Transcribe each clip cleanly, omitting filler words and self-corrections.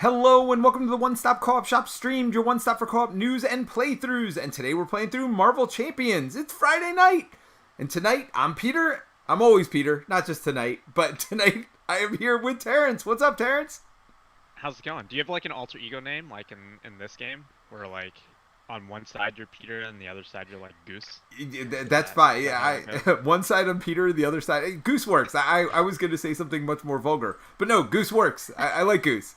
Hello and welcome to the One Stop Co-op Shop stream, your one stop for co-op news and playthroughs. And today we're playing through Marvel Champions. It's Friday night. And tonight, I'm Peter. I'm always Peter, not just tonight. But tonight, I am here with Terence. What's up, Terence? How's it going? Do you have like an alter ego name like in this game where like on one side you're Peter and the other side you're like Goose? That's fine. Is that how it goes? One side I'm Peter, the other side... Goose works. I was going to say something much more vulgar. But no, Goose works. I like Goose.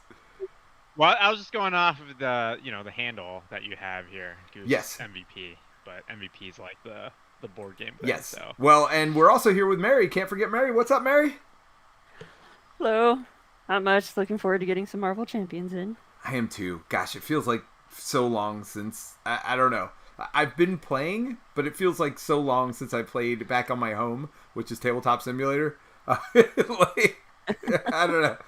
Well, I was just going off of the handle that you have here, Goose Yes. MVP. But MVP is like the board game thing. Yes. So Well, and we're also here with Mary. Can't forget Mary. What's up, Mary? Hello. Not much. Looking forward to getting some Marvel Champions in. I am too. Gosh, it feels like so long since I don't know. I've been playing, but it feels like so long since I played back on my home, which is Tabletop Simulator. Like, I don't know.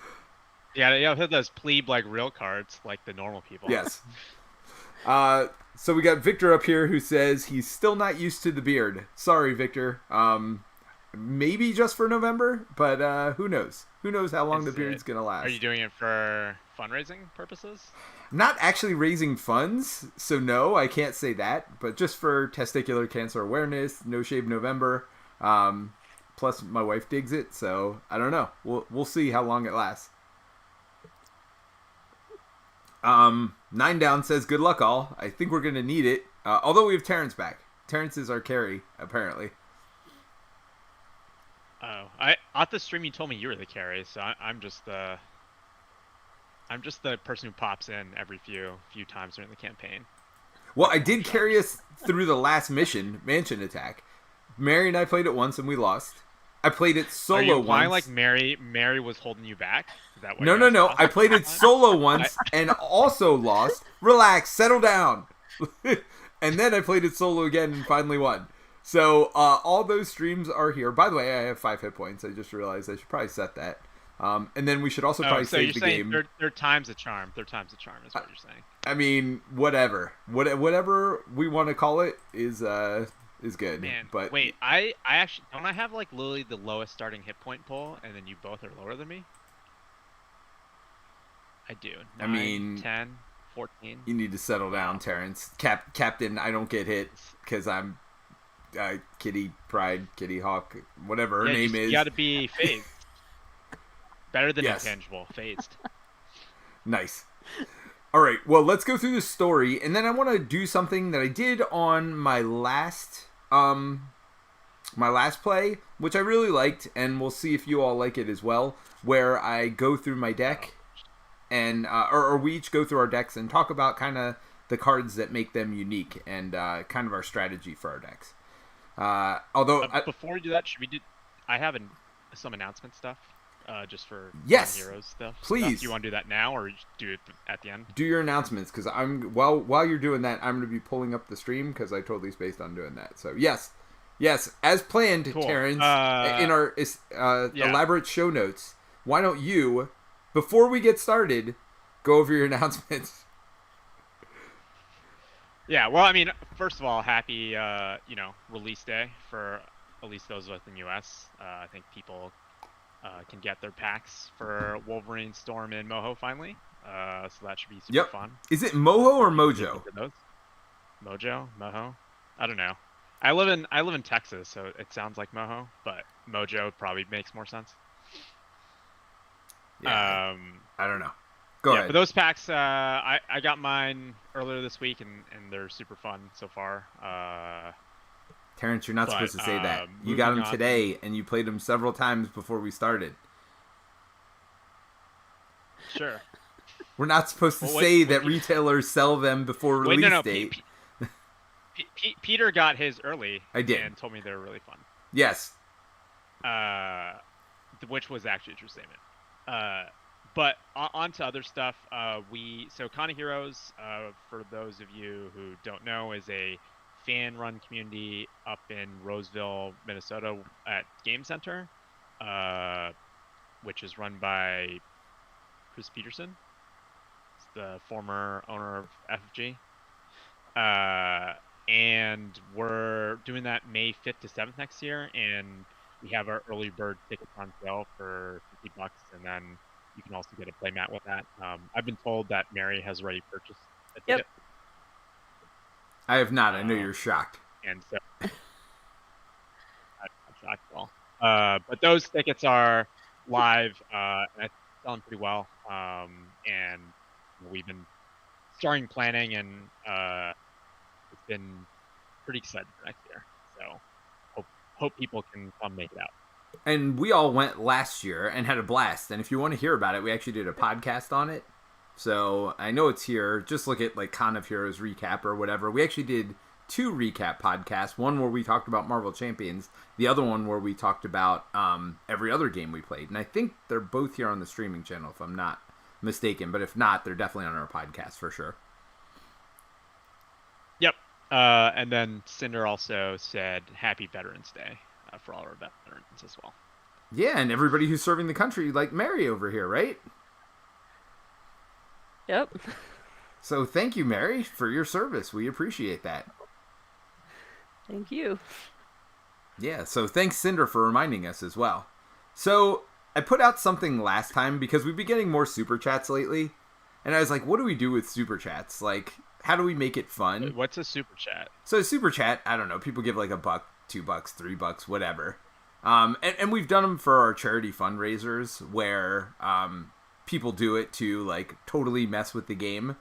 yeah, you have those plebe like real cards like the normal people. Yes. So we got Victor up here who says he's still not used to the beard. Sorry, Victor. Maybe just for November, but who knows? Who knows how long the beard's gonna last? Are you doing it for fundraising purposes? Not actually raising funds, so no, I can't say that. But just for testicular cancer awareness, No Shave November. Plus, my wife digs it, so I don't know. We'll see how long it lasts. Nine Down says, "Good luck, all. I think we're gonna need it. Although we have Terence back. Terence is our carry, apparently. Oh, I at the stream you told me you were the carry, so I'm just the person who pops in every few times during the campaign. Well, I did carry us through the last mission, Mansion Attack. Mary and I played it once and we lost. I played it Are solo you once. implying like Mary was holding you back? Is that what No, you no, guys no. thought? I played it solo once and also lost. Relax, settle down. And then I played it solo again and finally won. So all those streams are here. By the way, I have 5 hit points. I just realized I should probably set that. And then we should also probably so save you're the saying game. third time's a charm. Third time's a charm is what you're saying. I mean, whatever. Whatever we want to call it is good. Man, But wait, I actually don't I have like literally the lowest starting hit point pool, and then you both are lower than me? I do. 9, I mean, 10, 14. you need to settle down, Terence. Captain, I don't get hit because I'm Kitty Pride, Kittyhawk, whatever her name is. You gotta be phased. Better than Yes. intangible, phased. Nice. All right, well, let's go through the story, and then I want to do something that I did on my last play, which I really liked, and we'll see if you all like it as well, where I go through my deck, and or we each go through our decks and talk about kind of the cards that make them unique, and kind of our strategy for our decks. Before we do that, should we do? I have some announcement stuff, just for Yes, heroes stuff. please. Do you want to do that now, or do it at the end? Do your announcements, because while you're doing that, I'm going to be pulling up the stream because I totally spaced on doing that. So yes, as planned, Cool. Terrence, in our elaborate show notes. Why don't you, before we get started, go over your announcements? Yeah. Well, I mean, first of all, happy release day for at least those of us in the U.S. I think people can get their packs for Wolverine, Storm, and Moho finally. So that should be super fun. Is it Moho or Mojo? Moho. I don't know. I live in Texas, so it sounds like Moho, but Mojo probably makes more sense. Yeah, I don't know. Go ahead. For those packs, I got mine earlier this week, and they're super fun so far. Terrence, you're not supposed to say that. You got them today, and you played them several times before we started. Sure. We're not supposed to say that retailers sell them before release date. Peter got his early. I did. And told me they were really fun. Yes. Which was actually a true statement. But on to other stuff. Con of Heroes, for those of you who don't know, is a fan-run community up in Roseville, Minnesota, at Game Center, which is run by Chris Peterson. He's the former owner of FFG. And we're doing that May 5th to 7th next year, and we have our early bird tickets on sale for $50, and then you can also get a playmat with that. I've been told that Mary has already purchased a Yep. ticket. I have not. I know you're shocked. And so I'm shocked at all. But those tickets are live, and it's selling pretty well. And we've been starting planning, and it's been pretty exciting for next year. So hope people can come make it out. And we all went last year and had a blast. And if you want to hear about it, we actually did a podcast on it. So I know it's here. Just look at like Con of Heroes recap or whatever. We actually did 2 recap podcasts. One where we talked about Marvel Champions. The other one where we talked about every other game we played. And I think they're both here on the streaming channel, if I'm not mistaken. But if not, they're definitely on our podcast for sure. Yep. And then Cinder also said Happy Veterans Day for all our veterans as well. Yeah, and everybody who's serving the country, like Mary over here, right? Yep. So thank you, Mary, for your service. We appreciate that. Thank you. Yeah, so thanks, Cinder, for reminding us as well. So I put out something last time because we've been getting more super chats lately. And I was like, what do we do with super chats? Like, how do we make it fun? What's a super chat? So a super chat, I don't know, people give like $1, $2, $3, whatever. And we've done them for our charity fundraisers where people do it to like totally mess with the game.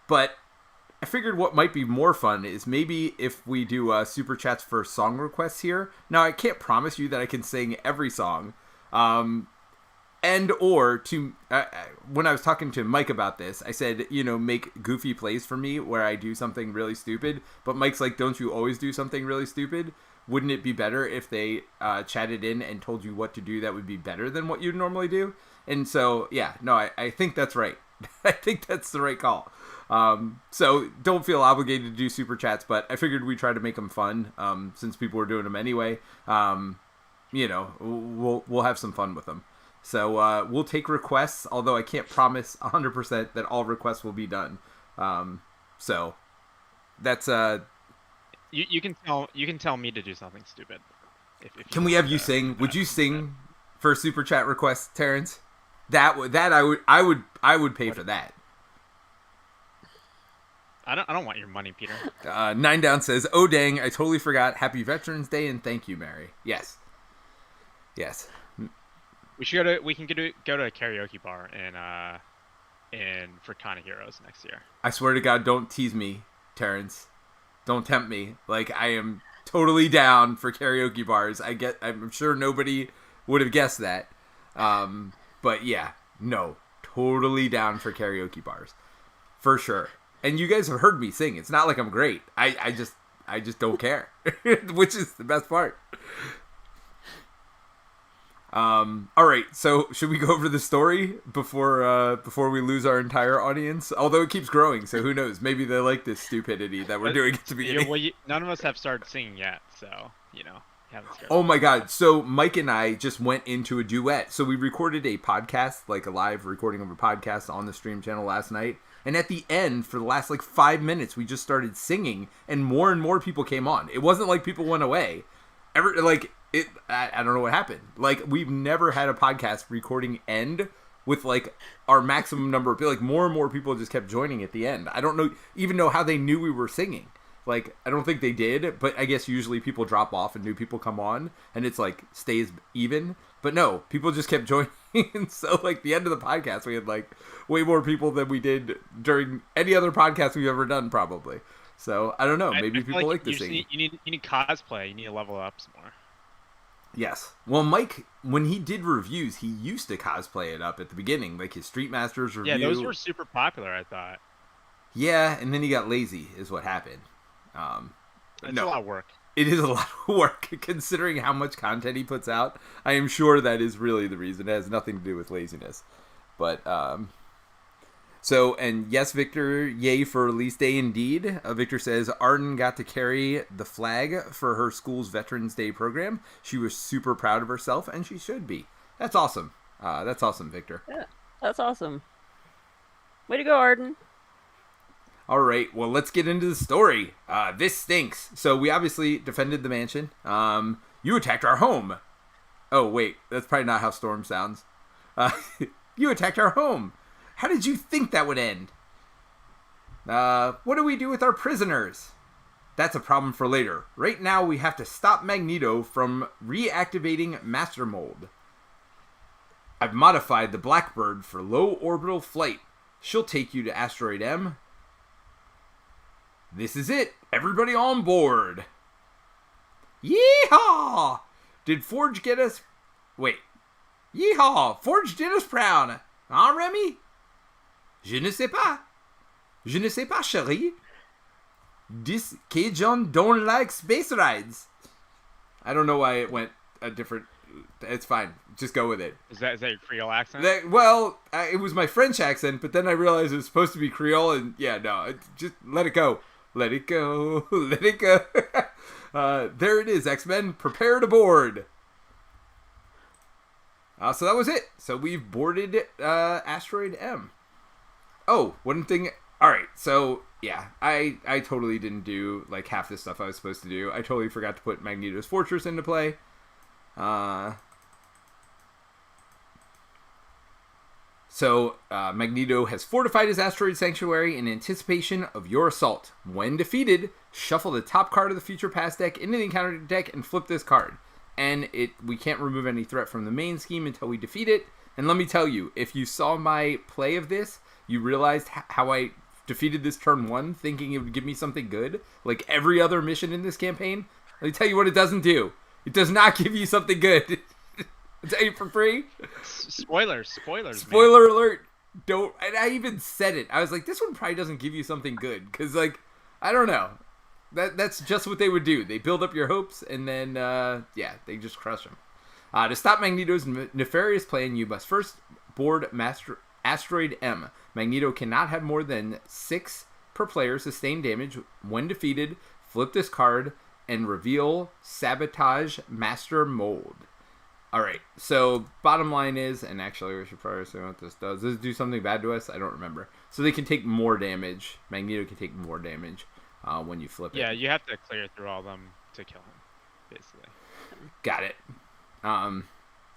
But I figured what might be more fun is maybe if we do super chats for song requests here. Now, I can't promise you that I can sing every song. And or to when I was talking to Mike about this, I said, make goofy plays for me where I do something really stupid. But Mike's like, don't you always do something really stupid? Wouldn't it be better if they chatted in and told you what to do that would be better than what you'd normally do? And so, yeah, no, I think that's right. I think that's the right call. So don't feel obligated to do super chats, but I figured we'd try to make them fun since people were doing them anyway. We'll have some fun with them. So we'll take requests, although I can't promise 100% that all requests will be done. So that's You can tell me to do something stupid. If can we have you sing? Would you sing for super chat requests, Terence? I would pay for that. I don't want your money, Peter. 9 Down says, "Oh dang, I totally forgot. Happy Veterans Day and thank you, Mary." Yes. We should go to a karaoke bar and for Con of Heroes next year. I swear to God, don't tease me, Terence. Don't tempt me. Like, I am totally down for karaoke bars. I'm sure nobody would have guessed that. But yeah, no, totally down for karaoke bars, for sure. And you guys have heard me sing. It's not like I'm great. I just don't care, which is the best part. All right. So should we go over the story before we lose our entire audience? Although it keeps growing, so who knows? Maybe they like this stupidity that we're doing at the beginning. Yeah, well, none of us have started singing yet, so haven't started. Oh my God! So Mike and I just went into a duet. So we recorded a podcast, like a live recording of a podcast on the stream channel last night. And at the end, for the last 5 minutes, we just started singing, and more people came on. It wasn't like people went away. I don't know what happened. We've never had a podcast recording end with our maximum number of people. More and more people just kept joining at the end. I don't even know how they knew we were singing. I don't think they did, but I guess usually people drop off and new people come on, and it's stays even. But no, people just kept joining. And so the end of the podcast, we had way more people than we did during any other podcast we've ever done, probably. So I don't know. Maybe people like the singing. You need cosplay. You need to level up some more. Yes. Well, Mike, when he did reviews, he used to cosplay it up at the beginning, his Street Masters review. Yeah, those were super popular, I thought. Yeah, and then he got lazy, is what happened. It's a lot of work. It is a lot of work, considering how much content he puts out. I am sure that is really the reason. It has nothing to do with laziness. But, so, and yes, Victor, yay for release day indeed. Victor says, Arden got to carry the flag for her school's Veterans Day program. She was super proud of herself, and she should be. That's awesome. That's awesome, Victor. Yeah, that's awesome. Way to go, Arden. All right, well, let's get into the story. This stinks. So we obviously defended the mansion. You attacked our home. Oh, wait, that's probably not how Storm sounds. You attacked our home. How did you think that would end? What do we do with our prisoners? That's a problem for later. Right now, we have to stop Magneto from reactivating Master Mold. I've modified the Blackbird for low orbital flight. She'll take you to Asteroid M. This is it. Everybody on board. Yeehaw! Did Forge get us... Wait. Yeehaw! Forge did us proud. Huh, Remy? Je ne sais pas. Je ne sais pas, chérie. This Cajun don't like space rides. I don't know why it went a different... It's fine. Just go with it. Is that your Creole accent? It was my French accent, but then I realized it was supposed to be Creole, and just let it go. Let it go. Let it go. There it is, X-Men. Prepare to board. So that was it. So we've boarded Asteroid M. Oh, one thing... Alright, so, yeah, I totally didn't do, like, half the stuff I was supposed to do. I totally forgot to put Magneto's Fortress into play. Magneto has fortified his asteroid sanctuary in anticipation of your assault. When defeated, shuffle the top card of the Future Past deck into the encounter deck and flip this card. And we can't remove any threat from the main scheme until we defeat it. And let me tell you, if you saw my play of this, you realized how I defeated this turn 1 thinking it would give me something good, like every other mission in this campaign. Let me tell you what it doesn't do. It does not give you something good. I'll tell you for free. Spoilers. Spoiler alert. Don't. And I even said it. I was like, this one probably doesn't give you something good. Because, like, I don't know. That's just what they would do. They build up your hopes, and then, they just crush them. To stop Magneto's nefarious plan, you must first board Asteroid M. Magneto cannot have more than 6 per player sustained damage. When defeated, flip this card and reveal Sabotage Master Mold. Alright, so bottom line is, and actually we should probably say what this does. Does it do something bad to us? I don't remember. So they can take more damage. Magneto can take more damage when you flip it. Yeah, you have to clear through all of them to kill him, basically. Got it.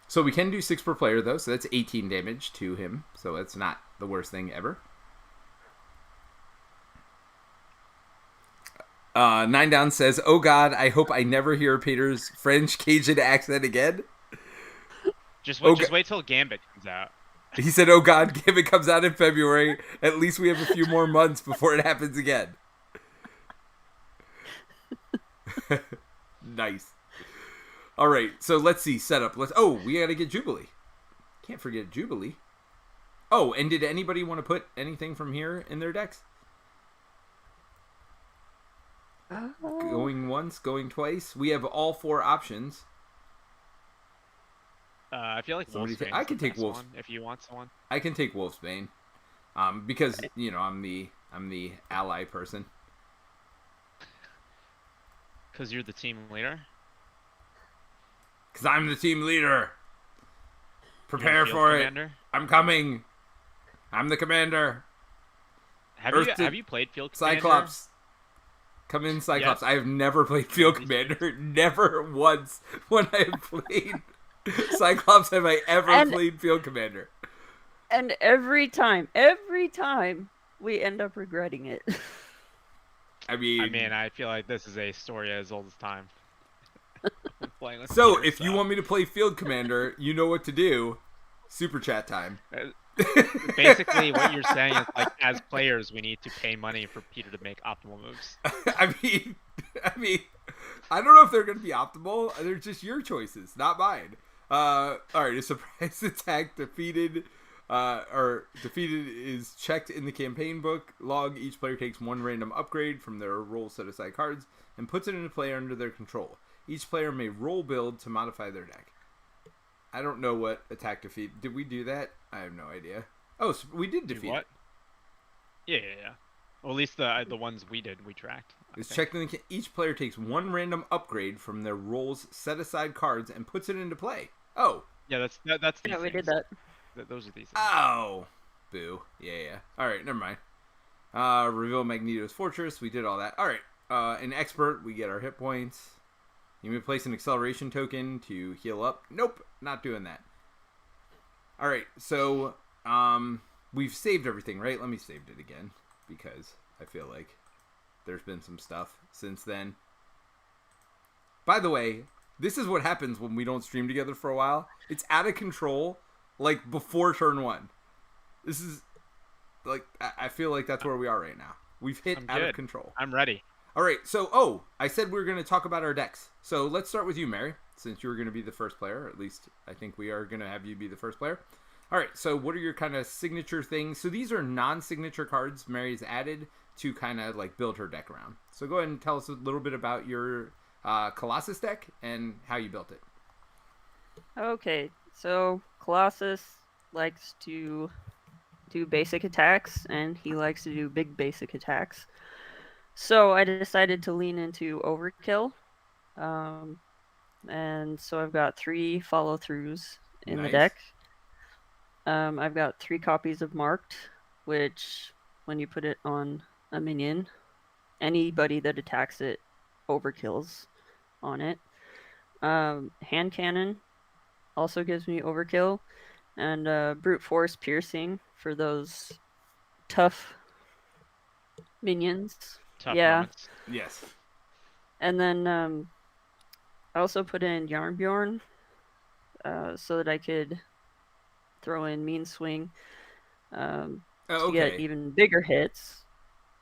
So we can do 6 per player, though, so that's 18 damage to him. So that's not the worst thing ever. 9 Down says, "Oh God, I hope I never hear Peter's French Cajun accent again." Just wait till Gambit comes out. He said, "Oh God, Gambit comes out in February. At least we have a few more months before it happens again." Nice. All right, so let's see setup. We gotta get Jubilee. Can't forget Jubilee. Oh, and did anybody want to put anything from here in their decks? Going once, going twice. We have all 4 options. I feel like Wolfsbane. I can take Wolf if you want someone. I can take Wolfsbane, because I'm the ally person. Because you're the team leader. Because I'm the team leader. Prepare for it. Commander? I'm coming. I'm the commander. Have you played Field Commander? Cyclops. Come in, Cyclops. Yes. I have never played Field Commander. Never once when I have played Cyclops have I ever played Field Commander. And every time, we end up regretting it. I mean, I feel like this is a story as old as time. So, if you want me to play Field Commander, you know what to do. Super chat time. Basically, what you're saying is, like, as players, we need to pay money for Peter to make optimal moves. I mean, I don't know if they're going to be optimal. They're just your choices, not mine. All right, a surprise attack defeated is checked in the campaign book log. Each player takes 1 random upgrade from their roll set aside cards and puts it into play under their control. Each player may roll build to modify their deck. I don't know what attack defeat. Did we do that? I have no idea. Oh, so we did defeat it. Yeah. Well, at least the ones we tracked. It's checked in each player takes 1 random upgrade from their rolls set aside cards and puts it into play. Oh. Yeah, that's yeah, we did that. Those are these things. Oh. Boo. Yeah. All right, never mind. Reveal Magneto's Fortress. We did all that. All right. An expert. We get our hit points. You may place an acceleration token to heal up. Nope, not doing that. All right, so We've saved everything, right? Let me save it again because I feel like there's been some stuff since then. By the way, this is what happens when we don't stream together for a while. It's out of control, like before turn 1. This is like I feel like that's where we are right now. We've hit out of control. I'm ready. All right, so I said we were going to talk about our decks. So let's start with you, Mary, since you were going to be the first player. At least I think we are going to have you be the first player. All right, so what are your kind of signature things? So these are non-signature cards Mary's added to kind of like build her deck around. So go ahead and tell us a little bit about your Colossus deck and how you built it. Okay, so Colossus likes to do basic attacks, and he likes to do big basic attacks. So I decided to lean into overkill. And so I've got 3 follow-throughs in the deck. I've got 3 copies of Marked, which when you put it on a minion, anybody that attacks it overkills on it. Hand Cannon also gives me overkill, and Brute Force Piercing for those tough minions. Tough moments. Yes. And then I also put in Yarnbjorn so that I could throw in Mean Swing to get even bigger hits.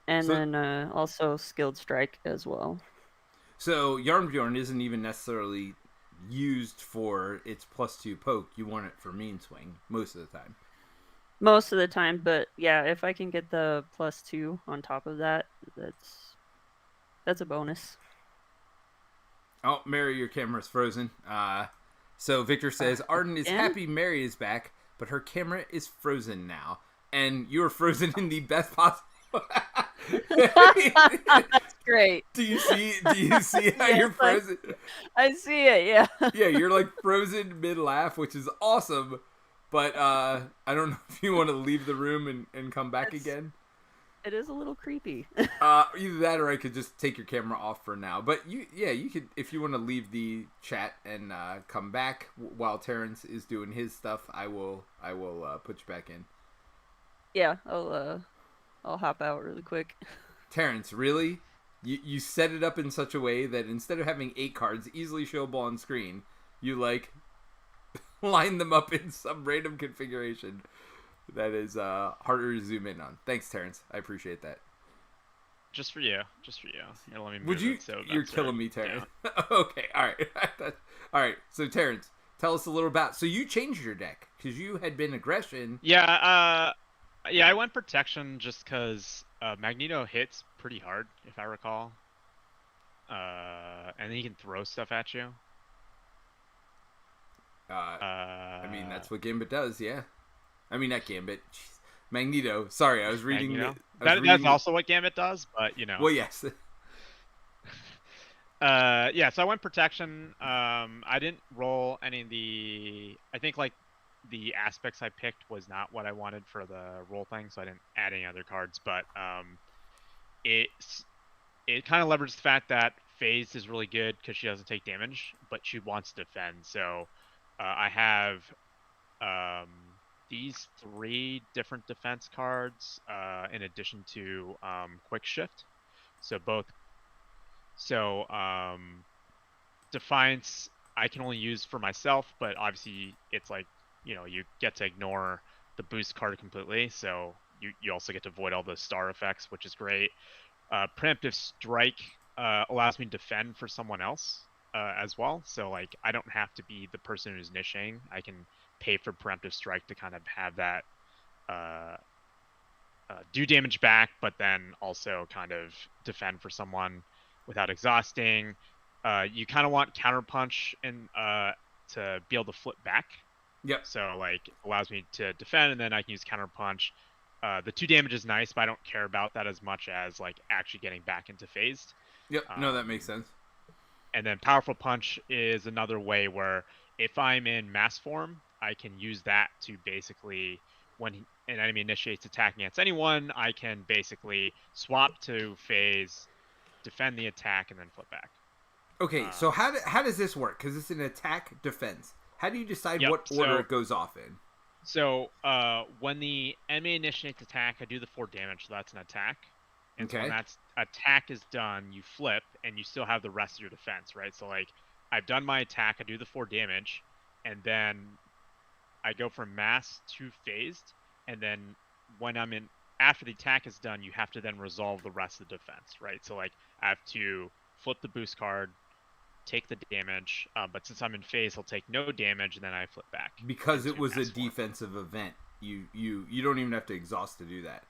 And then also Skilled Strike as well. So Yarnbjorn isn't even necessarily used for its +2 poke. You want it for Mean Swing most of the time. Most of the time, but yeah, if I can get the +2 on top of that, that's a bonus. Oh, Mary, your camera's frozen. So Victor says, Arden is happy Mary is back, but her camera is frozen now. And you're frozen in the best possible... That's great. Do you see how you're frozen? I see it, yeah. Yeah, you're like frozen mid-laugh, which is awesome. But I don't know if you want to leave the room and come back again. It is a little creepy. Either that or I could just take your camera off for now. But you could, if you want to leave the chat and come back while Terence is doing his stuff, I will put you back in. Yeah, I'll hop out really quick. Terence, really? You set it up in such a way that instead of having 8 cards easily showable on screen, you like line them up in some random configuration that is harder to zoom in on. Thanks, Terence. I appreciate that. Just for you. Here, let me move Would you? it so You're killing me, Terence. Yeah. Okay, all right. All right. So, Terence, tell us a little about. So you changed your deck because you had been aggression. Yeah. I went protection just because Magneto hits pretty hard, if I recall. And then he can throw stuff at you. I mean, that's what Gambit does, yeah. I mean, not Gambit. Jeez. Magneto. Sorry, I was reading... That's also what Gambit does, but, you know. Well, yes. Yeah, so I went protection. I didn't roll any of the... I think, like, the aspects I picked was not what I wanted for the roll thing, so I didn't add any other cards, but it kind of leverages the fact that Phased is really good because she doesn't take damage, but she wants to defend, so... I have these 3 different defense cards in addition to Quick Shift. Defiance I can only use for myself, but obviously it's like, you know, you get to ignore the boost card completely, so you also get to avoid all the star effects, which is great. Preemptive Strike allows me to defend for someone else. As well, so like I don't have to be the person who's niching. I can pay for Preemptive Strike to kind of have that do damage back, but then also kind of defend for someone without exhausting. You kind of want Counterpunch and to be able to flip back. Yep. So like allows me to defend, and then I can use Counterpunch. The 2 damage is nice, but I don't care about that as much as like actually getting back into phased. Yep. No, that makes sense. And then Powerful Punch is another way where if I'm in mass form, I can use that to basically, when an enemy initiates attack against anyone, I can basically swap to phase, defend the attack, and then flip back. Okay, so how does this work? Because it's an attack defense. How do you decide what order it goes off in? So when the enemy initiates attack, I do the 4 damage, so that's an attack. And so when Okay. that attack is done, you flip, and you still have the rest of your defense, right? So like, I've done my attack, I do the 4 damage, and then I go from mass to phased, and then when I'm in after the attack is done, you have to then resolve the rest of the defense, right? So like, I have to flip the boost card, take the damage, but since I'm in phase, I'll take no damage, and then I flip back Because it into was a mass form. defensive event. You don't even have to exhaust to do that.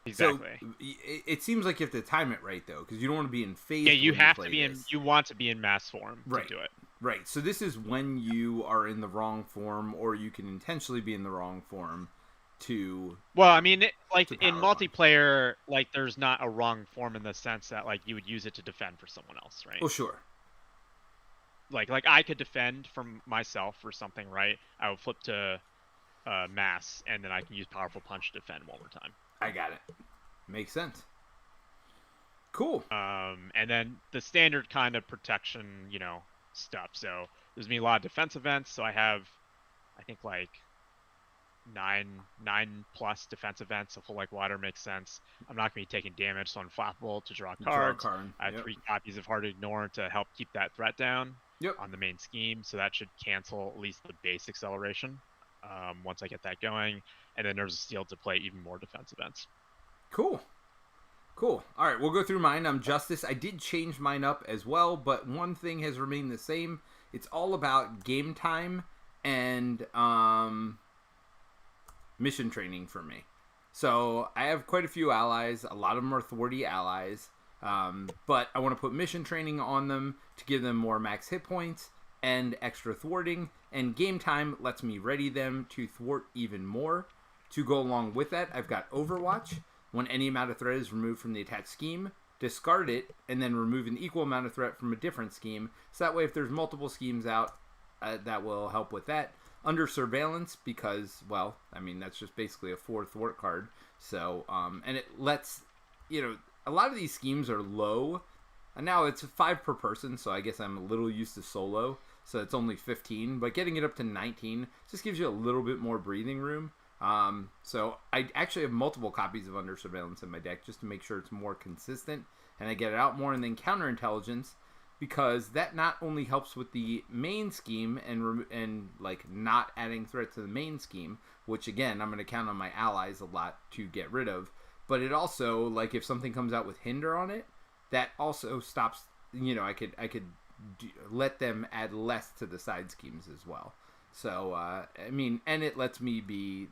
Exactly. So it seems like you have to time it right though, because you don't want to be in phase. Yeah, you when have play to be in. this. You want to be in mass form Right. to do it. Right. So this is when you are in the wrong form, or you can intentionally be in the wrong form to. Well, I mean, like to in power on. multiplayer, like there's not a wrong form in the sense that like you would use it to defend for someone else, right? Oh sure. Like I could defend from myself or something, right? I would flip to mass, and then I can use powerful punch to defend one more time. I got it. Makes sense. Cool. And then the standard kind of protection, stuff. So there's me a lot of defense events. So I have, I think like nine plus defense events. So full like water makes sense. I'm not gonna be taking damage, so I'm unflappable to draw cards. I have 3 copies of Hard to Ignore to help keep that threat down. Yep. On the main scheme, so that should cancel at least the base acceleration once I get that going. And then there's a Steel to play even more defense events. Cool. All right, we'll go through mine. I'm Justice. I did change mine up as well, but one thing has remained the same. It's all about game time and mission training for me. So I have quite a few allies. A lot of them are thwarty allies. But I want to put mission training on them to give them more max hit points and extra thwarting. And game time lets me ready them to thwart even more. To go along with that, I've got Overwatch. When any amount of threat is removed from the attack scheme, discard it, and then remove an equal amount of threat from a different scheme. So that way, if there's multiple schemes out, that will help with that. Under Surveillance, because, well, I mean, that's just basically a 4 thwart card. So, and it lets, a lot of these schemes are low. And now it's 5 per person, so I guess I'm a little used to solo. So it's only 15, but getting it up to 19 just gives you a little bit more breathing room. So I actually have multiple copies of Under Surveillance in my deck just to make sure it's more consistent and I get it out more. And then Counterintelligence, because that not only helps with the main scheme and like not adding threat to the main scheme, which again I'm going to count on my allies a lot to get rid of, but it also, like, if something comes out with hinder on it, that also stops. I could let them add less to the side schemes as well. So, I mean, and it lets me be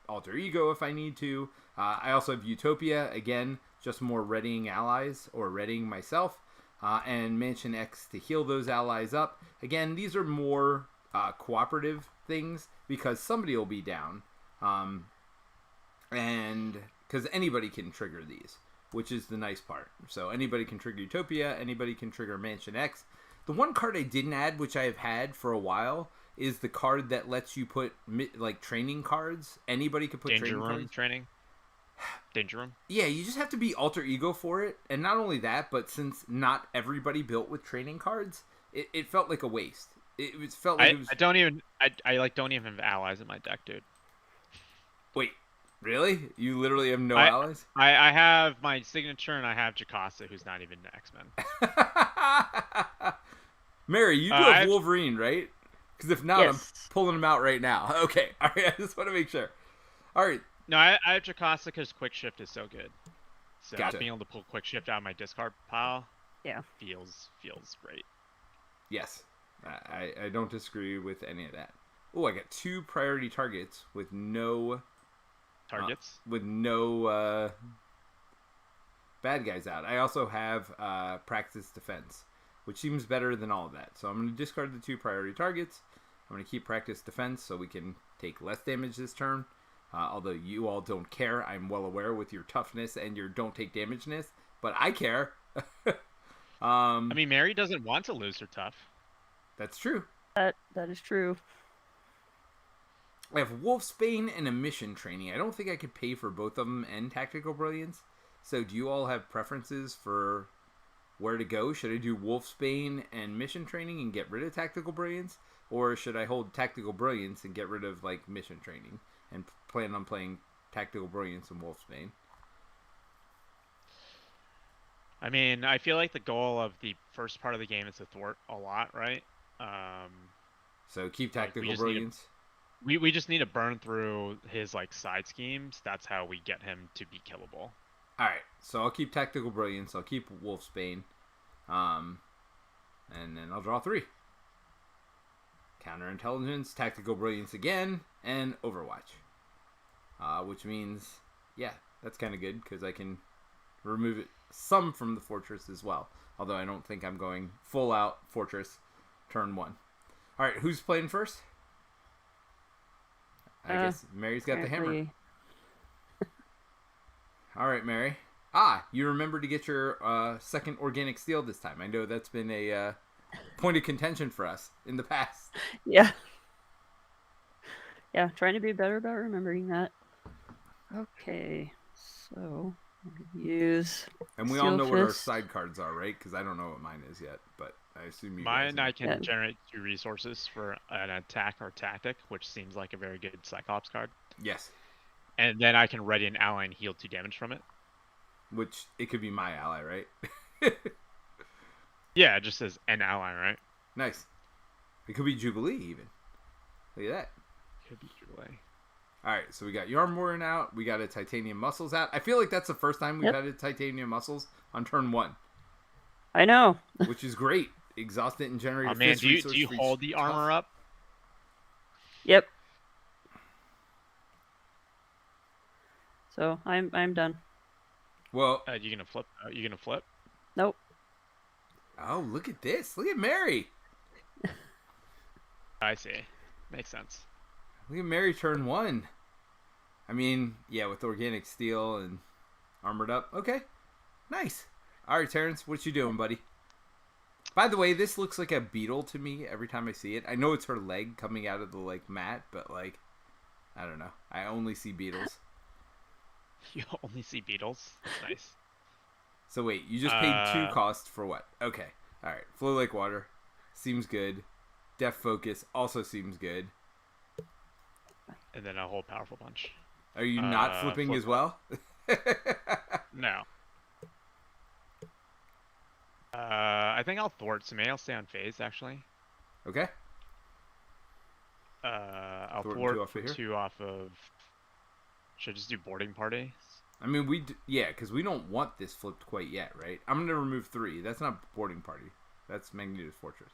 alter ego if I need to. I also have Utopia, again, just more readying allies or readying myself. And Mansion X to heal those allies up. Again, these are more cooperative things because somebody will be down. And because anybody can trigger these, which is the nice part. So anybody can trigger Utopia, anybody can trigger Mansion X. The one card I didn't add, which I have had for a while, is the card that lets you put like training cards. Anybody could put Danger training Room cards. training. Danger Room. Yeah, you just have to be alter ego for it, and not only that, but since not everybody built with training cards, it felt like a waste. It felt like it was. I don't even. I like don't even have allies in my deck, dude. Wait, really? You literally have no allies? I have my signature, and I have Jacasa, who's not even X-Men. Mary, you do have Wolverine, right? Because if not, yes. I'm pulling him out right now. Okay, all right. I just want to make sure. All right. No, I have Jacasa because Quick Shift is so good. So Gotcha. being able to pull Quick Shift out of my discard pile, yeah, feels great. Yes, I don't disagree with any of that. Oh, I got 2 priority targets with no targets bad guys out. I also have practice defense, which seems better than all of that. So I'm going to discard the 2 priority targets. I'm going to keep practice defense so we can take less damage this turn. Although you all don't care, I'm well aware with your toughness and your don't take damageness, but I care. I mean, Mary doesn't want to lose her tough. That's true. That is true. I have Wolfsbane and a mission training. I don't think I could pay for both of them and Tactical Brilliance. So do you all have preferences for where to go? Should I do Wolfsbane and mission training and get rid of Tactical Brilliance? or should I hold Tactical Brilliance and get rid of like mission training and plan on playing Tactical Brilliance and Wolfsbane? I mean, I feel like the goal of the first part of the game is to thwart a lot, right? So keep Like Tactical Brilliance. We just need to burn through his like side schemes. That's how we get him to be killable. All right, so I'll keep Tactical Brilliance. I'll keep Wolfsbane, and then I'll draw 3. Counterintelligence, Tactical Brilliance again, and Overwatch. Which means, yeah, that's kind of good because I can remove it some from the fortress as well. Although I don't think I'm going full out fortress turn 1. All right, who's playing first? I guess Mary's got the hammer. All right, Mary. You remember to get your second organic steel this time. I know that's been a point of contention for us in the past. Yeah. Yeah, trying to be better about remembering that. Okay, so use. And we all know what our side cards are, right? Because I don't know what mine is yet, but I assume you guys know. I can generate 2 resources for an attack or tactic, which seems like a very good Cyclops card. Yes. And then I can ready an ally and heal 2 damage from it. Which, it could be my ally, right? Yeah, it just says an ally, right? Nice. It could be Jubilee, even. Look at that. Could be Jubilee. Alright, so we got Yarn Warren out. We got a Titanium Muscles out. I feel like that's the first time we've had a Titanium Muscles on turn 1. I know. Which is great. Exhaust it and generate a man, do you hold the armor up? Yep. So I'm done. Well, you gonna flip? You gonna flip? Nope. Oh, look at this! Look at Mary. I see. Makes sense. Look at Mary turn 1. I mean, yeah, with organic steel and armored up. Okay, nice. All right, Terence, what you doing, buddy? By the way, this looks like a beetle to me every time I see it. I know it's her leg coming out of the like mat, but like, I don't know. I only see beetles. You only see beetles. Nice. So wait, you just paid 2 cost for what? Okay. All right. Flow like water. Seems good. Def focus also seems good. And then a whole powerful punch. Are you not flipping as well? No. I think I'll thwart some. I'll stay on phase, actually. Okay. I'll thwart 2 off of... Should I just do boarding party? I mean, yeah, because we don't want this flipped quite yet, right? I'm going to remove 3. That's not boarding party. That's Magneto's Fortress.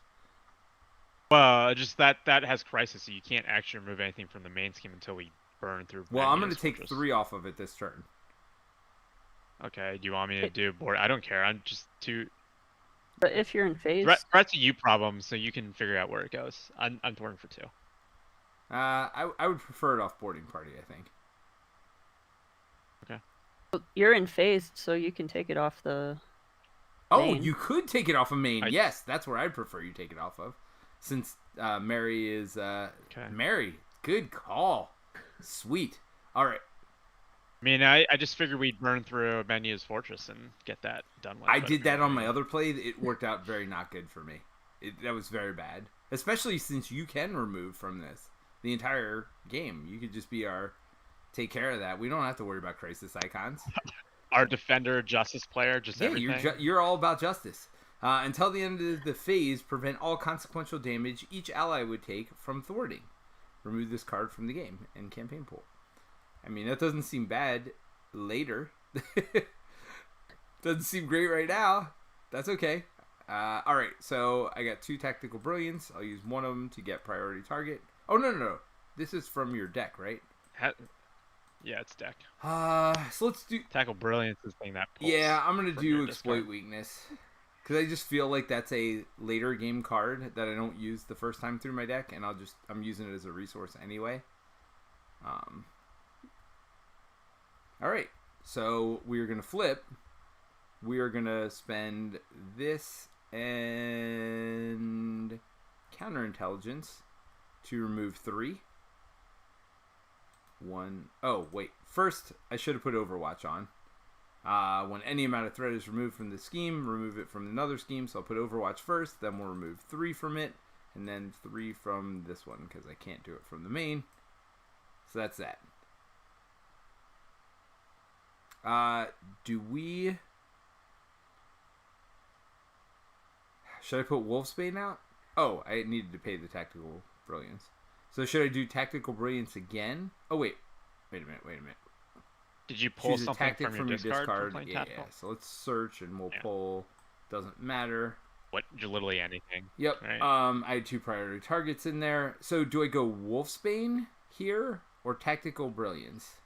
Well, just that has Crisis, so you can't actually remove anything from the main scheme until we burn through Well, I'm going to take 3 off of it this turn. Okay, do you want me to do board? I don't care. I'm just too... But if you're in phase... Threat's a you problem, so you can figure out where it goes. I'm thwarting for 2. I would prefer it off boarding party, I think. Okay. You're in phase, so you can take it off the main. Oh, you could take it off of main. Yes, that's where I'd prefer you take it off of. Since Mary is... Okay. Mary, good call. Sweet. All right. I mean, I just figured we'd burn through Magneto's Fortress and get that done with. I did that on my other play. It worked out very not good for me. That was very bad. Especially since you can remove from this the entire game. You could just be our... Take care of that. We don't have to worry about crisis icons. Our defender, justice player, just everything. You're all about justice. Until the end of the phase, prevent all consequential damage each ally would take from thwarting. Remove this card from the game and campaign pool. I mean, that doesn't seem bad later. Doesn't seem great right now. That's okay. All right, so I got 2 Tactical Brilliance. I'll use one of them to get priority target. Oh, no. This is from your deck, right? Yeah, it's deck. So let's do... Tackle Brilliance is the thing that pulls. Yeah, I'm going to do Exploit Weakness. Because I just feel like that's a later game card that I don't use the first time through my deck. And I'm using it as a resource anyway. Alright, so we are going to flip. We are going to spend this and Counterintelligence to remove 3. 1. Oh, wait. First, I should have put Overwatch on. When any amount of threat is removed from the scheme, remove it from another scheme. So I'll put Overwatch first, then we'll remove 3 from it, and then 3 from this one because I can't do it from the main. So that's that. Should I put Wolfsbane out? Oh, I needed to pay the Tactical Brilliance. So should I do Tactical Brilliance again? Oh, wait. Wait a minute. Did you pull Choose a something tactic from your discard for playing Yeah. tactical? So let's search and we'll pull. Doesn't matter. What? Literally anything. Yep. Right? I had 2 priority targets in there. So do I go Wolfsbane here or Tactical Brilliance?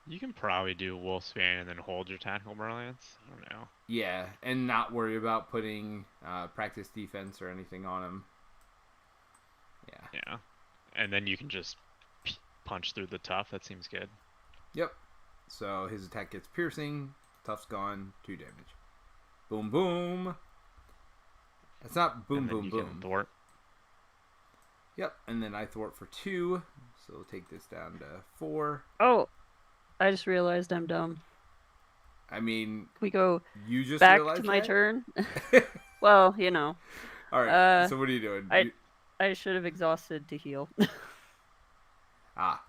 You can probably do Wolfsbane and then hold your Tactical Brilliance. I don't know. Yeah, and not worry about putting practice defense or anything on him. Yeah. And then you can just punch through the tough. That seems good. Yep. So his attack gets piercing. Tough's gone. 2 damage. Boom, boom. It's not boom, boom, boom. Thwart. Yep. And then I thwart for 2. So we'll take this down to 4. Oh, I just realized I'm dumb. I mean, Can we go you just back realized to my that? turn? Well, you know. All right. So what are you doing? I should have exhausted to heal.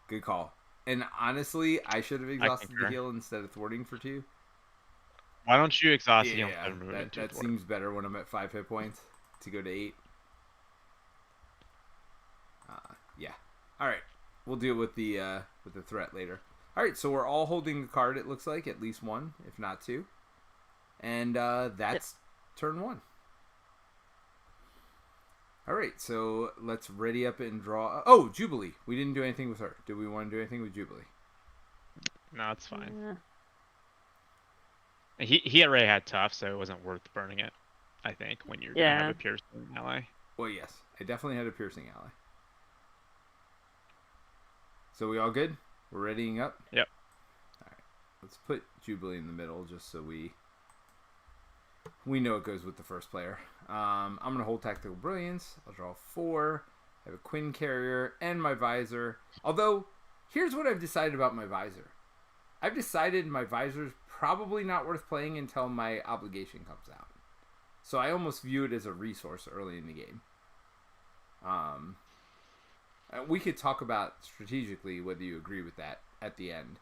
Good call. And honestly, I should have exhausted the heal instead of thwarting for 2. Why don't you exhaust the heal Yeah, instead of moving to that thwart? seems better when I'm at 5 hit points to go to 8. Yeah. All right. We'll deal with the threat later. All right. So we're all holding a card. It looks like at least 1, if not 2. And that's turn 1. All right. So let's ready up and draw. Oh, Jubilee. We didn't do anything with her. Do we want to do anything with Jubilee? No, it's fine. Yeah. He already had tough, so it wasn't worth burning it. I think when you're gonna have a piercing ally. Well, yes, I definitely had a piercing ally. So we all good? We're readying up? Yep. All right. Let's put Jubilee in the middle just so we know it goes with the first player. I'm going to hold Tactical Brilliance. I'll draw 4. I have a Quinn Carrier and my Visor. Although, here's what I've decided about my Visor. I've decided my Visor's probably not worth playing until my obligation comes out. So I almost view it as a resource early in the game. We could talk about strategically whether you agree with that at the end.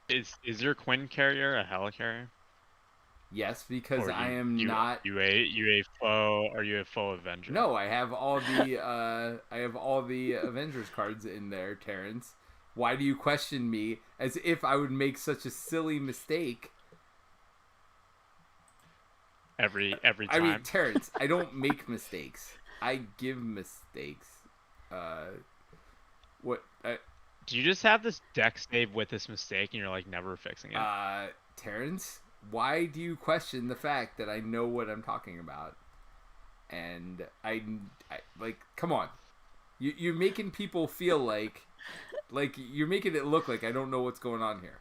Is your Quinn Carrier a helicarrier? Yes, because Or I am not. You a foe? Are you a foe Avenger? No, I have all the Avengers cards in there, Terence. Why do you question me as if I would make such a silly mistake? Every time. I mean, Terence, I don't make mistakes. I give mistakes. Do you just have this deck save with this mistake and you're like never fixing it? Terence, why do you question the fact that I know what I'm talking about? And I like, come on. You're making people feel like you're making it look like I don't know what's going on here.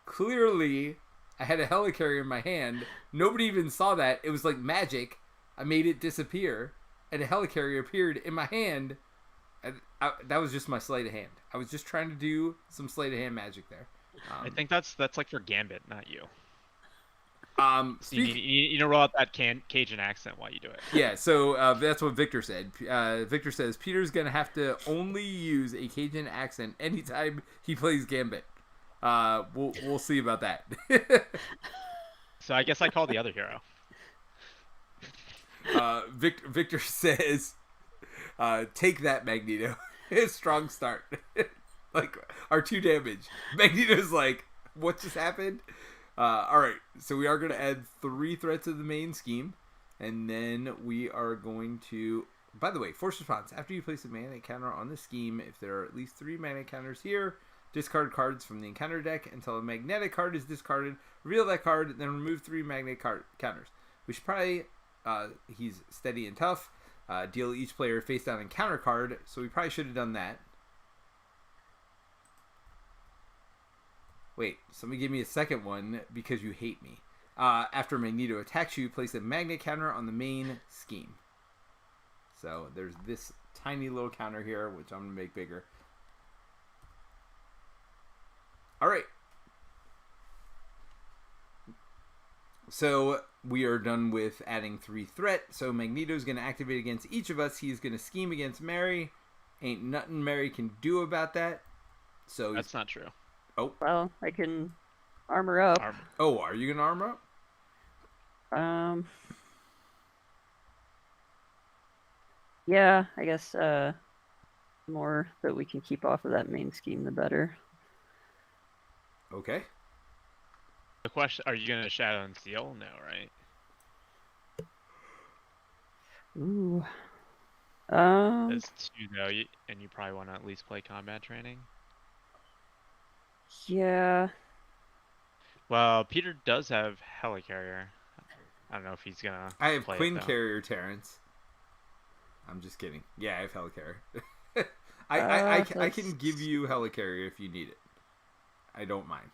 Clearly, I had a helicarrier in my hand. Nobody even saw that. It was like magic. I made it disappear, and a helicarrier appeared in my hand. And that was just my sleight of hand. I was just trying to do some sleight of hand magic there. I think that's like for Gambit, not you. You need to roll out that Cajun accent while you do it. Yeah, so that's what Victor said. Victor says Peter's gonna have to only use a Cajun accent anytime he plays Gambit. We'll see about that. So I guess I call the other hero. Victor says, take that, Magneto. Strong start. Like, our 2 damage. Magneto's like, what just happened? Alright, so we are going to add 3 threats to the main scheme. And then we are going to... By the way, force response. After you place a mana counter on the scheme, if there are at least 3 mana counters here, discard cards from the encounter deck until a magnetic card is discarded. Reveal that card, then remove 3 magnetic counters. We should probably... he's steady and tough. Deal each player a face down encounter card, so we probably should have done that. Wait, somebody give me a second one because you hate me. After Magneto attacks you, place a magnet counter on the main scheme. So there's this tiny little counter here, which I'm going to make bigger. Alright. So we are done with adding 3 threat. So Magneto's going to activate against each of us. He's going to scheme against Mary. Ain't nothing Mary can do about that. So That's not true. Oh. Well, I can armor up. Oh, are you going to armor up? Yeah, I guess the more that we can keep off of that main scheme, the better. Okay. The question: are you gonna Shadow and Steel? No, right? Ooh. There's 2 though, and you probably want to at least play combat training. Yeah. Well, Peter does have Helicarrier. I don't know if he's gonna. I have play Quinn it, Carrier Terence. I'm just kidding. Yeah, I have Helicarrier. I can give you Helicarrier if you need it. I don't mind.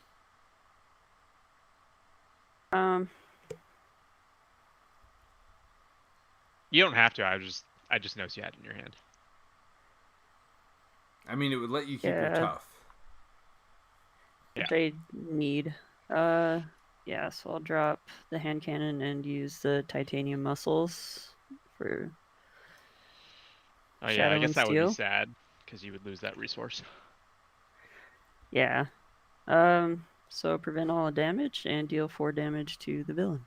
You don't have to. I just noticed you had it in your hand. I mean, it would let you keep your tough. Which I need. Yeah, so I'll drop the hand cannon and use the titanium muscles for Oh yeah, Shadow I guess and that Steel. would be sad because you would lose that resource. Yeah. So prevent all damage and deal 4 damage to the villain.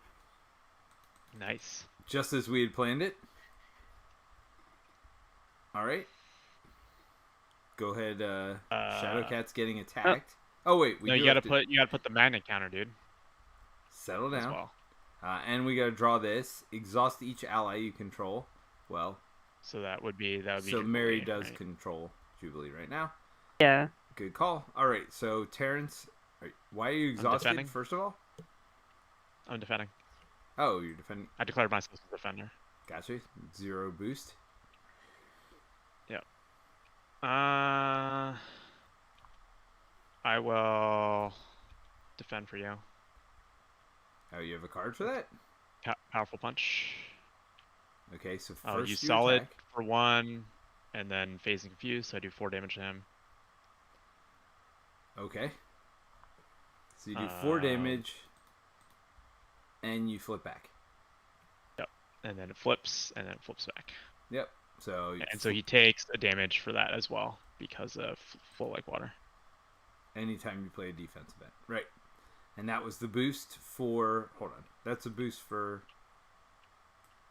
Nice. Just as we had planned it. All right. Go ahead. Shadowcat's getting attacked. Oh wait, you gotta put the magnet counter, dude. Settle down. As well. And we gotta draw this. Exhaust each ally you control. Well. So that would be So Jubilee, Mary does right? control Jubilee right now. Yeah. Good call. All right. So Terence, why are you exhausted? First of all. I'm defending. Oh, you're defending. I declared myself a defender. Gotcha. 0 boost. Yep. I will defend for you. Oh, you have a card for that? Powerful punch. Okay, so first I'll use solid for 1, and then phase and confuse, so I do 4 damage to him. Okay. So you do 4 damage, and you flip back. Yep. And then it flips, and then it flips back. Yep. So so he takes a damage for that as well because of flow like water. Anytime you play a defense event, right? And that was the boost for. Hold on, that's a boost for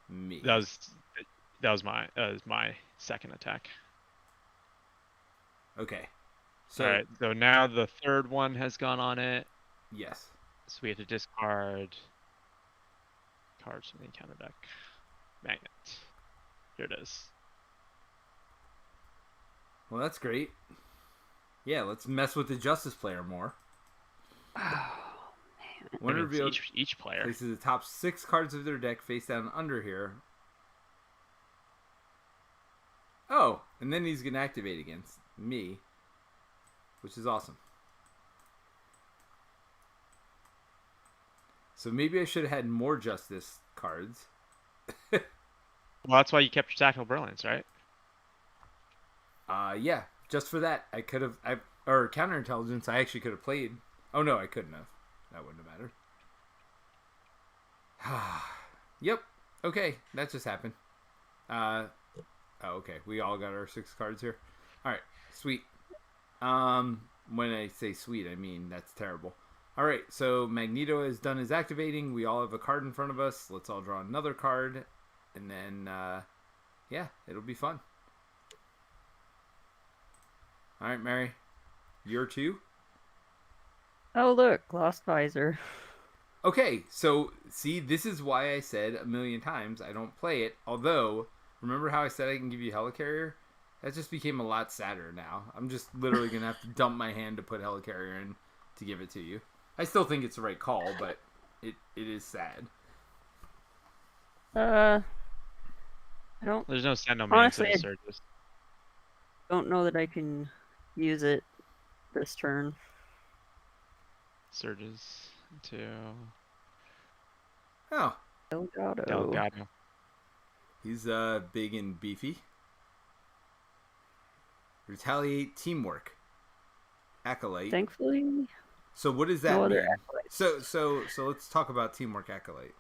me. That was my second attack. Okay. So, all right. So now the third one has gone on it. Yes. So we have to discard cards from the encounter deck. Magnet. Here it is. Well, that's great. Yeah, let's mess with the Justice player more. Oh, man. When revealed, each player places the top 6 cards of their deck face down under here. Oh, and then he's going to activate against me, which is awesome. So maybe I should have had more Justice cards. Well, that's why you kept your Tactical Brilliance, right? Yeah, just for that. I could have, or Counterintelligence, I actually could have played. Oh no, I couldn't have. That wouldn't have mattered. Yep. Okay, that just happened. Oh, okay. We all got our 6 cards here. All right, sweet. When I say sweet, I mean that's terrible. All right, so Magneto has done his activating. We all have a card in front of us. Let's all draw another card, and then yeah, it'll be fun. All right, Mary, you're 2. Oh, look, Lost Visor. Okay, so see, this is why I said a million times I don't play it. Although, remember how I said I can give you Helicarrier? That just became a lot sadder now. I'm just literally going to have to dump my hand to put Helicarrier in to give it to you. I still think it's the right call, but it is sad. I don't... There's no send no Honestly, to the Surges. Don't know that I can use it this turn. Surges to Delgado. He's big and beefy. Retaliate, teamwork, acolyte. Thankfully. So what does that no mean? other acolytes. So let's talk about teamwork, acolyte.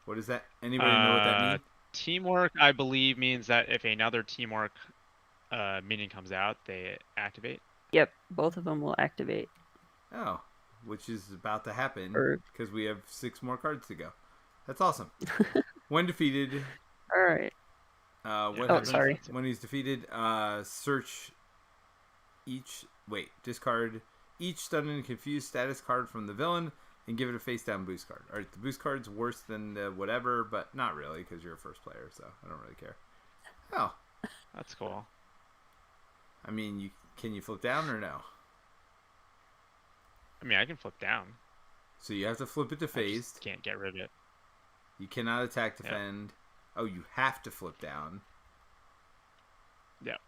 What is that? Anybody know what that means? Teamwork, I believe, means that if another teamwork minion comes out, they activate. Yep, both of them will activate. Oh, which is about to happen Or because we have 6 more cards to go. That's awesome. When defeated, all right. what Oh, happens sorry. when he's defeated? Search each. Wait, discard each stunned and confused status card from the villain and give it a face down boost card. All right, the boost card's worse than the whatever, but not really because you're a first player, so I don't really care. Oh, That's cool. I mean, can you flip down or no? I mean, I can flip down. So you have to flip it to I phased. just can't get rid of it. You cannot attack, defend. Yep. Oh, you have to flip down. Yep.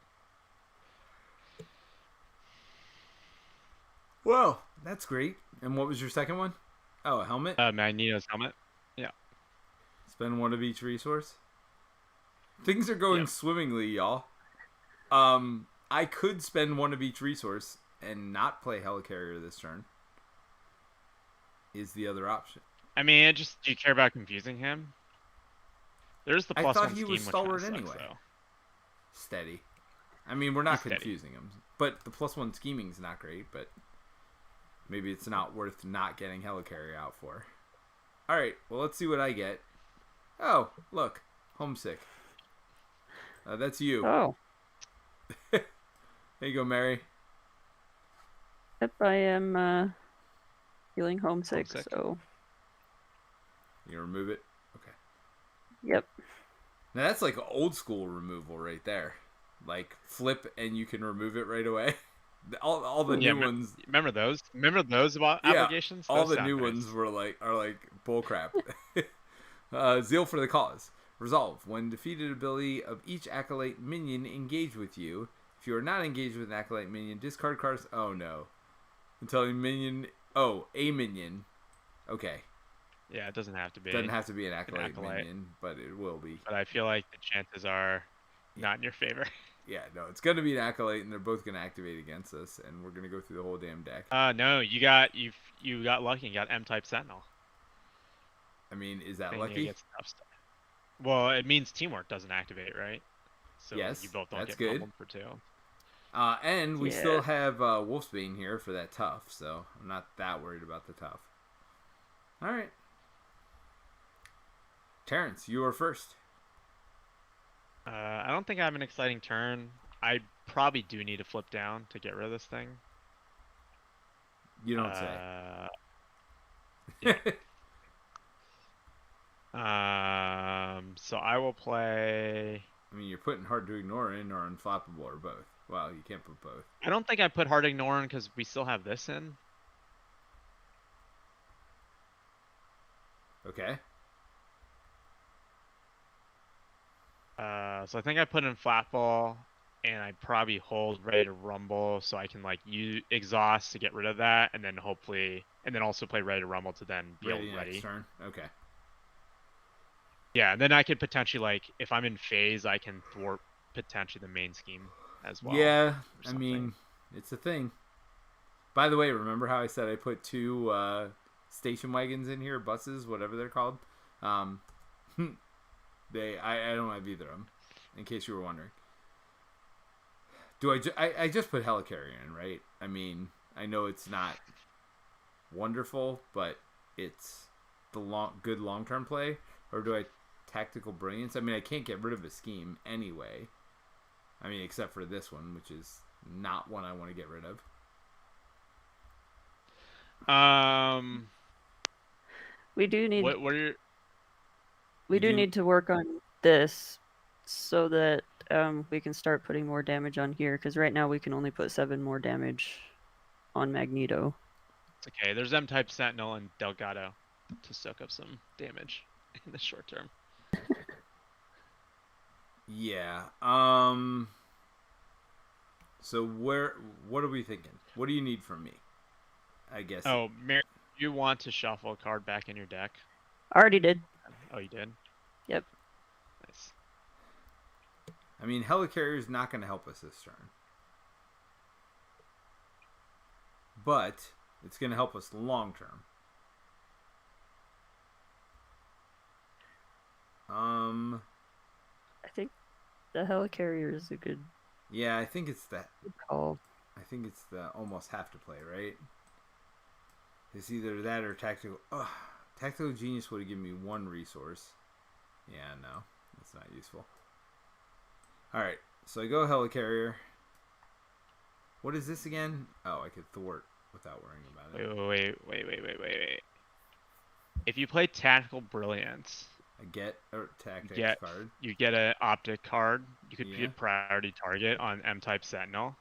Well, that's great. And what was your second one? Oh, a helmet? Magneto's helmet. Yeah. Spend 1 of each resource. Things are going swimmingly, y'all. I could spend 1 of each resource and not play Helicarrier this turn. Is the other option. I mean, do you care about confusing him? There's the plus I 1 thought he scheme, was stalwart which anyway. sucks, though. Steady. I mean, we're not He's confusing him. But the plus 1 scheming's not great, but maybe it's not worth not getting Helicarrier out for. Alright, well, let's see what I get. Oh, look. Homesick. That's you. Oh. There you go, Mary. Yep, I am feeling homesick, so. You remove it? Okay. Yep. Now that's like old school removal right there. Like flip and you can remove it right away. All the new ones. Remember those? Remember those applications? All Those the new ones are like bullcrap. Zeal for the cause. Resolve. When defeated ability of each acolyte minion engage with you. If you are not engaged with an acolyte minion, discard cards. Oh no. Until a minion. Oh, a minion. Okay. Yeah, it doesn't have to be. Doesn't have to be an acolyte minion, but it will be. But I feel like the chances are not in your favor. Yeah, no, it's going to be an acolyte, and they're both going to activate against us, and we're going to go through the whole damn deck. No, you got lucky. You got M-type Sentinel. I mean, is that lucky? Well, it means teamwork doesn't activate, right? So yes, you both don't get pummeled for 2. And we still have Wolfsbane here for that tough, so I'm not that worried about the tough. All right. Terence, you are first. I don't think I have an exciting turn. I probably do need to flip down to get rid of this thing. You don't say. Yeah. So I will play. I mean, you're putting Hard to Ignore in or Unflappable or both. Well, you can't put both. I don't think I put Hard to Ignore in because we still have this in. Okay. So I think I put in Flatball, and I probably hold Ready to Rumble so I can like use Exhaust to get rid of that, and then also play Ready to Rumble to then be ready. Next turn. Okay. Yeah, and then I could potentially like if I'm in phase, I can thwart potentially the main scheme as well. Yeah, I mean, it's a thing. By the way, remember how I said I put 2 station wagons in here, buses, whatever they're called? I don't have either of them, in case you were wondering. I just put Helicarrier in, right? I mean, I know it's not wonderful, but it's the good long-term play. Or do I Tactical Brilliance? I mean, I can't get rid of a scheme anyway. I mean, except for this one, which is not one I want to get rid of. We do need. What are your? We do need to work on this so that we can start putting more damage on here. Because right now we can only put 7 more damage on Magneto. It's okay. There's M-type Sentinel and Delgado to soak up some damage in the short term. Yeah. So what are we thinking? What do you need from me? I guess. Oh, Mary, you want to shuffle a card back in your deck? Already did. Oh, you did? Yep. Nice. I mean, Helicarrier is not going to help us this turn. But it's going to help us long term. I think the helicarrier is a good Yeah, I think it's that. call. I think it's the almost have to play, right? It's either that or tactical. Ugh, tactical genius would have given me one resource. Yeah, no, that's not useful. All right, so I go helicarrier. What is this again? Oh, I could thwart without worrying about it. Wait. If you play Tactical Brilliance, I get a you tactics get card. you get an optic card. You could Yeah. get priority target on M-type Sentinel,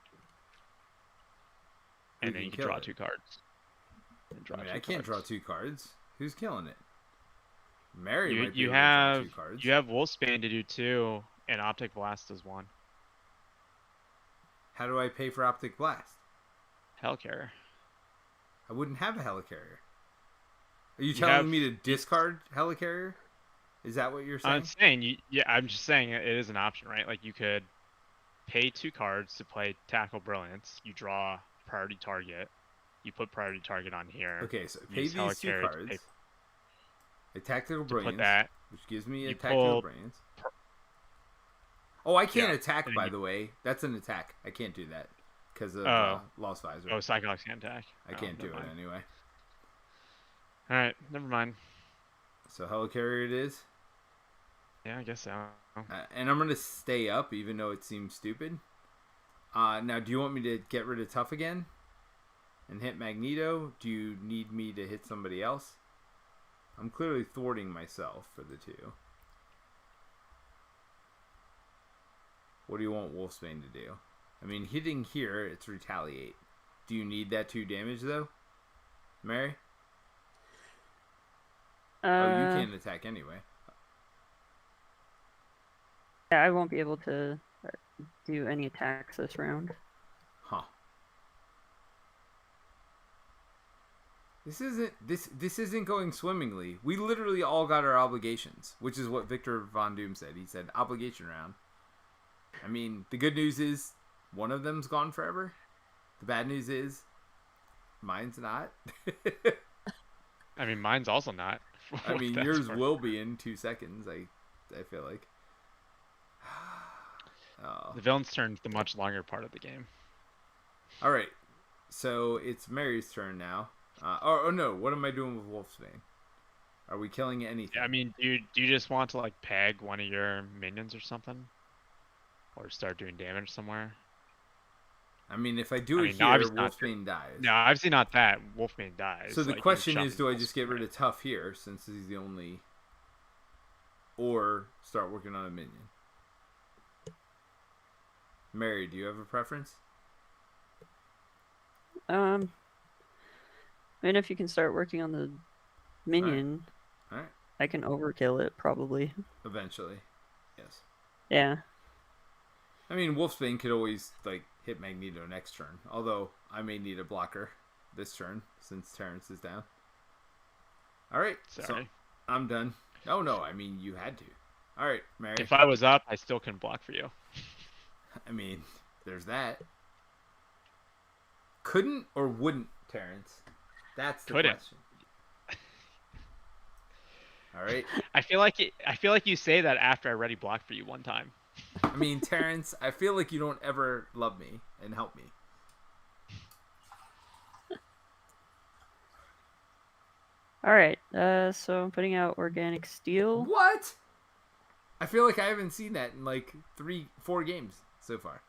Who and then can you can kill draw it? 2 cards. And draw I mean, 2 I can't draw cards. 2 cards. Who's killing it? Mary You might be you able to draw 2 have cards. you have Wolfsbane to do 2, and Optic Blast does 1. How do I pay for Optic Blast? Hellcarrier. I wouldn't have a helicarrier. Are you You telling have me to discard helicarrier? Is that what you're saying? I'm saying I'm just saying it is an option, right? Like you could pay 2 cards to play Tackle Brilliance. You draw priority target. You put priority target on here. Okay, so You pay use these 2 Helicarrier cards. A tactical to put brilliance, that. which gives me a You tactical pull. brilliance. Oh, I can't Yeah, attack, and by you, the way. That's an attack. I can't do that because of oh Lost Visor. oh Cyclops can attack. I Oh, can't do never it mind. anyway. All right, never mind. So helicarrier it is. Yeah, I guess so. And I'm going to stay up even though it seems stupid. Now, do you want me to get rid of Tough again? And hit Magneto? Do you need me to hit somebody else? I'm clearly thwarting myself for the 2. What do you want Wolfsbane to do? I mean, hitting here, it's retaliate. Do you need that 2 damage, though? Mary? Oh, you can't attack anyway. Yeah, I won't be able to do any attacks this round. Huh. This isn't going swimmingly. We literally all got our obligations, which is what Victor Von Doom said. He said obligation round. I mean, the good news is one of them's gone forever. The bad news is mine's not. I mean, mine's also not. I mean, yours will be in 2 seconds. I feel like. Oh. The villain's turn is the much longer part of the game. All right, so it's Mary's turn now. Oh no, what am I doing with Wolfsbane? Are we killing anything? Yeah, I mean, do you just want to like peg one of your minions or something, or start doing damage somewhere? I mean, if I do it no, here, Wolfsbane dies. No, obviously not that. Wolfbane dies. So the like, question is, do I just get rid of Tough here since he's the only, or start working on a minion? Mary, do you have a preference? I mean, if you can start working on the minion, All right. I can overkill it probably. Eventually, yes. Yeah. I mean, Wolfsbane could always like hit Magneto next turn. Although I may need a blocker this turn since Terence is down. All right, Sorry. so I'm done. Oh no, I mean you had to. All right, Mary. If I was up, I still couldn't block for you. I mean, there's that. Couldn't or wouldn't Terence? That's the question. All right. I feel like you say that after I already blocked for you one time. I mean, Terence, I feel like you don't ever love me and help me. All right. So I'm putting out organic steel. What? I feel like I haven't seen that in like 3-4 games so far.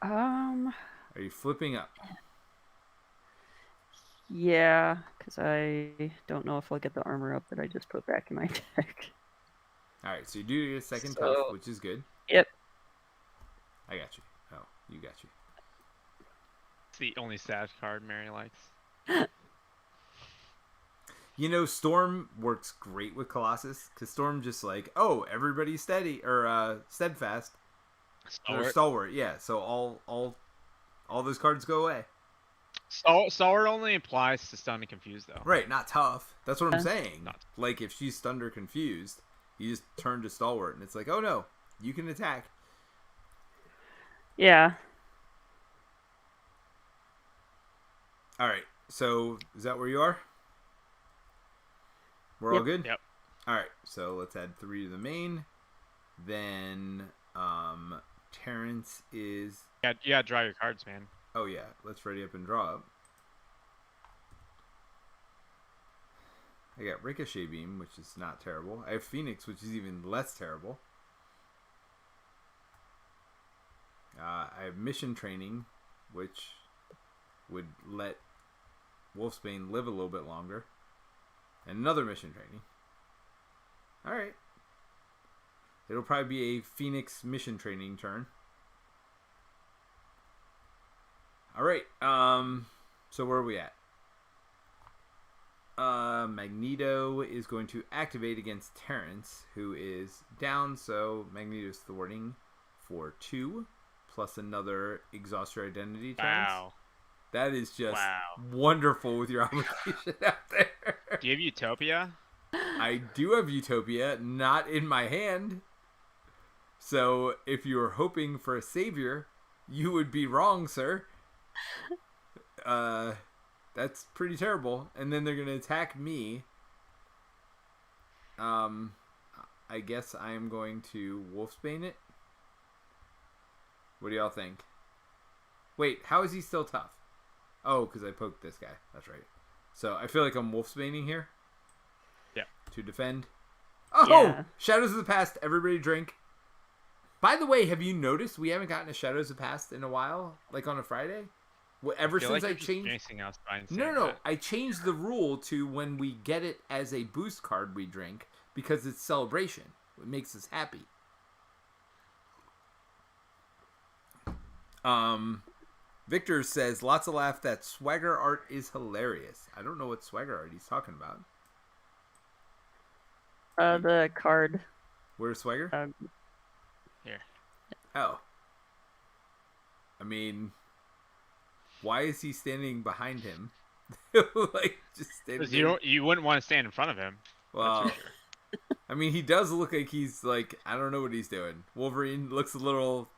Are you flipping up? Yeah, because I don't know if I'll get the armor up that I just put back in my deck. All right, so you do your second tough, which is good. Yep. I got you. Oh, you got you. It's the only sad card Mary likes. You know, Storm works great with Colossus because Storm just like, oh, everybody's steady or steadfast or stalwart. Yeah, so all those cards go away. Stalwart only applies to stun and confuse though. Right, not tough. That's what I'm saying. Like if she's stunned or confused, you just turn to stalwart and it's like, oh no, you can attack. Yeah. All right. So is that where you are? We're all good? Yep. All right, so let's add 3 to the main. Then Terence is. Yeah, you gotta draw your cards, man. Oh yeah, let's ready up and draw up. I got Ricochet Beam, which is not terrible. I have Phoenix, which is even less terrible. I have Mission Training, which would let Wolfsbane live a little bit longer. And another Mission Training. Alright. It'll probably be a Phoenix Mission Training turn. Alright, so where are we at? Magneto is going to activate against Terence, who is down, so Magneto's thwarting for 2, plus another Exhaust Your Identity, Terence. Wow. That is just wonderful with your obligation out there. Do you have Utopia? I do have Utopia, not in my hand. So if you were hoping for a savior, you would be wrong, sir. That's pretty terrible. And then they're going to attack me. I guess I am going to Wolfsbane it. What do y'all think? Wait, how is he still tough? Oh, because I poked this guy. That's right. So I feel like I'm Wolfsbaning here. Yeah. To defend. Oh! Yeah. Shadows of the Past. Everybody drink. By the way, have you noticed we haven't gotten a Shadows of the Past in a while? Like on a Friday? Ever since I changed. No. I changed the rule to when we get it as a boost card, we drink because it's celebration. It makes us happy. Victor says lots of laugh. That swagger art is hilarious. I don't know what swagger art he's talking about. The card. Where's swagger? Here. Oh. I mean, why is he standing behind him? Like just standing. You wouldn't want to stand in front of him. Well, sure. I mean, he does look like he's like, I don't know what he's doing. Wolverine looks a little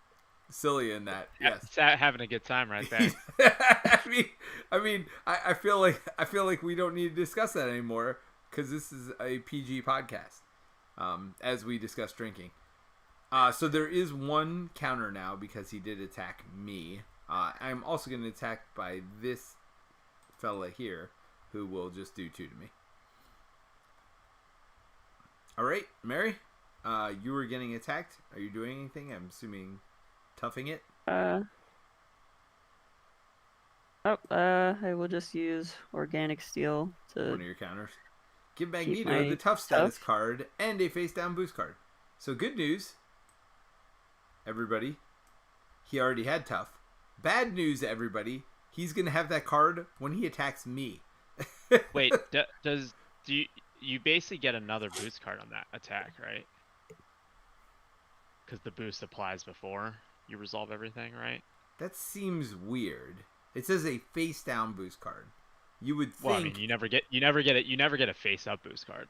silly in that. Yes, having a good time right there. I mean, I feel like we don't need to discuss that anymore because this is a PG podcast. As we discuss drinking. So there is one counter now because he did attack me. I'm also going to attack by this fella here, who will just do 2 to me. All right, Mary, you were getting attacked. Are you doing anything? I'm assuming toughing it. I will just use Organic Steel to one of your counters. Give Magneto the tough status card and a face down boost card. So good news, everybody. He already had tough. Bad news, everybody. He's gonna have that card when he attacks me. Wait, do you basically get another boost card on that attack, right? Because the boost applies before you resolve everything, right? That seems weird. It says a face down boost card. You would think. Well, I mean, you never get a face up boost card.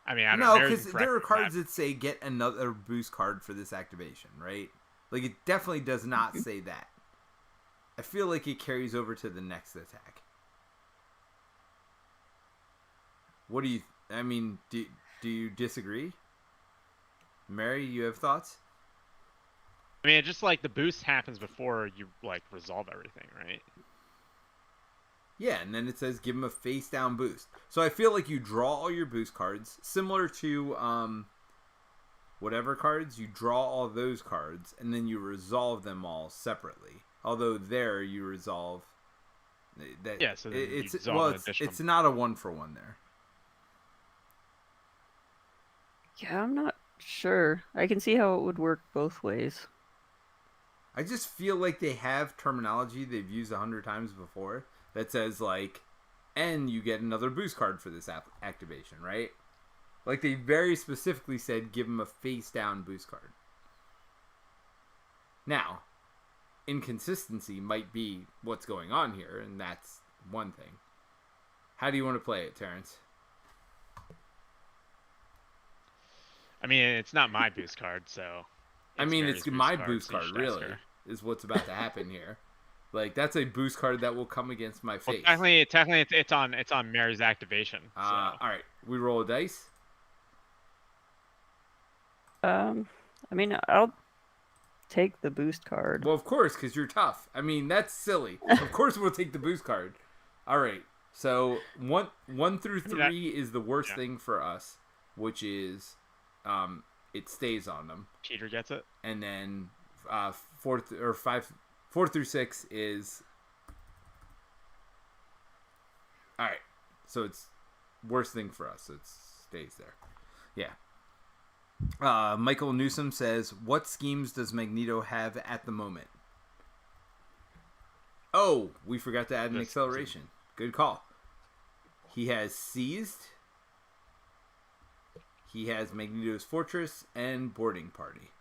I mean, I don't know. No, because there are cards that say get another boost card for this activation, right? Like, it definitely does not say that. I feel like it carries over to the next attack. What do you... I mean, do you disagree? Mary, you have thoughts? I mean, just like the boost happens before you, like, resolve everything, right? Yeah, and then it says give him a face down boost. So I feel like you draw all your boost cards, similar to whatever cards, you draw all those cards, and then you resolve them all separately. Although there you resolve that. Yeah, so it's not a 1-for-1 there. Yeah, I'm not sure. I can see how it would work both ways. I just feel like they have terminology they've used 100 times before that says, like, and you get another boost card for this activation, right? Like, they very specifically said give him a face-down boost card. Now, inconsistency might be what's going on here, and that's one thing. How do you want to play it, Terence? I mean, it's not my boost card, so... I mean, it's my boost card, really, is what's about to happen here. Like that's a boost card that will come against my Well, face. technically, it's on Mary's activation. So. All right, we roll a dice. I mean, I'll take the boost card. Well, of course, because you're tough. I mean, that's silly. Of course, we'll take the boost card. All right. So one through 3 is the worst thing for us, which is, it stays on them. Peter gets it. And then 4 through 6 is. All right. So it's worst thing for us. So it stays there. Yeah. Michael Newsom says, what schemes does Magneto have at the moment? Oh, we forgot to add an acceleration. Good call. He has Seized. He has Magneto's Fortress and Boarding Party.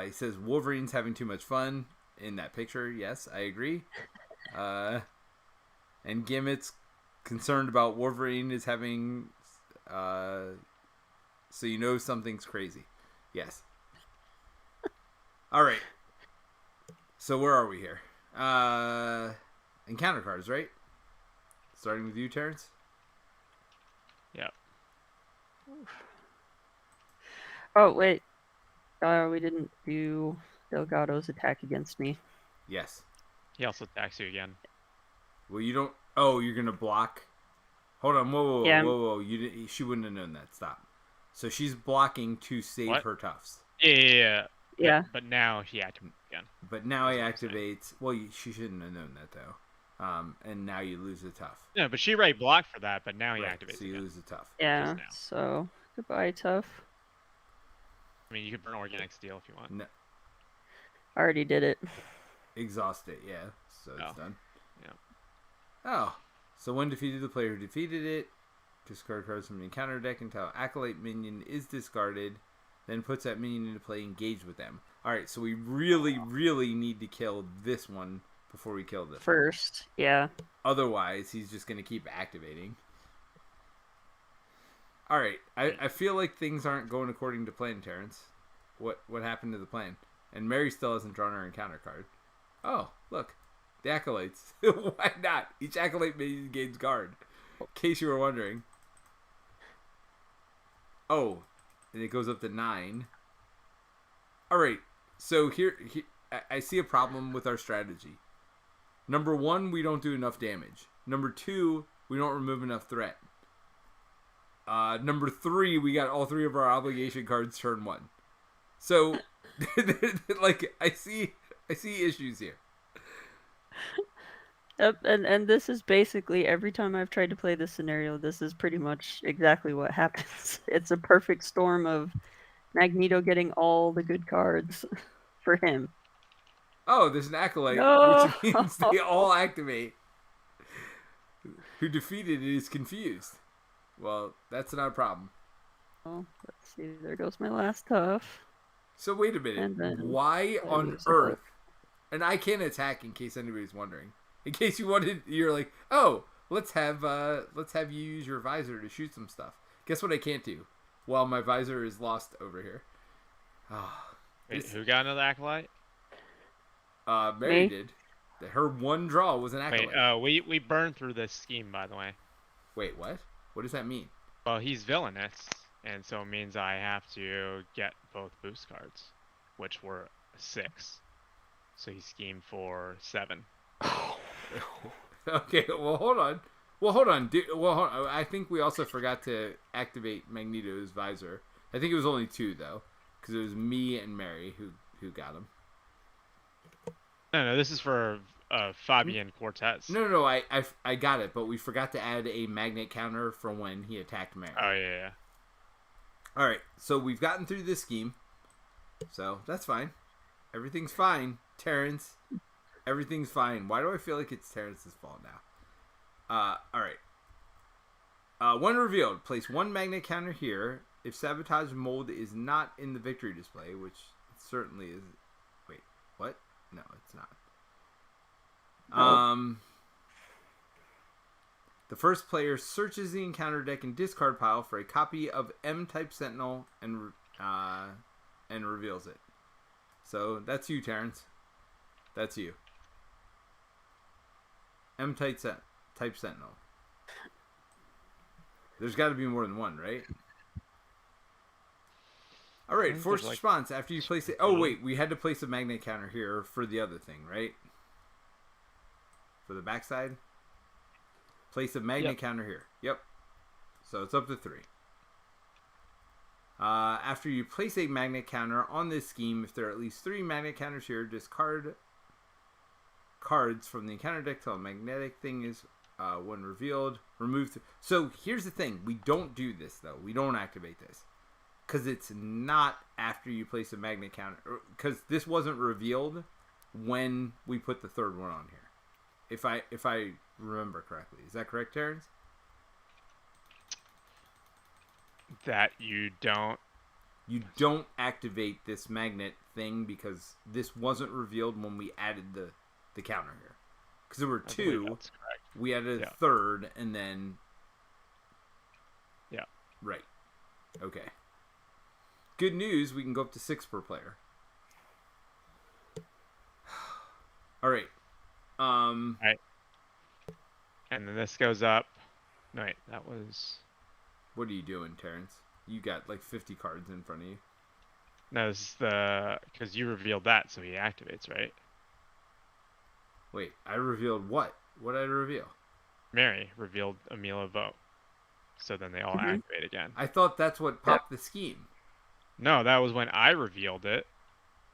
He says Wolverine's having too much fun in that picture. Yes, I agree. And Gimmet's concerned about Wolverine is having, so you know something's crazy. Yes. All right. So where are we here? Encounter cards, right? Starting with you, Terence. Yeah. Oh wait, we didn't do Delgado's attack against me. Yes. He also attacks you again. Well, you don't. Oh, you're gonna block. Hold on. Whoa. Whoa. You didn't. She wouldn't have known that. Stop. So she's blocking to save her toughs. Yeah. But now he activates again. But now he activates. Well, she shouldn't have known that though. And now you lose the tough. No, but she already blocked for that. But now he activates. So you again. lose the tough. Yeah. So goodbye, tough. I mean, you could burn organic steel if you want. No. I already did it. Exhaust it. Yeah. So it's done. Yeah. Oh. So when defeated, the player who defeated it discard cards from the encounter deck until Acolyte minion is discarded. Then puts that minion into play, engaged with them. Alright, so we really, really need to kill this one before we kill this first. Yeah. Otherwise, he's just going to keep activating. Alright, I feel like things aren't going according to plan, Terence. What happened to the plan? And Mary still hasn't drawn her encounter card. Oh, look. The Acolytes. Why not? Each Acolyte minion gains guard. In case you were wondering. Oh, and it goes up to 9. Alright, so here I see a problem with our strategy. Number 1, we don't do enough damage. Number 2, we don't remove enough threat. Number 3, we got all 3 of our obligation cards turn 1. So, like, I see issues here. Yep, and this is basically every time I've tried to play this scenario, this is pretty much exactly what happens. It's a perfect storm of Magneto getting all the good cards for him. Oh, there's an Acolyte, which means they all activate. Who defeated it is confused. Well, that's not a problem. Oh, let's see. There goes my last tough. So wait a minute. Why on earth? And I can't attack in case anybody's wondering. In case you wanted, you're like, oh, let's have you use your visor to shoot some stuff. Guess what I can't do? Well, my visor is lost over here. Wait, who got another Acolyte? Mary did. Her one draw was an Acolyte. Wait, we burned through this scheme, by the way. Wait, what? What does that mean? Well, he's villainous, and so it means I have to get both boost cards, which were 6. So he schemed for 7. Okay, well, hold on. I think we also forgot to activate Magneto's visor. I think it was only 2, though, because it was me and Mary who got him. No, this is for Fabian Cortez. No, I got it, but we forgot to add a magnet counter for when he attacked Mary. Oh, yeah. All right, so we've gotten through this scheme, so that's fine. Everything's fine, Terence. Everything's fine. Why do I feel like it's Terence's fault now? All right. When revealed, place 1 magnet counter here. If sabotage mold is not in the victory display, which it certainly is. Wait, what? No, it's not. The first player searches the encounter deck and discard pile for a copy of M-type Sentinel and reveals it. So that's you, Terence. That's you. M-type Sentinel. There's got to be more than one, right? All right, forced response after you place it. Oh, wait, we had to place a magnet counter here for the other thing, right? For the backside? Place a magnet counter here. Yep. So it's up to 3. After you place a magnet counter on this scheme, if there are at least 3 magnet counters here, discard cards from the encounter deck till a magnetic thing is when revealed. Remove. So here's the thing. We don't do this, though. We don't activate this. Because it's not after you place a magnet counter. Because this wasn't revealed when we put the third one on here. If I remember correctly. Is that correct, Terence? That you don't... You don't activate this magnet thing because this wasn't revealed when we added the counter here. Because there were 2. We added a third and then... Yeah. Right. Okay. Good news, we can go up to 6 per player. All right. All right. And then this goes up. No, wait, that was... What are you doing, Terence? You got like 50 cards in front of you. No, this is the... Because you revealed that, so he activates, right? Wait, I revealed what? What did I reveal? Mary revealed Amelia vote. So then they all activate again. I thought that's what popped the scheme. No, that was when I revealed it.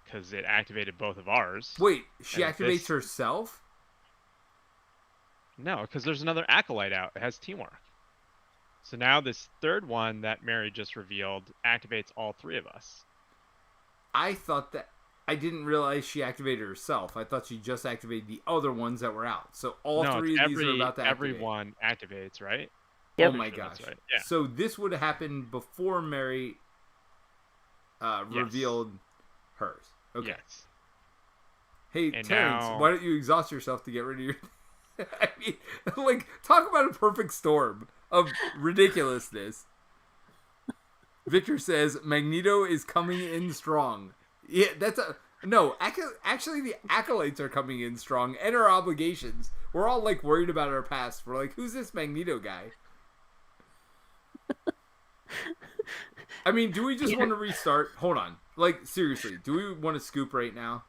Because it activated both of ours. Wait, she activates herself? No, because there's another acolyte out. It has teamwork. So now this third one that Mary just revealed activates all 3 of us. I thought that... I didn't realize she activated herself. I thought she just activated the other ones that were out. So all 3 of these are about to activate. Everyone activates, right? Yep. Oh my gosh. Right. Yeah. So this would have happened before Mary revealed hers. Okay. Yes. Hey, and Terence, why don't you exhaust yourself to get rid of your... I mean, like, talk about a perfect storm of ridiculousness. Victor says, Magneto is coming in strong. Yeah, that's a... No, actually the acolytes are coming in strong, and our obligations. We're all, like, worried about our past. We're like, who's this Magneto guy? I mean, do we just want to restart? Hold on. Like, seriously, do we want to scoop right now?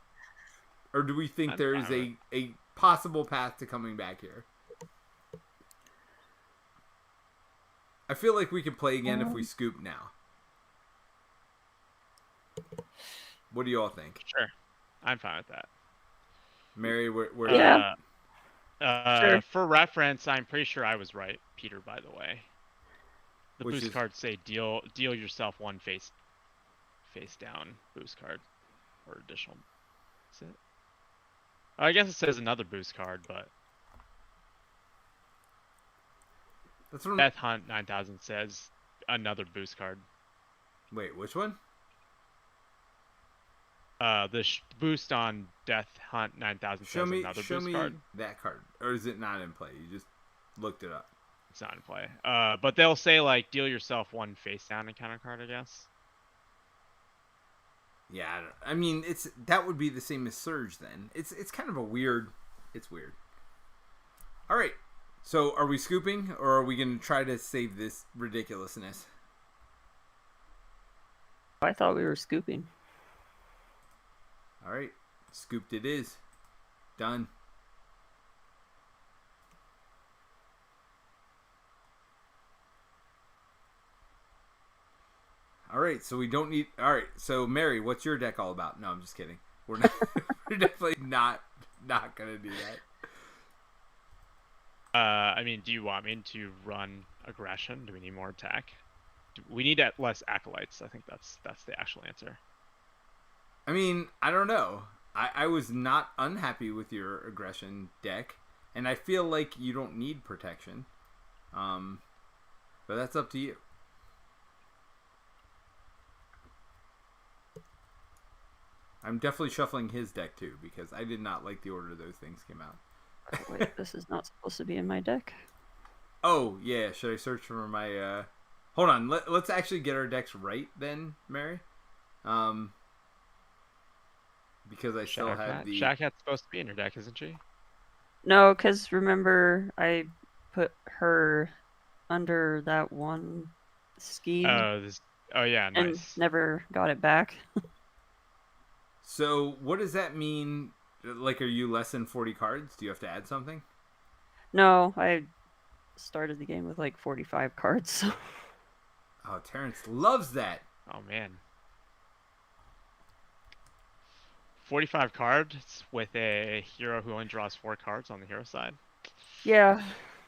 Or do we think there is a possible path to coming back here? I feel like we can play again if we scoop now. What do you all think? Sure. I'm fine with that. Mary, where Sure. For reference, I'm pretty sure I was right, Peter, by the way. The Which boost cards say deal yourself 1 face down boost card. Or additional. Is it? I guess it says another boost card, but that's what Death Hunt 9000 says another boost card. Wait, which one? The boost on Death Hunt 9000 says another boost card. Show me that card. Or is it not in play? You just looked it up. It's not in play. But they'll say, like, deal yourself 1 face down encounter card, I guess. Yeah, I mean, that would be the same as Surge then. It's kind of a weird... It's weird. All right. So, are we scooping, or are we going to try to save this ridiculousness? I thought we were scooping. All right. Scooped it is. Done. All right, so we don't need... All right, so Mary, what's your deck all about? No, I'm just kidding. We're not. We're definitely not going to do that. I mean, do you want me to run aggression? Do we need more attack? We need less acolytes. I think that's the actual answer. I mean, I don't know. I was not unhappy with your aggression deck, and I feel like you don't need protection. But that's up to you. I'm definitely shuffling his deck too, because I did not like the order those things came out. Wait, this is not supposed to be in my deck. Oh, yeah. Should I search for my... Hold on. Let's actually get our decks right then, Mary. because I still have the. Shackat's supposed to be in your deck, isn't she? No, because remember I put her under that one scheme Oh yeah, and nice. never got it back. So what does that mean? Like, are you less than 40 cards? Do you have to add something? No, I started the game with like 45 cards. So. Oh, Terence loves that. Oh man. 45 cards with a hero who only draws 4 cards on the hero side. Yeah.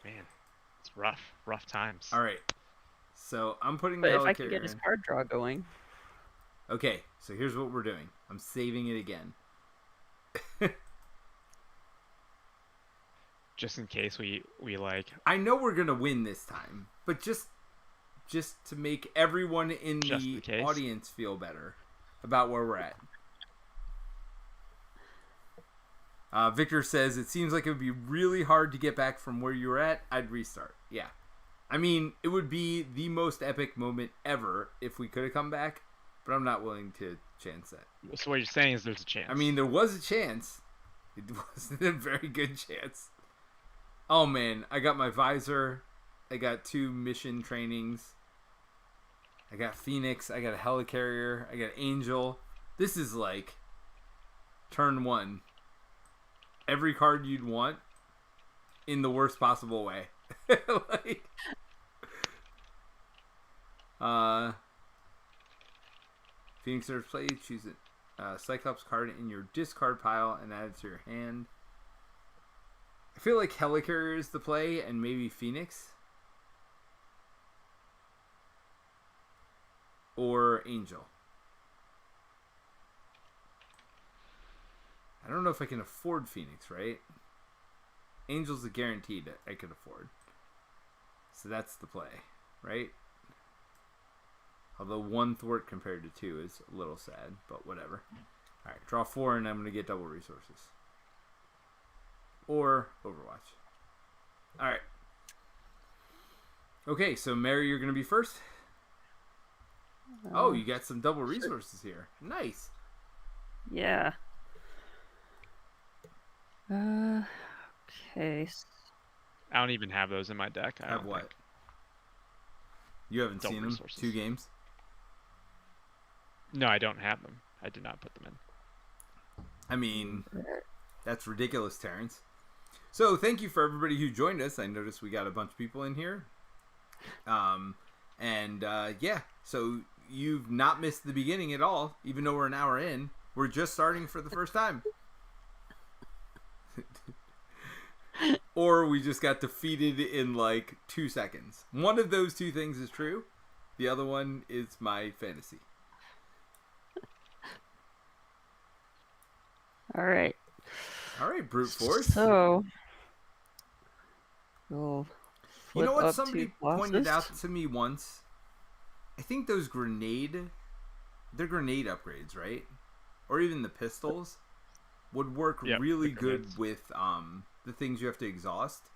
Man, it's rough times. All right. So I'm putting But the if I can helicarrier get his in. card draw going. Okay, so here's what we're doing. I'm saving it again. Just in case we like. I know we're gonna win this time, but just to make everyone in the audience feel better about where we're at. Victor says, it seems like it would be really hard to get back from where you were at. I'd restart. Yeah. I mean, it would be the most epic moment ever if we could have come back, but I'm not willing to chance that. So what you're saying is there's a chance. I mean, there was a chance. It wasn't a very good chance. Oh, man. I got my visor. I got 2 mission trainings. I got Phoenix. I got a helicarrier. I got Angel. This is like turn 1. Every card you'd want in the worst possible way. Like, Phoenix Earth play, choose a Cyclops card in your discard pile and add it to your hand. I feel like Helicarrier is the play and maybe Phoenix. Or Angel. I don't know if I can afford Phoenix, right? Angel's a guaranteed that I could afford. So that's the play, right? Although 1 thwart compared to 2 is a little sad, but whatever. Alright, draw 4 and I'm going to get double resources. Or Overwatch. Alright. Okay, so Mary, you're going to be first? Oh, you got some double resources here. Nice. Yeah. Okay. I don't even have those in my deck. I have what? Think. You haven't Double seen them? resources. 2 games? No, I don't have them. I did not put them in. I mean, that's ridiculous, Terence. So, thank you for everybody who joined us. I noticed we got a bunch of people in here. Yeah, so you've not missed the beginning at all, even though we're an hour in. We're just starting for the first time. Or we just got defeated in like 2 seconds. One of those 2 things is true. The other one is my fantasy. All right, brute force. So, we'll you know flip what up somebody to pointed Colossus. out to me once? I think those they're grenade upgrades, right? Or even the pistols would work really good with the things you have to exhaust.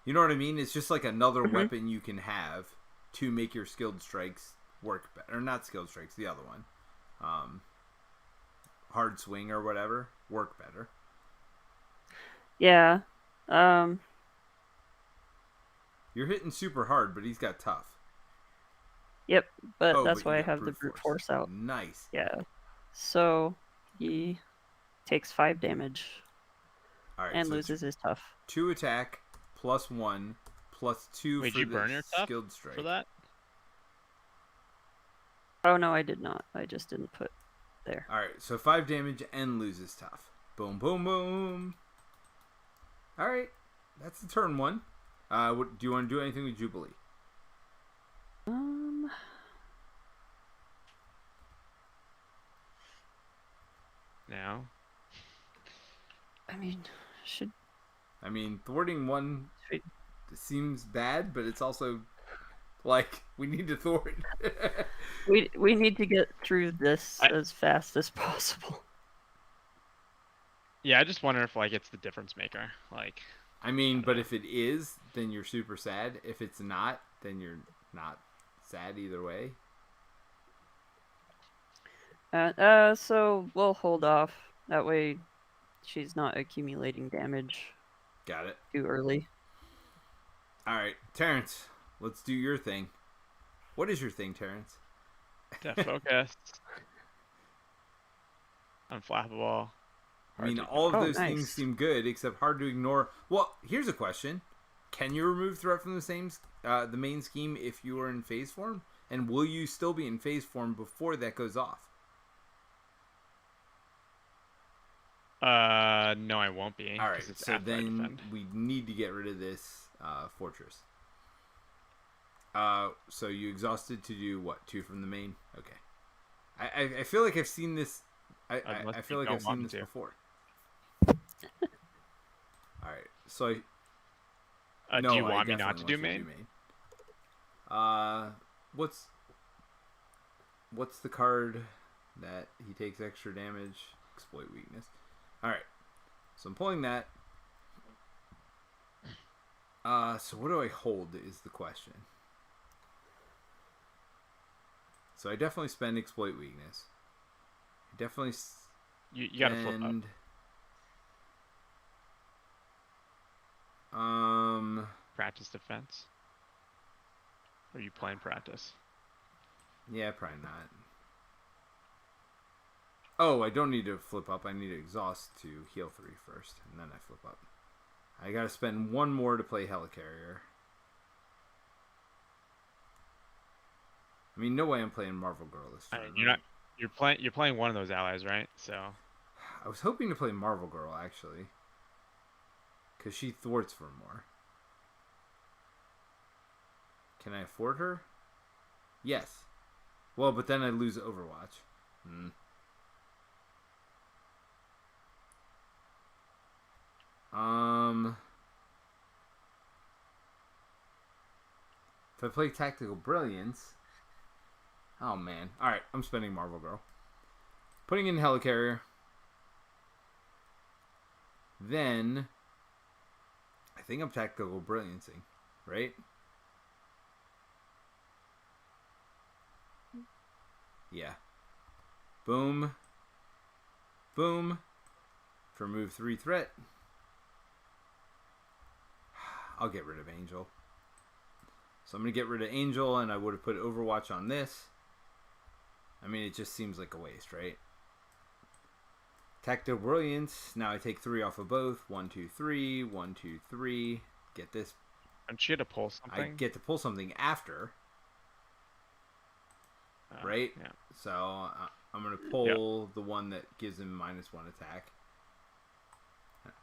You know what I mean? It's just like another weapon you can have to make your skilled strikes work better. Or not skilled strikes, the other one. Hard swing or whatever, work better. Yeah. You're hitting super hard, but he's got tough. Yep, but that's why I have the brute force out. Nice. Yeah. So he takes 5 damage. All right, and so loses his tough. 2 attack, +1, +2 Wait, for you burn the your tough skilled strike. for that? Oh no, I did not. I just didn't put there. All right, so 5 damage and loses tough. Boom, boom, boom. All right, that's the turn 1. Do you want to do anything with Jubilee? No. I mean, thwarting 1 seems bad, but it's also like we need to thwart. we need to get through this as fast as possible. Yeah, I just wonder if like it's the difference maker. Like, I mean, but if it is, then you're super sad. If it's not, then you're not sad either way. So we'll hold off. That way she's not accumulating damage Got it. too early. All right, Terence, let's do your thing. What is your thing, Terence? Death focus. Unflappable. I mean, Hard to all of ignore. Oh, those things nice. seem good, except hard to ignore. Well, here's a question: can you remove threat from the main scheme if you are in phase form? And will you still be in phase form before that goes off? No, I won't be. All right, Because it's so after I then defend. we need to get rid of this fortress. So you exhausted to do what? 2 from the main? Okay. I feel like I've seen this. Unless I feel you like don't I've want seen me this to. before. All right, so no, Do you I want me not definitely to want do you to main? do main. What's the card that he takes extra damage? Exploit weakness. All right, so I'm pulling that. So what do I hold is the question. So I definitely spend exploit weakness. I definitely You gotta flip up. Practice defense. Or are you playing practice? Yeah, probably not. Oh, I don't need to flip up. I need to exhaust to heal 3 first, and then I flip up. I gotta spend 1 more to play Helicarrier. I mean, no way I'm playing Marvel Girl this turn. I mean, you're not. You're playing one of those allies, right? So. I was hoping to play Marvel Girl actually, because she thwarts for more. Can I afford her? Yes. Well, but then I lose Overwatch. If I play Tactical Brilliance... Oh, man. Alright, I'm spending Marvel Girl. Putting in Helicarrier. Then... I think I'm Tactical Brilliancing, right? Yeah. Boom. Boom. For move 3 threat. I'll get rid of Angel. So I'm going to get rid of Angel, and I would have put Overwatch on this. I mean, it just seems like a waste, right? Tactical Brilliance. Now I take 3 off of both. 1, 2, 3. 1, 2, 3. Get this. Aren't you to pull something? I get to pull something after. Right? Yeah. So I'm going to pull the one that gives him -1 attack.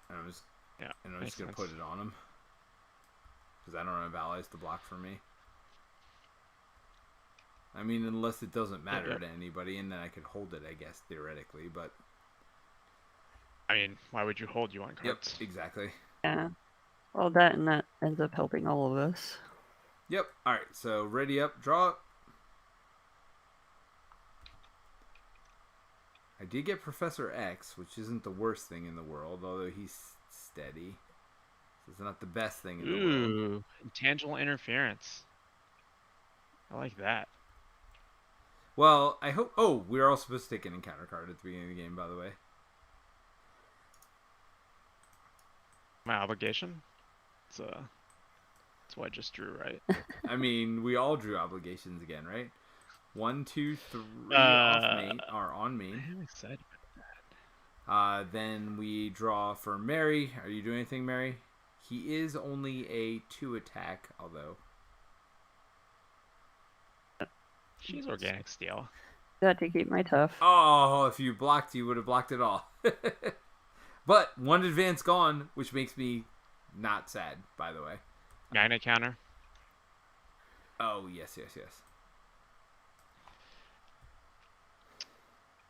And I'm just going to put it on him. Because I don't have allies to block for me. I mean, unless it doesn't matter to anybody, and then I could hold it, I guess, theoretically, but... I mean, why would you hold? You want cards? Yep, exactly. Yeah. Well, that and that ends up helping all of us. Yep. Alright, so ready up, draw up. I did get Professor X, which isn't the worst thing in the world, although he's steady. So it's not the best thing in the world. Ooh, intangible interference. I like that. Well, I hope... Oh, we were all supposed to take an encounter card at the beginning of the game, by the way. My obligation? That's what I just drew, right? I mean, we all drew obligations again, right? 1, 2, 3 off main, or on main. I'm excited about that. Then we draw for Mary. Are you doing anything, Mary? He is only a 2 attack, although... She's organic steel. Got to keep my tough. Oh, if you blocked, you would have blocked it all. But 1 advance gone, which makes me not sad, by the way. Magnet counter. Oh, yes.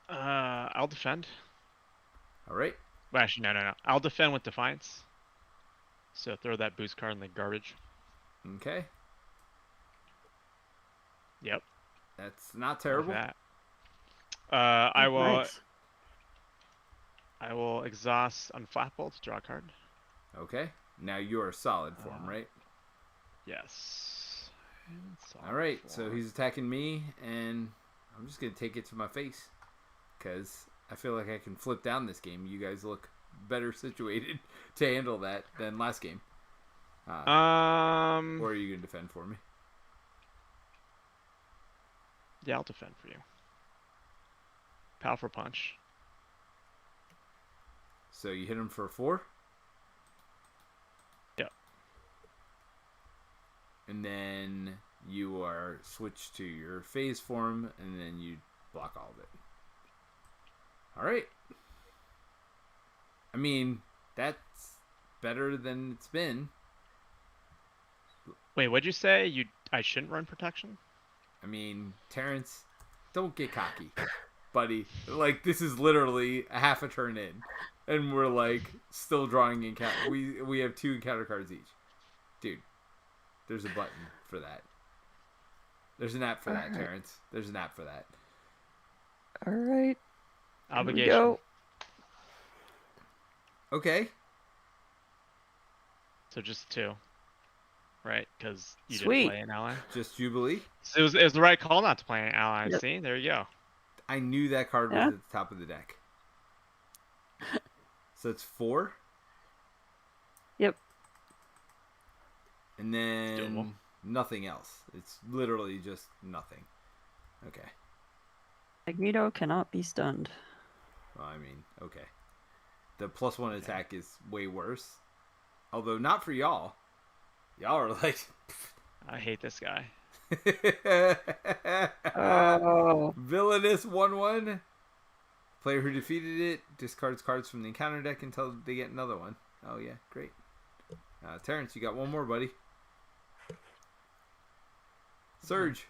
I'll defend. All right. Well, actually, no. I'll defend with Defiance. So throw that boost card in the garbage. Okay. Yep. That's not terrible. Like that. I will. Nice. I will exhaust Unflappable to draw a card. Okay. Now you're solid form, right? Yes. All right. So he's attacking me, and I'm just gonna take it to my face. because I feel like I can flip down this game. You guys look better situated to handle that than last game. Or are you going to defend for me? Yeah, I'll defend for you. Powerful punch. So you hit him for 4? Yep. And then you are switched to your phase form, and then you block all of it. Alright. I mean, that's better than it's been. Wait, what'd you say? I shouldn't run protection? I mean, Terence, don't get cocky, buddy. Like, this is literally a half a turn in, and we're like still drawing encounter. We have 2 encounter cards each, dude. There's a button for that. There's an app for that, Terence. There's an app for that. All right. Obligation. Go. Okay. So just 2. Right, because you Sweet. didn't play an ally. Just Jubilee. So it was the right call not to play an ally. Yep. See, there you go. I knew that card was at the top of the deck. So it's 4. Yep. And then Doable. nothing else. It's literally just nothing. Okay. Magneto cannot be stunned. Well, I mean, okay. The +1 attack is way worse. Although not for y'all. Y'all are like... I hate this guy. Oh. Villainous 1/1. Player who defeated it discards cards from the encounter deck until they get another one. Oh yeah, great. Terrence, you got one more, buddy. Surge.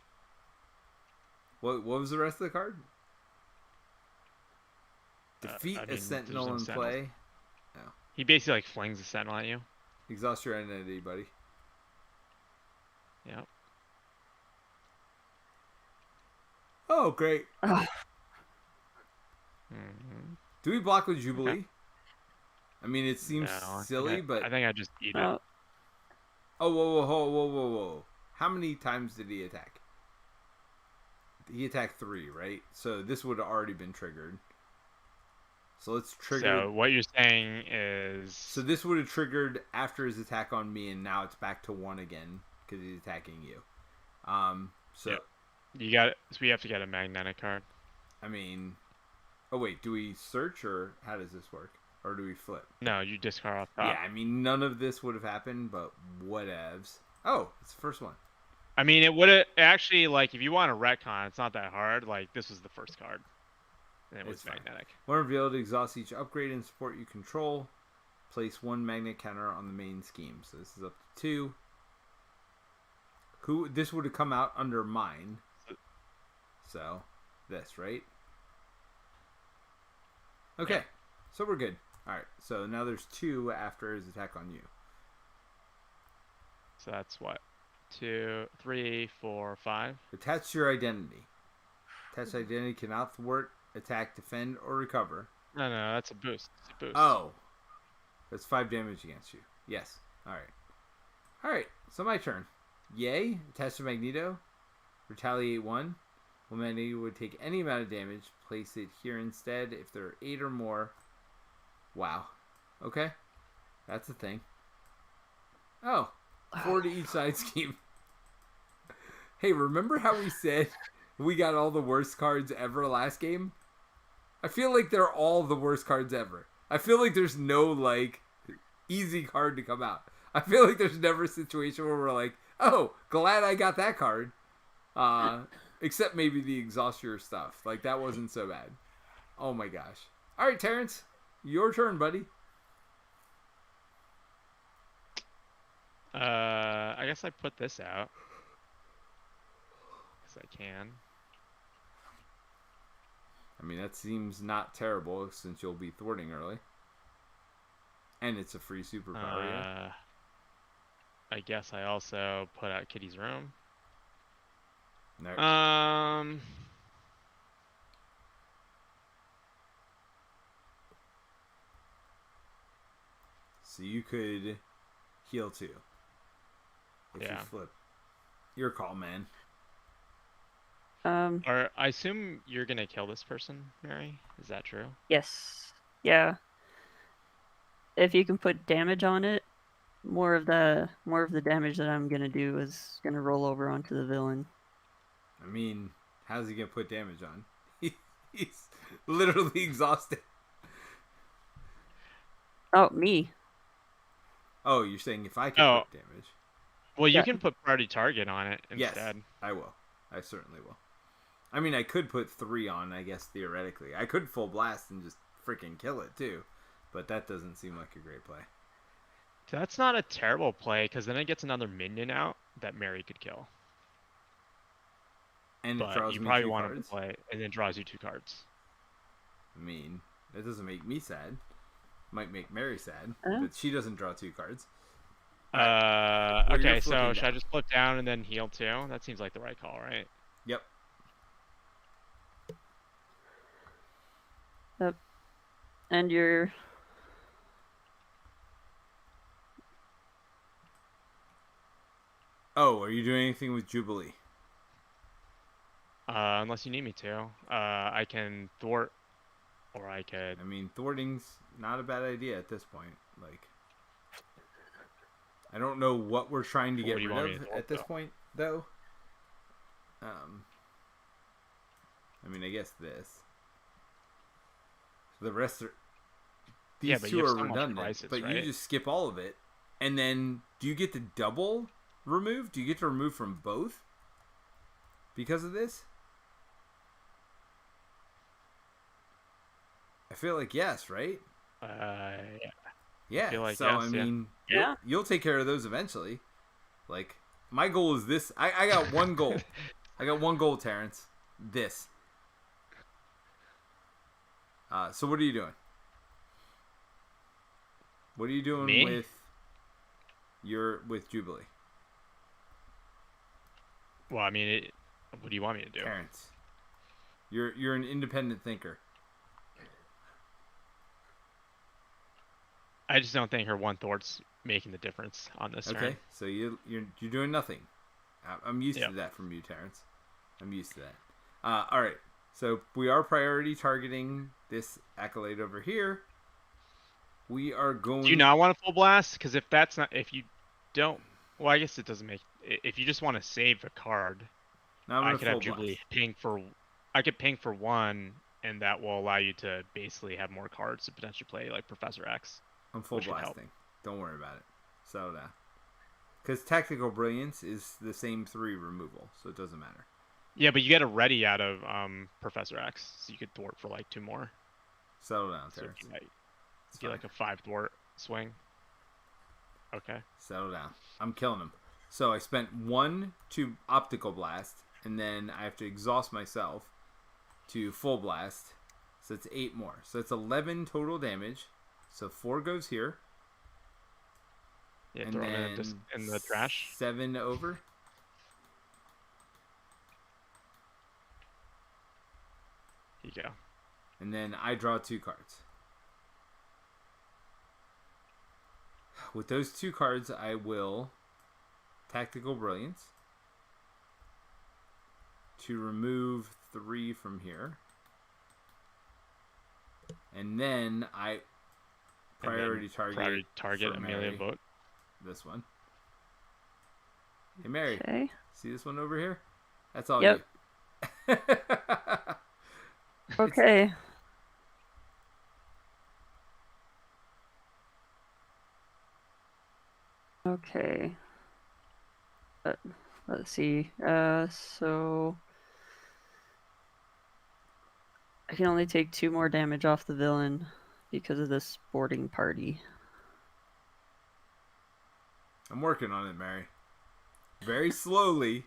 What was the rest of the card? Defeat a sentinel there's no in sentinel. play. He basically like flings a sentinel at you. Exhaust your identity, buddy. Yep. Oh, great. Oh. Mm-hmm. Do we block with Jubilee? Okay. I mean, it seems silly, but... I think I just eat it. Oh. Oh, whoa. How many times did he attack? He attacked 3, right? So this would have already been triggered. So let's trigger... So what you're saying is... So this would have triggered after his attack on me, and now it's back to 1 again, because he's attacking you. So... Yep. You got it. So we have to get a magnetic card. I mean... Oh, wait. Do we search, or how does this work? Or do we flip? No, you discard off top. Yeah, I mean, none of this would have happened, but whatevs. Oh, it's the first one. I mean, it would have actually, like, if you want a retcon, it's not that hard. Like, this was the first card. And it was magnetic. When revealed, exhaust each upgrade and support you control. Place 1 magnet counter on the main scheme. So this is up to 2. This would have come out under mine. So, this, right? Okay, yeah. So we're good. Alright, so now there's 2 after his attack on you. So that's what? 2, 3, 4, 5. Attach your identity. Attached identity cannot thwart, attack, defend, or recover. No, that's a boost. It's a boost. Oh. That's 5 damage against you. Yes. Alright, so my turn. Yay. Attach to Magneto. Retaliate 1. When Magneto would take any amount of damage, place it here instead if there are 8 or more. Wow. Okay. That's a thing. Oh. 4 to each side scheme. Hey, remember how we said we got all the worst cards ever last game? I feel like they're all the worst cards ever. I feel like there's no, like, easy card to come out. I feel like there's never a situation where we're like, oh, glad I got that card. Except maybe the exhaustion stuff. Like, that wasn't so bad. Oh my gosh. Alright, Terrence. Your turn, buddy. I guess I put this out. Because I can. I mean, that seems not terrible since you'll be thwarting early. And it's a free superpower, yeah. I guess I also put out Kitty's room. No. So you could heal 2. If you flip. Your call, man. Or I assume you're gonna kill this person, Mary. Is that true? Yes. Yeah. If you can put damage on it, more of the damage that I'm gonna do is gonna roll over onto the villain. I mean, how's he gonna put damage on? He's literally exhausted. Oh, me. Oh, you're saying if I can Oh, put damage? well, you Yeah. can put priority target on it Yes, instead. I will. I certainly will. I mean, I could put 3 on, I guess, theoretically. I could full blast and just freaking kill it, too. But that doesn't seem like a great play. That's not a terrible play, because then it gets another minion out that Mary could kill. And it But draws you me probably 2 want him to cards. play, and then draws you 2 cards. I mean, that doesn't make me sad. Might make Mary sad, Oh. but she doesn't draw 2 cards. Right. Well, Okay, you're so flipping should I down. just flip down and then heal too? That seems like the right call, right? Yep. Yep. And you're Oh, are you doing anything with Jubilee? Unless you need me to. I can thwart, or I could. I mean, thwarting's not a bad idea at this point. Like, I don't know what we're trying to What get do you rid want me of to thwart, at this though? point, though. I mean, I guess this. The rest are Yeah, these but two you have are so much redundant, crisis, but you right? just skip all of it, and then do you get to double remove? Do you get to remove from both because of this? I feel like yes, right? Yeah. Yeah. feel like So yes, I yeah. mean, Yeah. you'll take care of those eventually. Like my goal is this. I got one goal. I got one goal, Terence. This. So what are you doing? What are you doing Me? with Jubilee? Well, I mean, what do you want me to do? Terence. You're an independent thinker. I just don't think her one thwart's making the difference on this Okay, turn. so you're doing nothing. I'm used Yep. to that from you, Terence. I'm used to that. All right, so we are priority targeting this accolade over here. We are going. Do you not want a full blast? Because if you don't, well, I guess it doesn't make. If you just want to save a card, Now I'm I gonna could have full blast. Jubilee ping for. I could ping for 1, and that will allow you to basically have more cards to potentially play like Professor X. I'm full which could help. blasting. Don't worry about it. Settle down. Because tactical brilliance is the same 3 removal, so it doesn't matter. Yeah, but you get a ready out of Professor X, so you could thwart for like 2 more. Settle down, So Terence. it'd be like a 5 thwart swing. Okay. Settle down. I'm killing him. So I spent 1 to optical blast, and then I have to exhaust myself to full blast. So it's 8 more. So it's 11 total damage. So 4 goes here. Yeah, And throw then them in the trash. 7 over. Here you go. And then I draw 2 cards. With those 2 cards, I will Tactical Brilliance to remove 3 from here. And then I priority target Amelia Mary. vote. This one. Hey Mary, okay. see this one over here? That's all Yep. you. Okay. Okay. Let's see. So I can only take 2 more damage off the villain because of this boarding party. I'm working on it, Mary. Very slowly.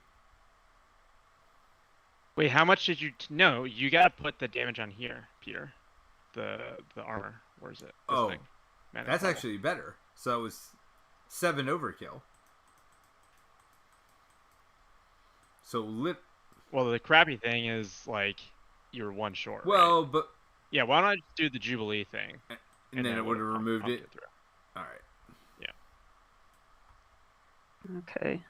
Wait, how much did you? No, you gotta put the damage on here, Peter. The armor. Where is it? This Oh, thing. Man, that's horrible. actually better. So it was 7 overkill. So Well, the crappy thing is like you're 1 short. well, right? but Yeah. Why don't I just do the Jubilee thing? and then it would have removed pumped it. through. All right. Okay.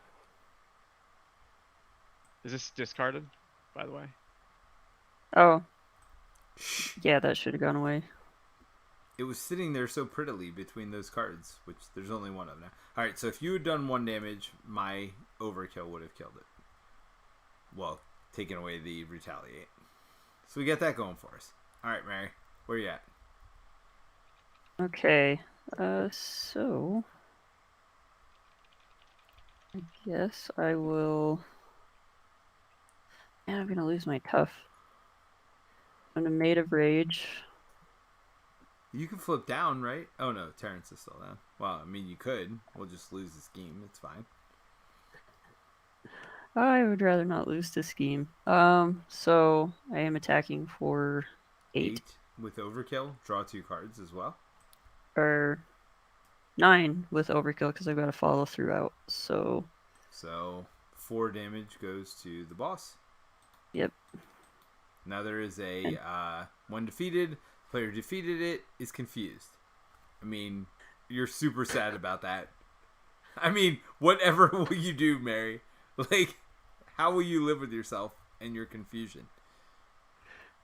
Is this discarded? by the way. Oh. Yeah, that should have gone away. It was sitting there so prettily between those cards, which there's only one of now. All right, so if you had done 1 damage, my overkill would have killed it. Well, taking away the retaliate. So we got that going for us. All right, Mary, where you at? Okay. So I guess I will. And I'm gonna lose my tough. I'm a Maid of Rage. You can flip down, right? Oh no, Terence is still down. Well, I mean, you could. We'll just lose the scheme. It's fine. I would rather not lose the scheme. So I am attacking for 8. 8 with overkill. Draw 2 cards as well. Or 9 with overkill because I've got to follow through out. So 4 damage goes to the boss. Yep. Now there is a when defeated, player defeated it is confused. I mean, you're super sad about that. I mean, whatever will you do, Mary? Like, how will you live with yourself and your confusion?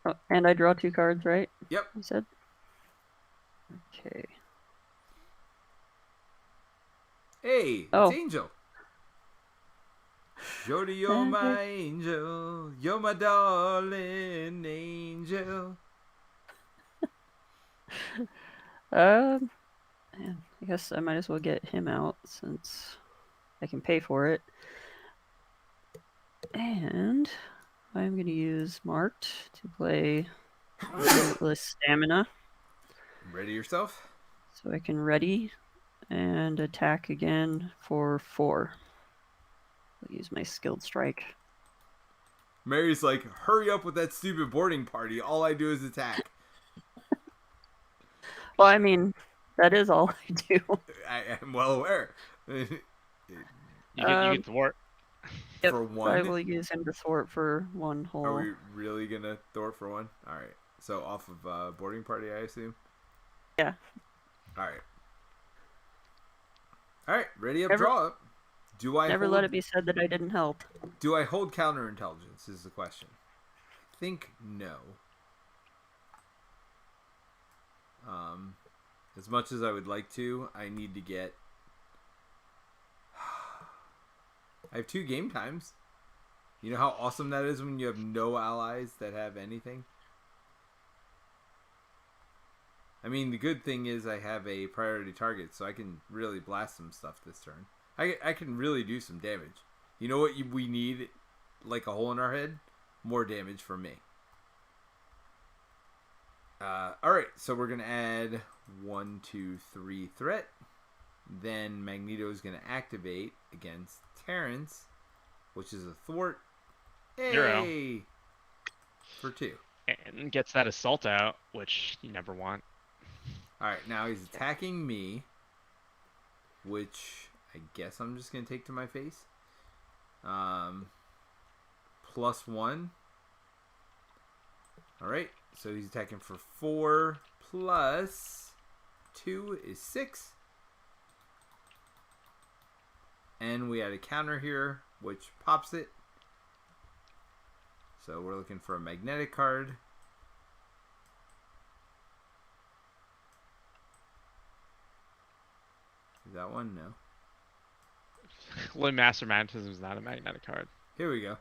Oh, and I draw 2 cards, right? Yep. You said? Okay. Hey, Oh. it's Angel. Jody, you're my angel. You're my darling angel. Man, I guess I might as well get him out since I can pay for it. And I'm going to use Marked to play Limitless Stamina. Ready yourself? So I can ready and attack again for 4. I'll use my Skilled Strike. Mary's like, hurry up with that stupid boarding party. All I do is attack. Well, I mean, that is all I do. I am well aware. You get thwart. Yep, For 1? I will use him to thwart for 1 whole. Are we really going to thwart for 1? All right. So off of boarding party, I assume? Yeah. All right. All right. Ready up, draw up. Do I never let it be said that I didn't help. Do I hold counterintelligence is the question. I think no. As much as I would like to, I need to get... I have 2 game times. You know how awesome that is when you have no allies that have anything? I mean, the good thing is I have a priority target, so I can really blast some stuff this turn. I can really do some damage. You know what we need, like a hole in our head? More damage from me. Alright, so we're going to add 1, 2, 3 threat. Then Magneto is going to activate against Terence, which is a thwart. Hey! 0. For 2. And gets that assault out, which you never want. Alright, now he's attacking me, which I guess I'm just going to take to my face. +1. Alright, so he's attacking for 4 plus 2 is 6. And we add a counter here, which pops it. So we're looking for a magnetic card. Is that one? No. Limb Master Magnetism is not a magnetic card. Here we go.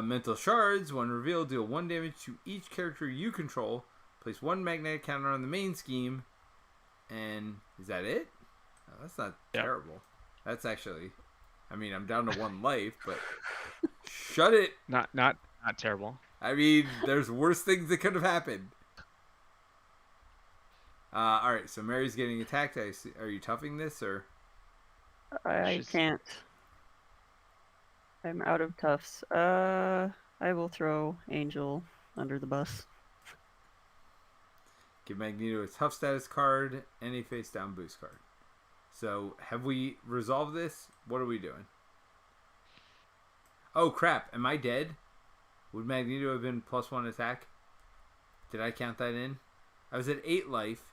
Mental shards. When revealed, deal 1 damage to each character you control. Place 1 magnetic counter on the main scheme. And is that it? Oh, that's not terrible. That's actually... I mean, I'm down to 1 life, but... Shut it! Not terrible. I mean, there's worse things that could have happened. Alright, so Mary's getting attacked. Are you toughing this, or...? I can't. I'm out of toughs. I will throw Angel under the bus. Give Magneto a tough status card and a face down boost card. So, have we resolved this? What are we doing? Oh, crap. Am I dead? Would Magneto have been +1 attack? Did I count that in? I was at 8 life.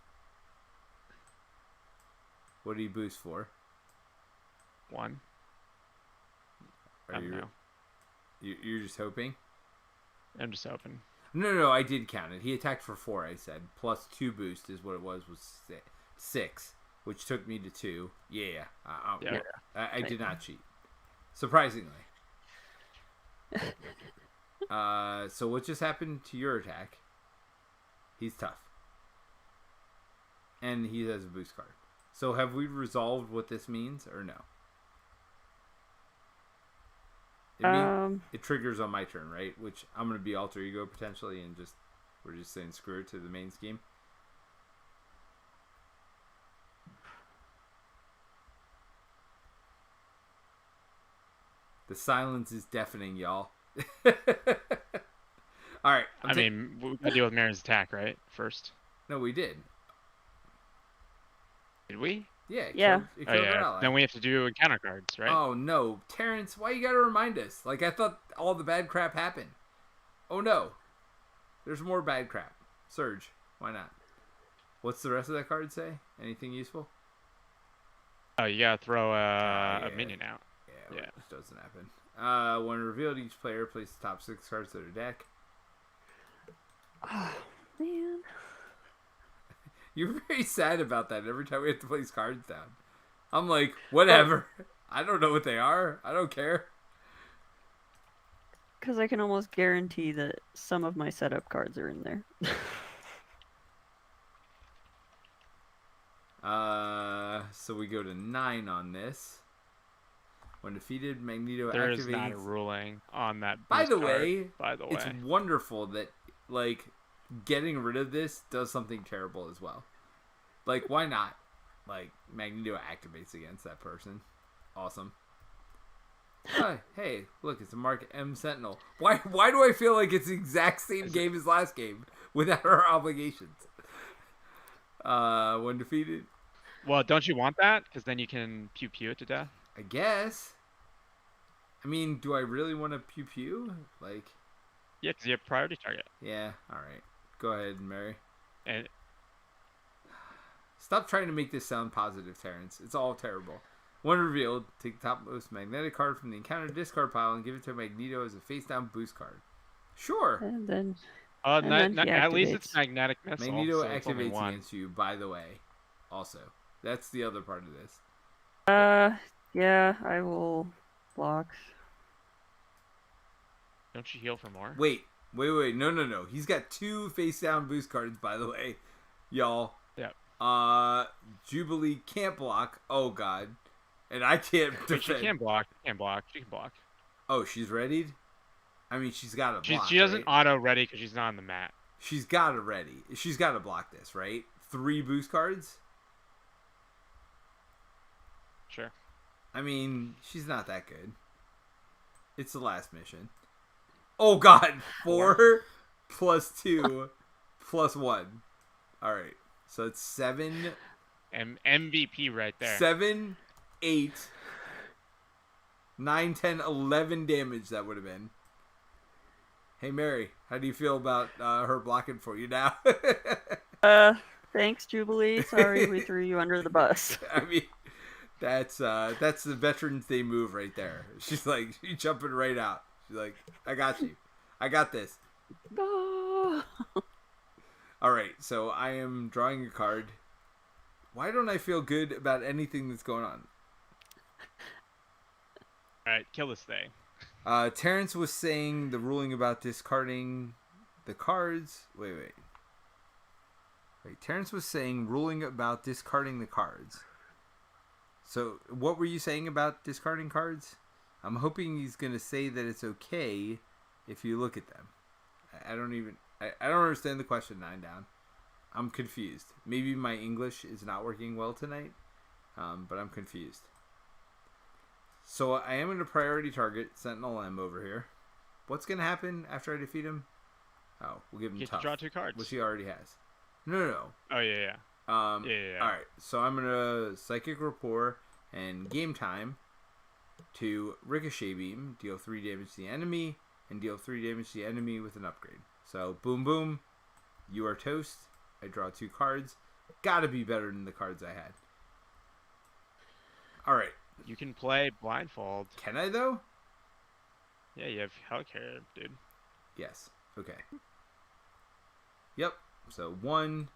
What do you boost for? 1. Are you, You're just hoping? I'm just hoping. No, I did count it. He attacked for 4, I said. Plus 2 boost is what it was 6, which took me to 2. Yeah. I did not cheat. Surprisingly. So what just happened to your attack? He's tough. And he has a boost card. So have we resolved what this means or no? It triggers on my turn, right? Which I'm going to be alter ego potentially and we're just saying screw it to the main scheme. The silence is deafening, y'all. All right. I mean, we gotta deal with Mary's attack, right? First. No, we did. Did we? Yeah. Yeah. Then we have to do encounter cards, right? Oh no, Terence! Why you gotta remind us? Like I thought all the bad crap happened. Oh no, there's more bad crap. Surge. Why not? What's the rest of that card say? Anything useful? Oh, you gotta throw a minion out. Yeah. Which doesn't happen. When revealed, each player places the top 6 cards of their deck. Oh man. You're very sad about that every time we have to place cards down. I'm like, whatever. I don't know what they are. I don't care. Because I can almost guarantee that some of my setup cards are in there. So we go to 9 on this. When defeated, Magneto there activates. There is not a ruling on that boost By the card, way, by the way, it's wonderful that, like, getting rid of this does something terrible as well. Like, why not? Like, Magneto activates against that person. Awesome. Hey, look, it's a Mark M Sentinel. Why do I feel like it's the exact same game as last game without our obligations? When defeated. Well, don't you want that? Because then you can pew it to death. I guess. I mean, do I really want to pew? Like. Yeah, because you have priority target. Yeah. All right. Go ahead, Mary. And stop trying to make this sound positive, Terence. It's all terrible. When revealed, take the topmost magnetic card from the encounter discard pile and give it to Magneto as a face-down boost card. Sure. And then. At least it's magnetic missile. Magneto so activates against you, by the way. Also, that's the other part of this. Yeah, I will block. Don't you heal for more? Wait. No. He's got 2 face-down boost cards, by the way, y'all. Yeah. Jubilee can't block. Oh God, and I can't defend. She can block. She can block. Oh, she's readied. I mean, she's got to block. She doesn't right? auto ready because she's not on the mat. She's got to ready. She's got to block this, right? 3 boost cards. Sure. I mean, she's not that good. It's the last mission. Oh God, 4 plus 2 plus 1. All right, so it's 7. MVP right there. 7, 8, 9, 10, 11 damage that would have been. Hey Mary, how do you feel about her blocking for you now? Thanks, Jubilee. Sorry we threw you under the bus. I mean, that's the Veterans Day move right there. She's jumping right out. She's like, I got you. I got this. No. All right, so I am drawing a card. Why don't I feel good about anything that's going on? All right, kill this thing. Terence was saying the ruling about discarding the cards. Wait. Terence was saying ruling about discarding the cards. So what were you saying about discarding cards? I'm hoping he's going to say that it's okay if you look at them. I don't understand the question, 9 down. I'm confused. Maybe my English is not working well tonight, but I'm confused. So I am going to priority target Sentinel M over here. What's going to happen after I defeat him? Oh, we'll give him Get tough. to draw 2 cards. Which he already has. No. Oh, yeah. Yeah. All right, so I'm going to Psychic Rapport and Game Time to Ricochet Beam, deal 3 damage to the enemy, and deal 3 damage to the enemy with an upgrade. So, boom, boom. You are toast. I draw 2 cards. Gotta be better than the cards I had. All right. You can play blindfold. Can I, though? Yeah, you have Helicarrier, dude. Yes. Okay. Yep. So 1,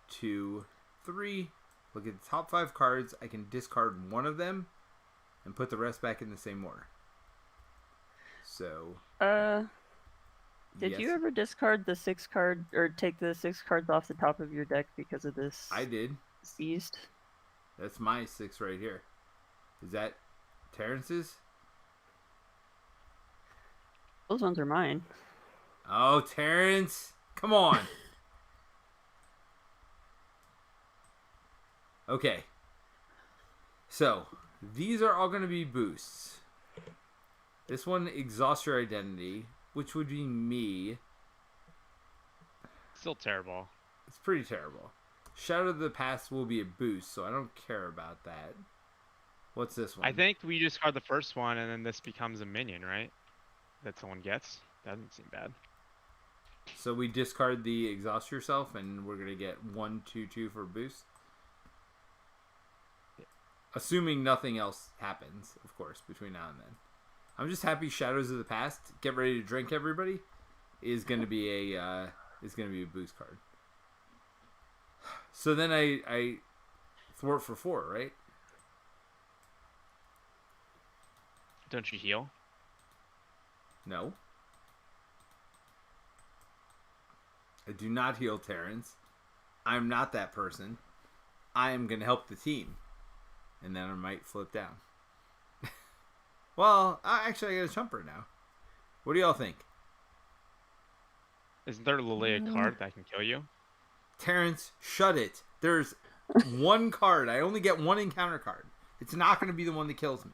2, 3. Look at the top 5 cards. I can discard one of them and put the rest back in the same order. So. Did yes, you ever discard the 6 card or take the 6 cards off the top of your deck because of this I did. seized? That's my 6 right here. Is that Terence's? Those ones are mine. Oh, Terence. Come on. Okay. So, these are all going to be boosts. This one, exhaust your identity, which would be me. Still terrible. It's pretty terrible. Shadow of the Past will be a boost, so I don't care about that. What's this one? I think we discard the first one, and then this becomes a minion, right? That someone gets. That doesn't seem bad. So we discard the exhaust yourself, and we're going to get 1, 2, 2 for a boost. Assuming nothing else happens, of course, between now and then. I'm just happy Shadows of the Past, get ready to drink, everybody, is going to be a boost card. So then I thwart for 4, right? Don't you heal? No. I do not heal Terrence. I'm not that person. I am going to help the team. And then I might flip down. Well, actually, I got a jumper now. What do y'all think? Isn't there literally a card that can kill you? Terrence, shut it. There's one card. I only get one encounter card. It's not going to be the one that kills me.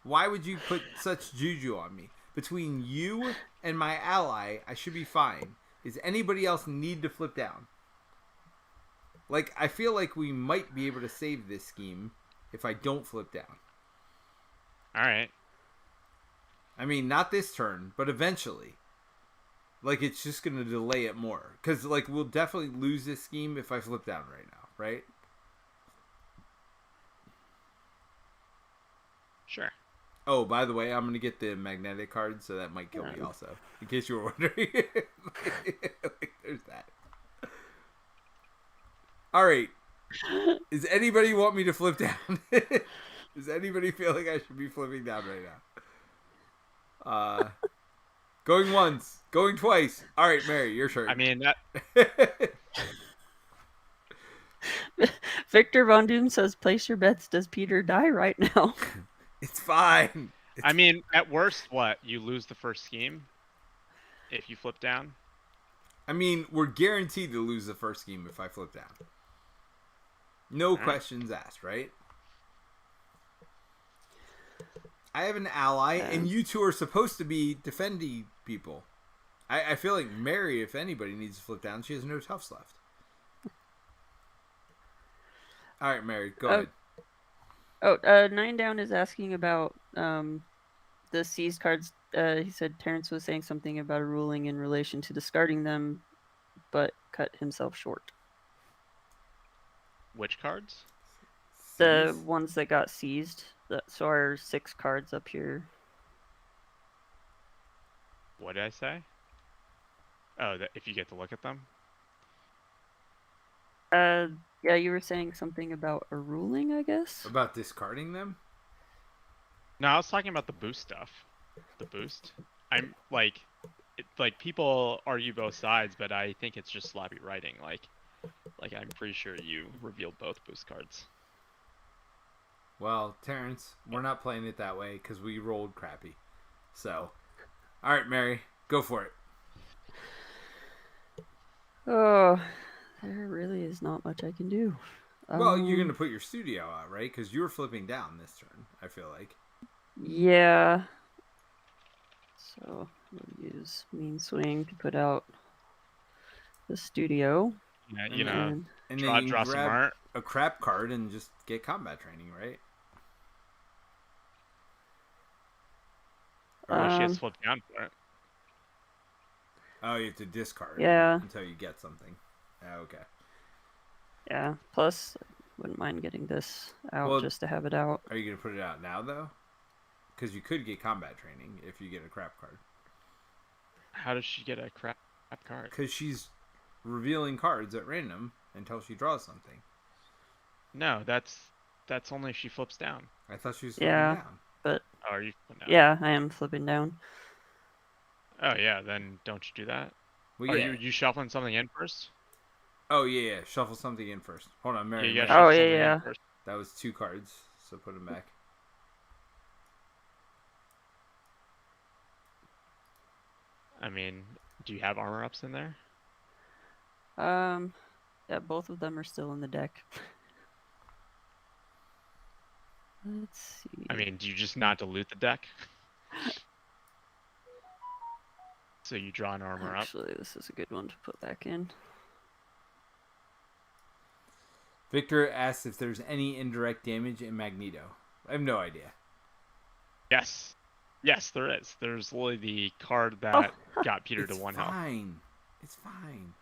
Why would you put such juju on me? Between you and my ally, I should be fine. Does anybody else need to flip down? Like, I feel like we might be able to save this scheme if I don't flip down. Alright. I mean, not this turn, but eventually. Like, it's just going to delay it more. Because, like, we'll definitely lose this scheme if I flip down right now, right? Sure. Oh, by the way, I'm going to get the magnetic card, so that might kill me also. In case you were wondering. Like, there's that. Alright. Does anybody want me to flip down? Does anybody feel like I should be flipping down right now? Going once. Going twice. Alright, Mary, your turn. I mean, that... Victor Von Doom says, place your bets. Does Peter die right now? It's fine. I mean, at worst, what? You lose the first scheme if you flip down? I mean, we're guaranteed to lose the first scheme if I flip down. No questions asked, right? I have an ally, and you two are supposed to be defending people. I feel like Mary, if anybody needs to flip down, she has no toughs left. All right, Mary, go ahead. 9 Down is asking about the seized cards. He said Terence was saying something about a ruling in relation to discarding them, but cut himself short. Which cards? The ones that got seized. So our 6 cards up here. What did I say? Oh, that if you get to look at them? Yeah, you were saying something about a ruling, I guess? About discarding them? No, I was talking about the boost stuff. The boost. I'm like, people argue both sides, but I think it's just sloppy writing. Like I'm pretty sure you revealed both boost cards. Well, Terrence, we're not playing it that way because we rolled crappy. So, all right, Mary, go for it. Oh, there really is not much I can do. Well, you're going to put your studio out, right? Because you were flipping down this turn, I feel like. Yeah. So, we'll use Mean Swing to put out the studio. Yeah, you know, and draw then you some grab art. a crap card and just get combat training, right? Or she has flipped down for it. Oh, you have to discard until you get something. Oh, okay. Yeah, plus, I wouldn't mind getting this out just to have it out. Are you going to put it out now, though? Because you could get combat training if you get a crap card. How does she get a crap card? Because she's revealing cards at random until she draws something. No, that's only if she flips down. I thought she was flipping Yeah, down. but Oh, are you? No. yeah, I am flipping down. Oh yeah, then don't you do that? Well, Are yeah. you shuffling something in first? Oh, yeah. Shuffle something in first. Hold on, Mary. Yeah, you gotta Oh, shuffle yeah, something in yeah. first. That was 2 cards, so put them back. I mean, do you have armor ups in there? Yeah, both of them are still in the deck. Let's see. I mean, do you just not dilute the deck? So you draw an armor up. Actually, this is a good one to put back in. Victor asks if there's any indirect damage in Magneto. I have no idea. Yes. Yes, there is. There's literally the card that got Peter to 1 health. It's fine.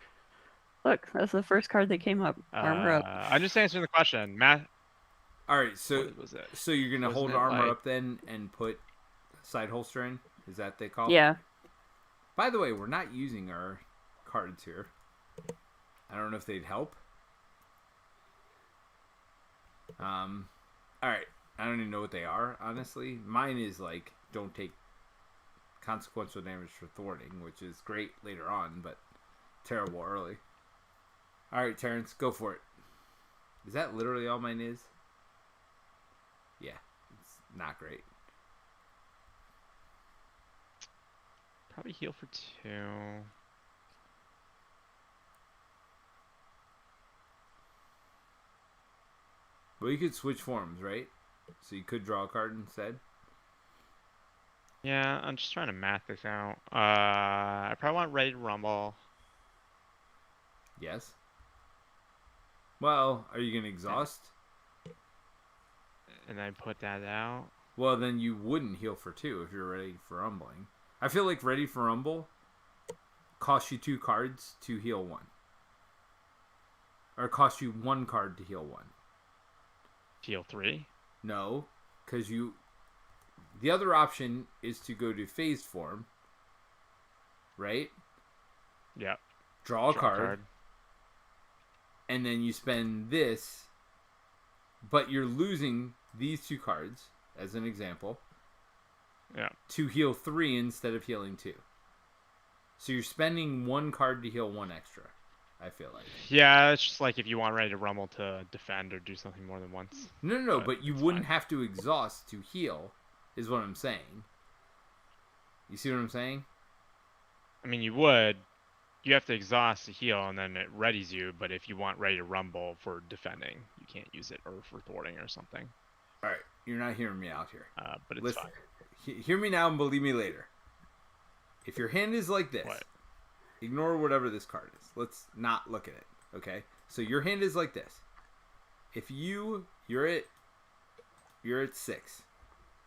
Look, that's the first card that came up. Armor up. I'm just answering the question. Matt. All right, so What was it? so you're gonna Wasn't hold it armor like- up then and put side holster in? Is that they call? Yeah. By the way, we're not using our cards here. I don't know if they'd help. All right. I don't even know what they are, honestly. Mine is like, don't take consequential damage for thwarting, which is great later on, but terrible early. All right, Terence, go for it. Is that literally all mine is? Yeah, it's not great. Probably heal for 2. Well, you could switch forms, right? So you could draw a card instead. Yeah, I'm just trying to math this out. I probably want Ready to Rumble. Yes. Well, are you going to exhaust? And then put that out. Well, then you wouldn't heal for 2 if you're ready for rumbling. I feel like Ready for Rumble costs you 2 cards to heal 1. Or costs you 1 card to heal 1. Heal 3? No, because you... The other option is to go to phased form, right? Yep. Draw a card, and then you spend this, but you're losing these 2 cards, as an example, Yeah. to heal 3 instead of healing 2. So you're spending 1 card to heal 1 extra, I feel like. Yeah, it's just like if you want Ready to Rumble to defend or do something more than once. No, but you wouldn't fine. have to exhaust to heal, is what I'm saying. You see what I'm saying? I mean, you would. You have to exhaust to heal, and then it readies you. But if you want Ready to Rumble for defending, you can't use it, or for thwarting or something. All right, you're not hearing me out here. But it's Listen, fine. hear me now and believe me later. If your hand is like this, What? ignore whatever this card is. Let's not look at it, okay? So your hand is like this. If you're at 6,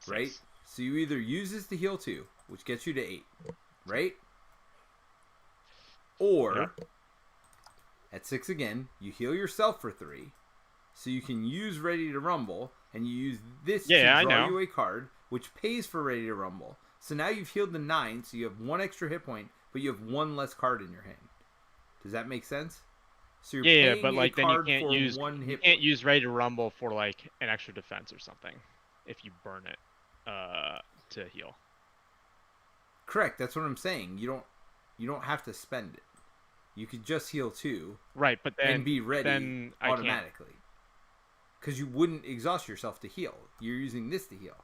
right? 6. So you either use this to heal 2, which gets you to 8, right? Or Yep. at 6 again, you heal yourself for 3, so you can use Ready to Rumble, and you use this to I draw know. you a card, which pays for Ready to Rumble. So now you've healed the 9, so you have 1 extra hit point, but you have 1 less card in your hand. Does that make sense? So you're Yeah, paying but like a then you card can't for use 1 you hit can't point. use Ready to Rumble for like an extra defense or something if you burn it to heal. Correct. That's what I'm saying. You don't have to spend it. You could just heal 2 Right, but then and be ready then I can't. automatically. Because you wouldn't exhaust yourself to heal. You're using this to heal.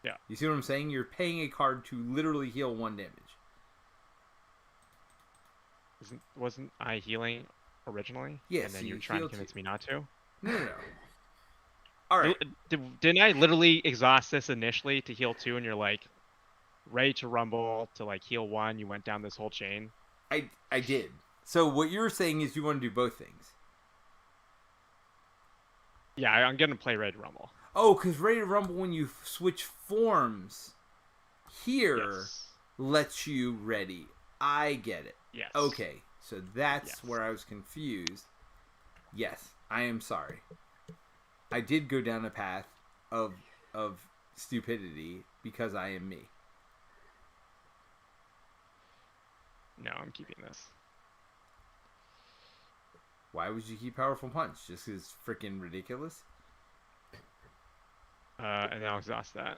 Yeah. You see what I'm saying? You're paying a card to literally heal 1 damage. Wasn't I healing originally? Yes, And then so you're you trying to healed convince me not to? No. All right. Didn't I literally exhaust this initially to heal 2, and you're like Ready to Rumble to like heal 1? You went down this whole chain. I did. So what you're saying is you want to do both things. Yeah, I'm gonna play Ready to Rumble. Oh, because Ready to Rumble, when you switch forms here, Yes. lets you ready. I get it. Yes. Okay, so that's Yes. where I was confused. Yes, I am sorry. I did go down a path of stupidity because I am me. No, I'm keeping this. Why would you keep Powerful Punch? Just because it's freaking ridiculous? And I'll exhaust that.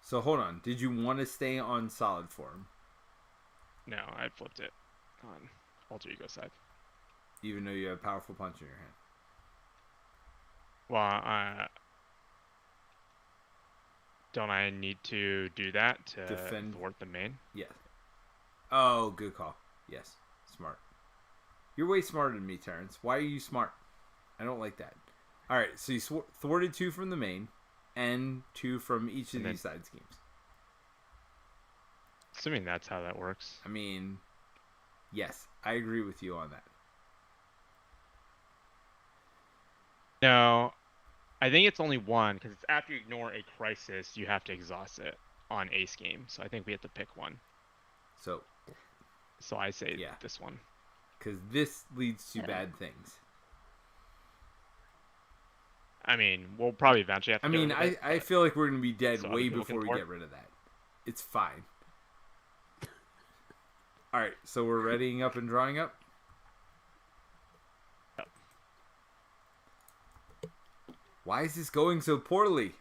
So hold on. Did you want to stay on solid form? No, I flipped it on Alter Ego side. Even though you have Powerful Punch in your hand? Well, don't I need to do that to Defend. thwart the main? Yes. Oh, good call. Yes. Smart. You're way smarter than me, Terence. Why are you smart? I don't like that. Alright, so you thwarted 2 from the main and 2 from each of these side schemes. Assuming that's how that works. I mean, yes, I agree with you on that. No, I think it's only one, because it's after you ignore a crisis, you have to exhaust it on a scheme. So I think we have to pick one. So I say this one. Because this leads to bad things. I mean, we'll probably eventually have to get rid of it, I feel like we're going to be dead so way before we get rid of that. It's fine. Alright, so we're readying up and drawing up? Yep. Why is this going so poorly?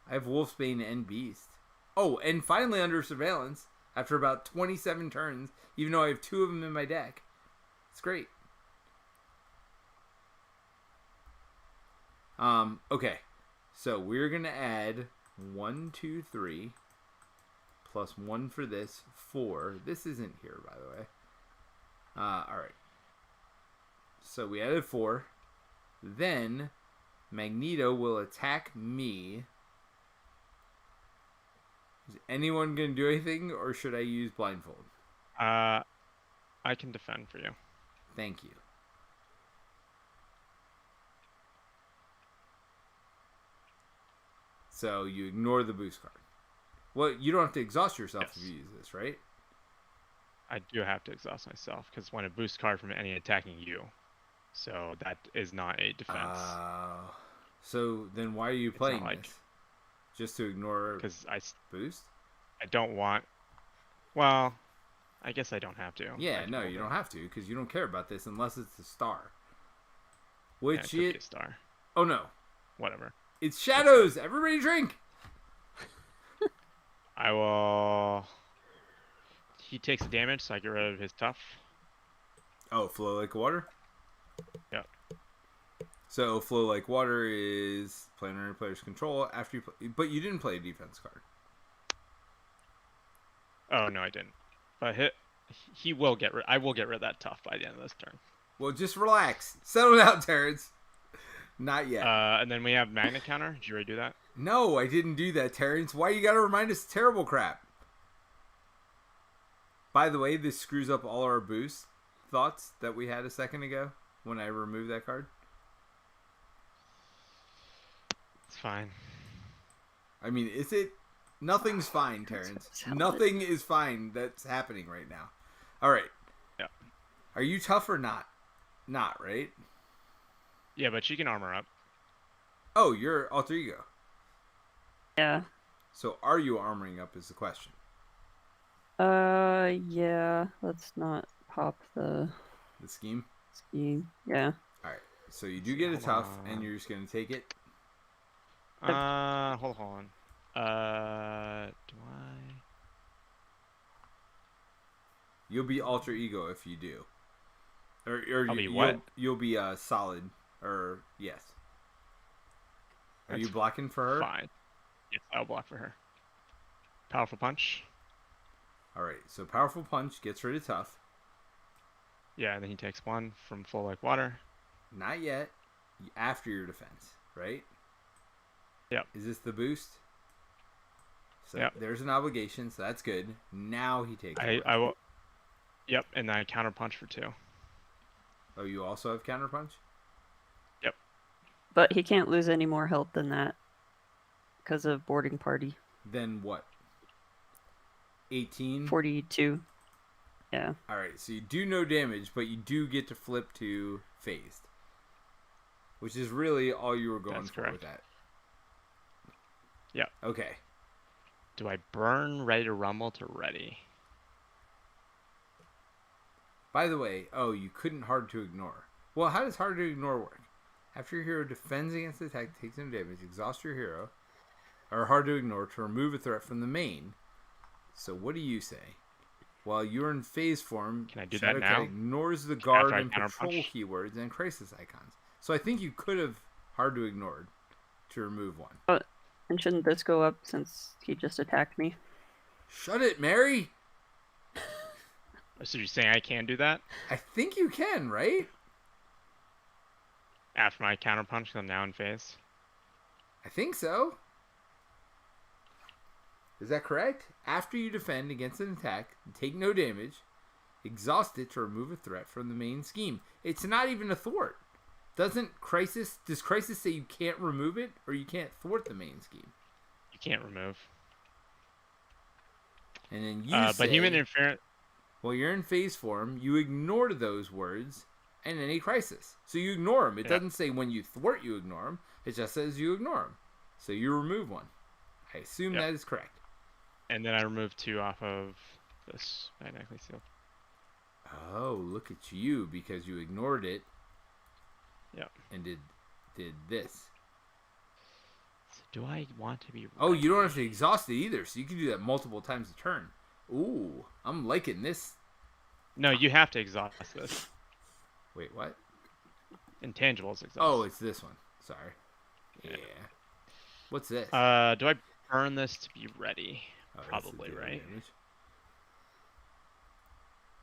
I have Wolfsbane and Beast. Oh, and finally under surveillance after about 27 turns, even though I have 2 of them in my deck. It's great. Okay. So we're going to add 1, 2, 3 plus 1 for this, 4. This isn't here, by the way. Alright. So we added 4. Then Magneto will attack me. Is anyone going to do anything, or should I use blindfold? I can defend for you. Thank you. So you ignore the boost card. Well, you don't have to exhaust yourself if you use this, right? I do have to exhaust myself, because when a boost card from any attacking you. So that is not a defense. So then why are you playing this? Just to ignore because boost? I don't want... Well, I guess I don't have to. Yeah, no, you don't have to, because you don't care about this unless it's a star. Which it could be a star. Oh, no. Whatever. It's shadows! Everybody drink! I will... He takes damage, so I get rid of his tough. Oh, flow like water? Yep. So flow like water is playing under player's control after you play, but you didn't play a defense card. Oh no, I didn't. But he will get rid. I will get rid of that tough by the end of this turn. Well, just relax, settle down, Terence. Not yet. And then we have magnet counter. Did you already do that? No, I didn't do that, Terence. Why you gotta remind us terrible crap? By the way, this screws up all our boost thoughts that we had a second ago when I removed that card. It's fine. I mean, is it? Nothing's fine, Terence. Nothing is fine that's happening right now. All right. Yeah. Are you tough or not? Not, right? Yeah, but she can armor up. Oh, you're alter ego. Yeah. So are you armoring up is the question. Yeah. Let's not pop the scheme. Yeah. All right. So you do get a tough, and you're just gonna take it. Hold on. Do I? You'll be alter ego if you do. Or I'll be what? You'll be solid. Or yes. Are you blocking for her? Fine. Yes, I'll block for her. Powerful punch. All right. So powerful punch gets rid of tough. Yeah, and then he takes 1 from flow like water. Not yet. After your defense, right? Yep. Is this the boost? So yep. There's an obligation, so that's good. Now he takes. I will. Yep, and then I counter punch for 2. Oh, you also have counter punch? Yep. But he can't lose any more health than that because of boarding party. Then what? 18? 42. Yeah. Alright, so you do no damage, but you do get to flip to phased. which is really all you were going That's for correct. with that. Yep. Okay. Do I burn Ready to Rumble to ready? By the way, you couldn't hard to ignore. Well, how does hard to ignore work? After your hero defends against the attack, takes no damage, exhaust your hero, or hard to ignore to remove a threat from the main. So what do you say? While you're in phase form, Can I do Shadow that now? Cat ignores the guard I and patrol counterpunch? keywords and crisis icons. So I think you could have hard to ignored to remove one. And shouldn't this go up since he just attacked me? Shut it, Mary! So you're saying I can do that I think you can, right? after my counterpunch because I'm now in phase? I think so. Is that correct? After you defend against an attack, take no damage, exhaust it to remove a threat from the main scheme. It's not even a thwart. Does Crisis say you can't remove it or you can't thwart the main scheme? You can't remove. And then you say, but human interference. well, you're in phase form, you ignore those words and any crisis. So you ignore them. It doesn't say when you thwart you ignore them. It just says you ignore them. So you remove one. I assume that is correct. And then I remove 2 off of this magnetically sealed. Oh, look at you, because you ignored it. Yep. And did this. So do I want to be ready? Oh, you don't have to exhaust it either, so you can do that multiple times a turn. Ooh, I'm liking this. No, you have to exhaust this. Wait, what? Intangibles exhaust. Oh, it's this one. Sorry. Yeah. What's this? Do I burn this to be ready? Oh, that's the Probably, daily right? damage.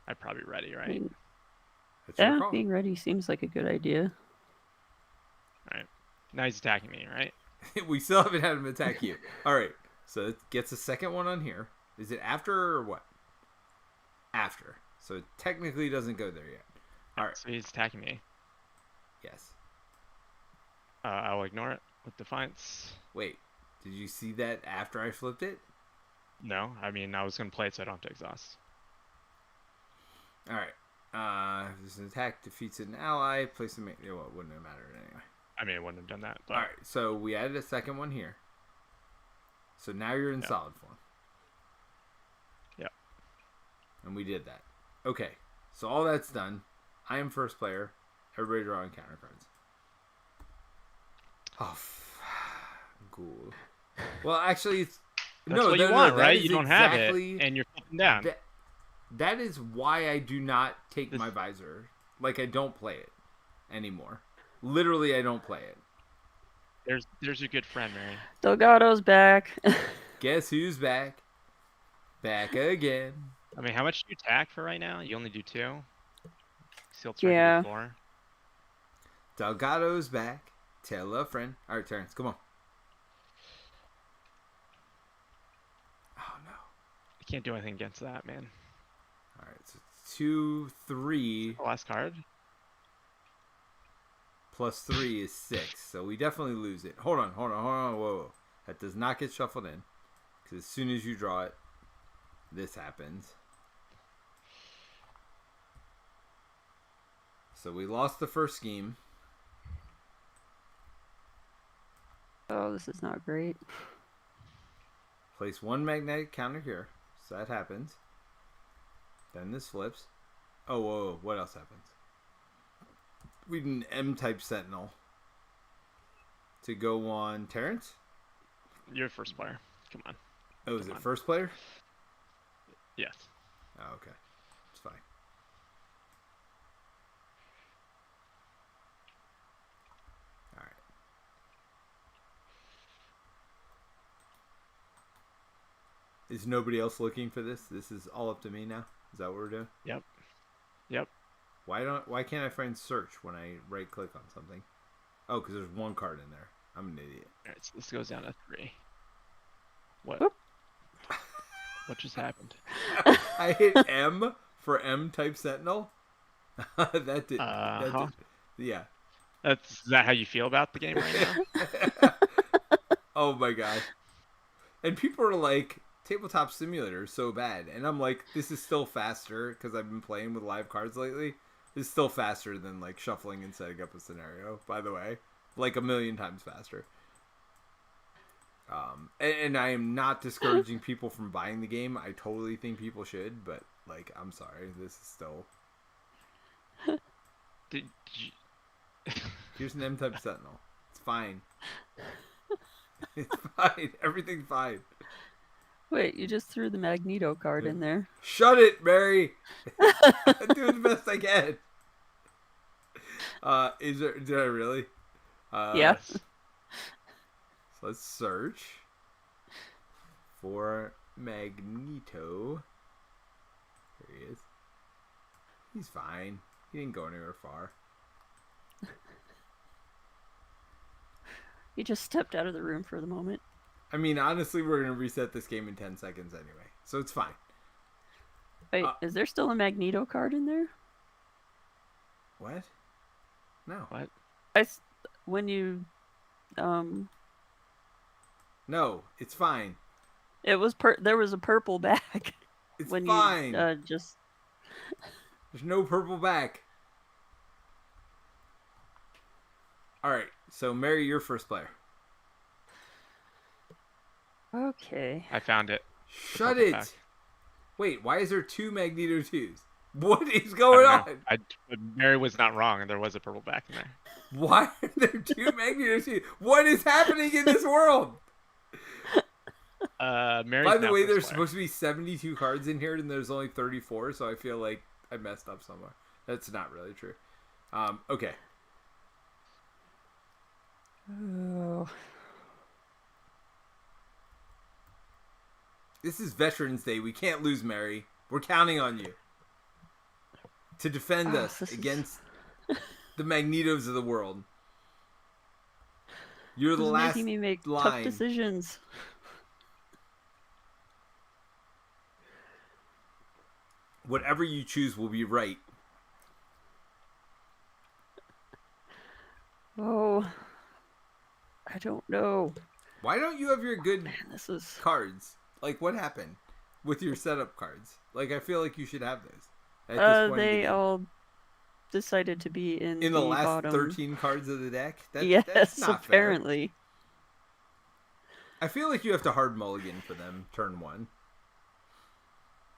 I'd probably ready, I right? mean, That's your yeah, call. being ready seems like a good idea. Alright. Now he's attacking me, right? We still haven't had him attack you. All right, so it gets a second one on here. Is it after or what? After. So it technically doesn't go there yet. All right. So he's attacking me. Yes. I'll ignore it with Defiance. Wait. Did you see that after I flipped it? No, I mean, I was going to play it so I don't have to exhaust. All right. If there's an attack defeats an ally, place a well, it wouldn't have mattered anyway. I mean, I wouldn't have done that. But... All right. So we added a second one here. So now you're in solid form. Yep. And we did that. Okay. So all that's done. I am first player. Everybody draw encounter cards. Oh, cool. Well, actually, it's That's what you want, right? is You don't have it, and you're flipping down. That is why I do not take my visor. Like, I don't play it anymore. Literally, I don't play it. There's your good friend, Mary. Delgado's back. Guess who's back? Back again. I mean, how much do you attack for right now? You only do 2? Sealed Yeah. 4. Delgado's back. Tell a friend. All right, Terence, come on. Oh, no. I can't do anything against that, man. All right, so 2, 3. The last card? Plus 3 is 6, so we definitely lose it. Hold on. Whoa. That does not get shuffled in. Because as soon as you draw it, this happens. So we lost the first scheme. Oh, this is not great. Place 1 magnetic counter here. So that happens. Then this flips. Oh, whoa. What else happens? We need an M-type sentinel to go on Terence. You're first player. Come on. Oh, is it first player? Yes. Oh, okay. It's fine. All right. Is nobody else looking for this? This is all up to me now? Is that what we're doing? Yep. Why can't I find search when I right click on something? Oh, because there's 1 card in there. I'm an idiot. Alright, so this goes down to 3. What? Whoop. What just happened? I hit M for M-type sentinel. That did. Yeah. Is that how you feel about the game right now? Oh my god. And people are like, Tabletop Simulator is so bad. And I'm like, this is still faster because I've been playing with live cards lately. It's still faster than like shuffling and setting up a scenario, by the way. like a million times faster. And I am not discouraging people from buying the game. I totally think people should, but like, I'm sorry, this is still. Did you... Here's an M-type Sentinel. It's fine. It's fine. Everything's fine. Wait, you just threw the Magneto card in there. Shut it, Mary. I'm doing the best I can. Is there? Did I really? Yeah. So let's search for Magneto. There he is. He's fine. He didn't go anywhere far. He just stepped out of the room for the moment. I mean, honestly, we're going to reset this game in 10 seconds anyway. So it's fine. Wait, is there still a Magneto card in there? What? No. What? When you... No, it's fine. It was there was a purple bag. It's when fine. You, just... There's no purple back. Alright, so Mary, you're first player. Okay. I found it. Shut it! Back. Wait, why is there 2 Magneto 2s? What is going on? Mary was not wrong, there was a purple back in there. Why are there 2 Magneto 2s? What is happening in this world? Mary's By the way, there's supposed to be 72 cards in here, and there's only 34, so I feel like I messed up somewhere. That's not really true. Okay. Oh. This is Veterans Day. We can't lose, Mary. We're counting on you to defend us against the Magnetos of the world. You're the last making me make line. Tough decisions. Whatever you choose will be right. Oh, I don't know. Why don't you have your good cards? Like, what happened with your setup cards? Like, I feel like you should have those. They all decided to be in the last bottom. 13 cards of the deck? Yes, that's not apparently. Fair. I feel like you have to hard mulligan for them turn 1.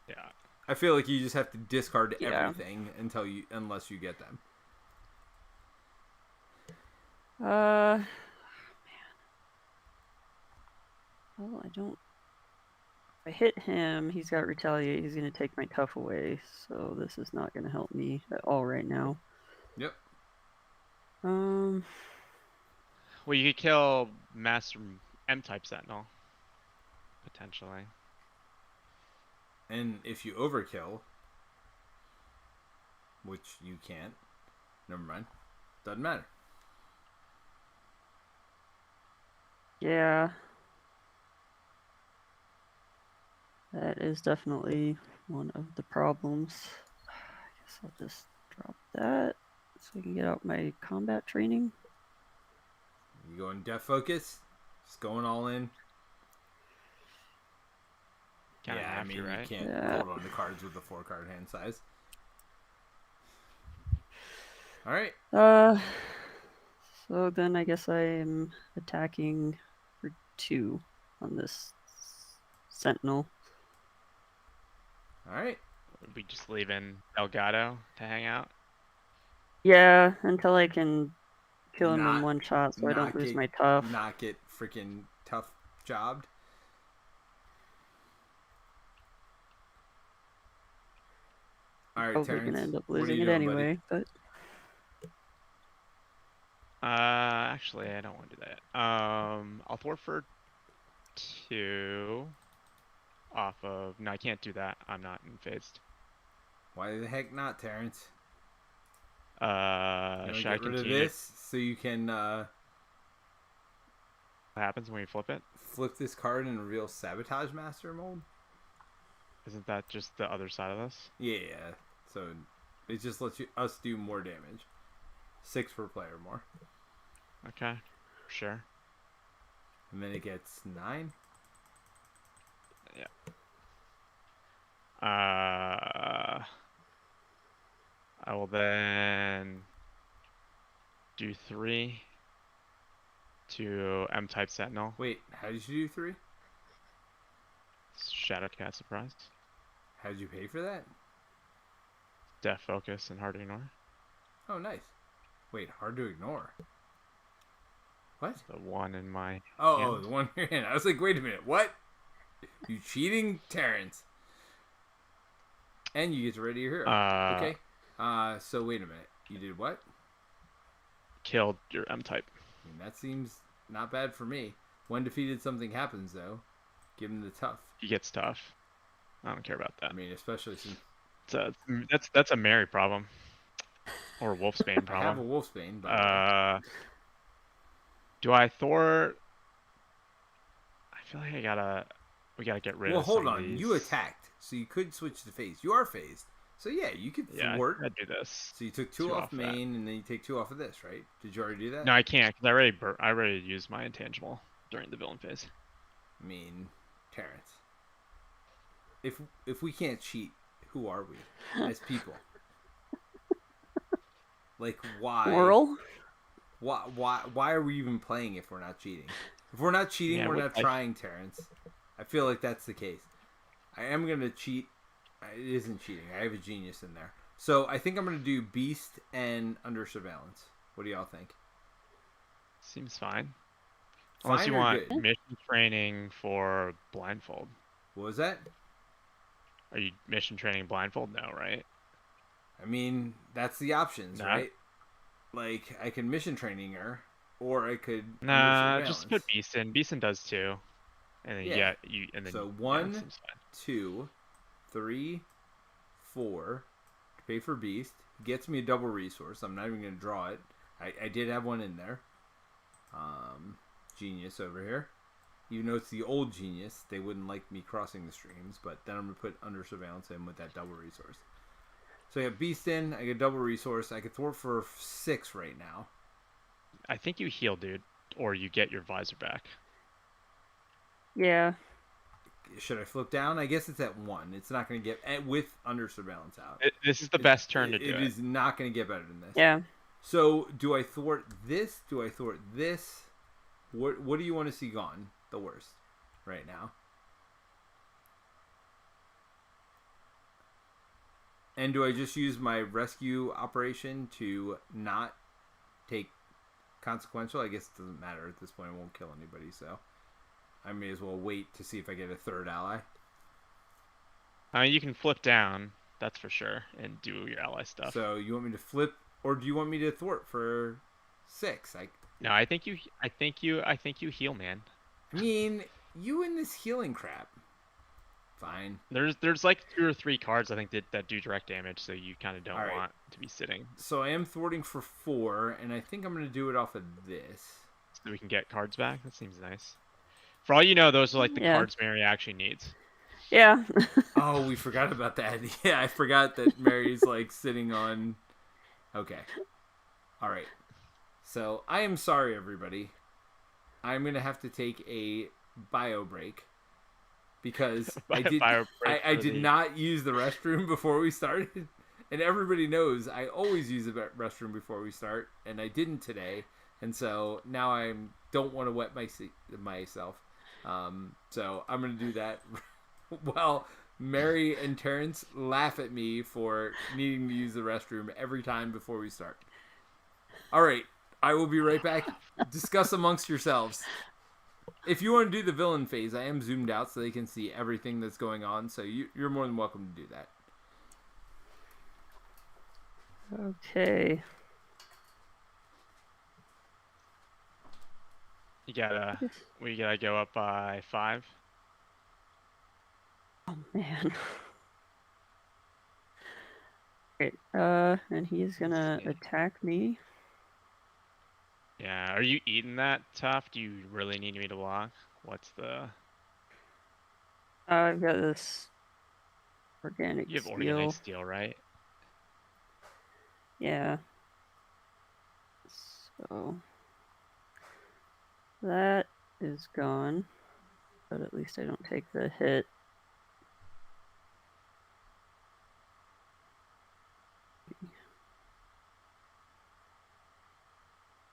Yeah. I feel like you just have to discard everything unless you get them. Man. Well, I don't. If I hit him, he's got retaliate. He's going to take my tough away. So this is not going to help me at all right now. Yep. Well, you could kill Master M-type Sentinel. Potentially. And if you overkill, which you can't, never mind. Doesn't matter. Yeah. That is definitely one of the problems. I guess I'll just drop that so I can get out my combat training. You going def focus? Just going all in? Yeah, I mean, right? You can't hold on to cards with the 4-card hand size. All right. So then I guess I am attacking for 2 on this Sentinel. All right. We just leaving Delgado to hang out? Yeah, until I can kill him in one shot so I don't lose my tough. Not get freaking tough jobbed. All right, Probably Terence, gonna end up losing it anyway, buddy? but actually, I don't want to do that. I'll thwart for 2 off of. No, I can't do that. I'm not phased. Why the heck not, Terence? Should I get rid of this so you can? What happens when we flip it? Flip this card and reveal Sabotage Master mold. Isn't that just the other side of this? Yeah. So it just lets us do more damage. 6 per player more. Okay. Sure. And then it gets 9. Yeah. I will then do 3 to M-type Sentinel. Wait, how did you do 3? Shadowcat Surprise. How did you pay for that? Death Focus and Hard to Ignore. Oh, nice. Wait, hard to ignore. What? The one in my Oh, the one you're in. I was like, wait a minute, what? You cheating, Terence? And you get to ready your hero. Okay. So wait a minute. You did what? Killed your M-type. I mean, that seems not bad for me. When defeated, something happens though. Give him the tough. He gets tough. I don't care about that. I mean, especially since that's a Mary problem, or a Wolfsbane problem. I have a Wolfsbane. But do I thwart? I feel like we gotta get rid of. Well, hold some on. of these. You attacked, so you could switch to phase. You are phased, so yeah, you could thwart. I do this. So you took 2 off main, and then you take 2 off of this, right? Did you already do that? No, I can't because I already used my intangible during the villain phase. I mean, Terrence. If we can't cheat, who are we as people? Like, why? Moral? Why are we even playing if we're not cheating? If we're not cheating, we're not trying, Terrence. I feel like that's the case. I am going to cheat. It isn't cheating. I have a genius in there. So I think I'm going to do Beast and Under Surveillance. What do y'all think? Seems fine. Unless you want mission training for blindfold. What was that? Are you mission training blindfold? No, right? I mean, that's the options, right? Like, I can mission training her, or I could. Nah, just put Beeson. Beeson does too. And then and then so 1, 2, 3, 4. To pay for Beast, gets me a double resource. I'm not even gonna draw it. I did have one in there. Genius over here. Even though it's the old genius, they wouldn't like me crossing the streams. But then I'm gonna put Under Surveillance in with that double resource. So I have Beast in. I get double resource. I could thwart for 6 right now. I think you heal, dude, or you get your visor back. Yeah. Should I flip down? I guess it's at 1. It's not going to get with Under Surveillance out. This is the best turn to do it. It is not going to get better than this. Yeah. So do I thwart this? Do I thwart this? What do you want to see gone the worst right now? And do I just use my rescue operation to not take consequential? I guess it doesn't matter at this point. I won't kill anybody, so I may as well wait to see if I get a third ally. I mean, you can flip down, that's for sure, and do your ally stuff. So you want me to flip, or do you want me to thwart for 6? No, I think you heal, man. I mean, you in this healing crap. Fine. There's like 2 or 3 cards I think that do direct damage, so you kind of don't want to be sitting. So I am thwarting for 4, and I think I'm going to do it off of this. So we can get cards back? That seems nice. For all you know, those are like the cards Mary actually needs. Yeah. Oh, we forgot about that. Yeah, I forgot that Mary's like sitting on... Okay. All right. So I am sorry, everybody. I'm going to have to take a bio break. Because I did not use the restroom before we started. And everybody knows I always use the restroom before we start. And I didn't today. And so now I don't want to wet myself. So I'm going to do that while Mary and Terrence laugh at me for needing to use the restroom every time before we start. All right. I will be right back. Discuss amongst yourselves. If you want to do the villain phase, I am zoomed out so they can see everything that's going on. So you're more than welcome to do that. Okay. We gotta go up by 5. Oh man. Okay. And he's gonna attack me. Yeah, are you eating that tough? Do you really need me to block? What's the... I've got this organic steel. You have steel. organic steel, right? Yeah. So that is gone, but at least I don't take the hit.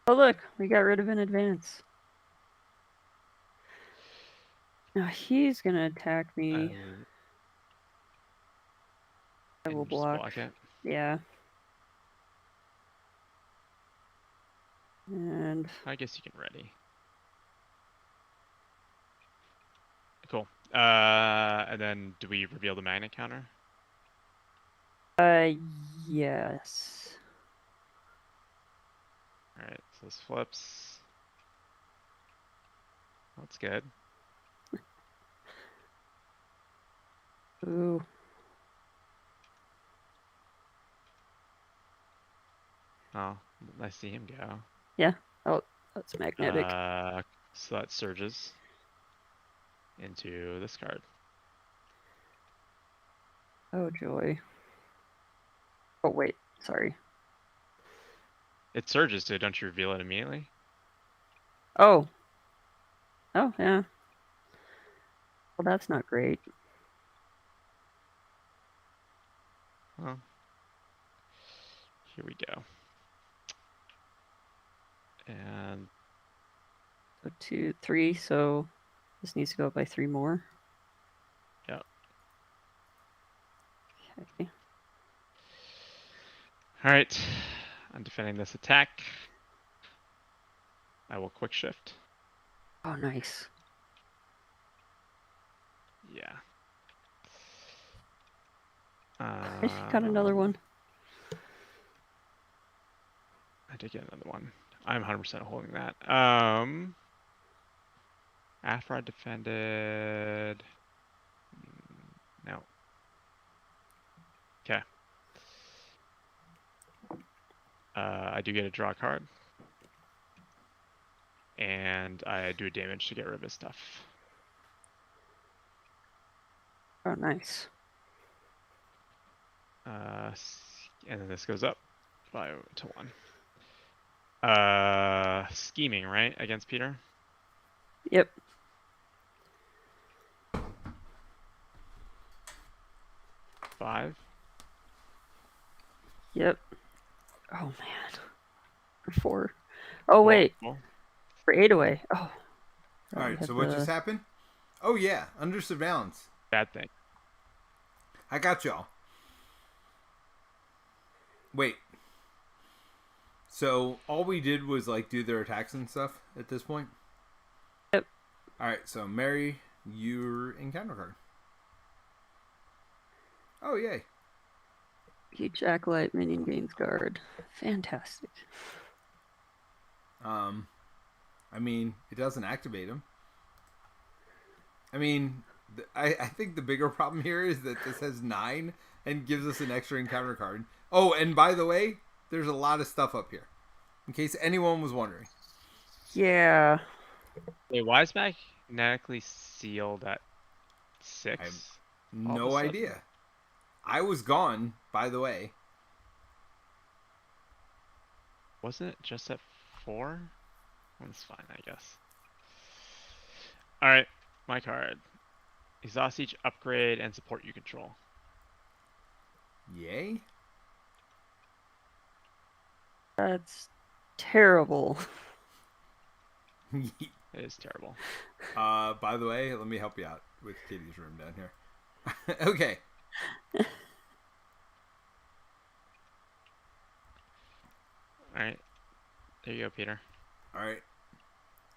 Oh look, we got rid of an advance. Now he's gonna attack me. I and will just block. it. Yeah. And I guess you can ready. Cool. And then do we reveal the magnet counter? yes. All right, so this flips. That's good. Ooh. Oh, I see him go. Yeah. Oh, that's magnetic. So that surges into this card. Oh joy. Oh wait, sorry. It surges, so don't you reveal it immediately? Oh. Oh yeah. Well, that's not great. Well, here we go. And So 2, 3. So this needs to go up by 3 more. Yep. Okay. All right, I'm defending this attack. I will quick shift. Oh, nice. Yeah. Got another one. I did get another one. I'm 100% holding that. After I defended... No. Okay. I do get a draw card. And I do damage to get rid of his stuff. Oh, nice. And then this goes up to 1. Scheming, right? Against Peter? Yep. Five. Yep. Oh man. For 4. Oh wait. Well, For 8 away. Oh. All right. So what just happened? Oh yeah, under surveillance. bad thing. I got y'all. Wait. So all we did was like do their attacks and stuff at this point? Yep. Alright, so Mary, your encounter card. Oh yay. Each acolyte minion gains guard. Fantastic. I mean, it doesn't activate him. I mean, I think the bigger problem here is that this has 9 and gives us an extra encounter card. Oh, and by the way, there's a lot of stuff up here. In case anyone was wondering. Yeah. Wait, why is magnetically sealed at 6? I have no idea. I was gone, by the way. Wasn't it just at 4? That's fine, I guess. Alright, my card. Exhaust each upgrade and support you control. Yay? That's terrible. It is terrible. By the way, let me help you out with Kitty's room down here. Okay. Alright. There you go, Peter. Alright.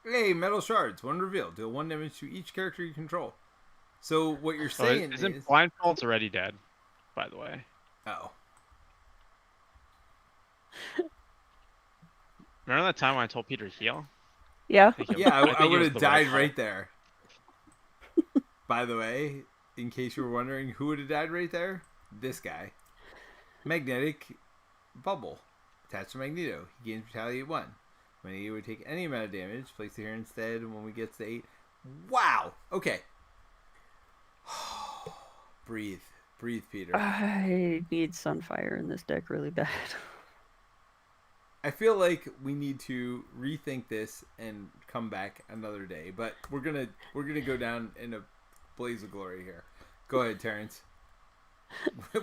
Hey, metal shards. One revealed. Deal 1 damage to each character you control. So what you're saying isn't Blindfold's already dead, by the way? Oh. Remember that time when I told Peter to heal? Yeah. I would have died right there. By the way, in case you were wondering who would have died right there, this guy. Magnetic bubble. Attached to Magneto. He gains retaliate 1. Magneto would take any amount of damage. Place it here instead when we get to 8. Wow! Okay. Breathe. Breathe, Peter. I need Sunfire in this deck really bad. I feel like we need to rethink this and come back another day, but we're gonna go down in a blaze of glory here. Go ahead, Terence.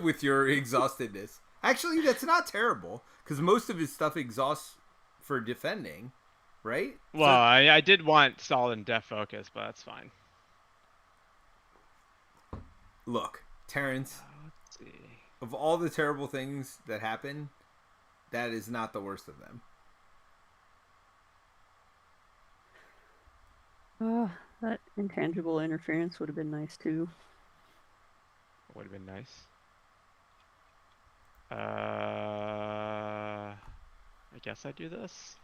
With your exhaustedness. Actually, that's not terrible because most of his stuff exhausts for defending, right? Well, I did want solid and def focus, but that's fine. Look, Terence, Let's see. of all the terrible things that happen, that is not the worst of them. Oh, that intangible interference would have been nice too. Would have been nice. I guess I do this.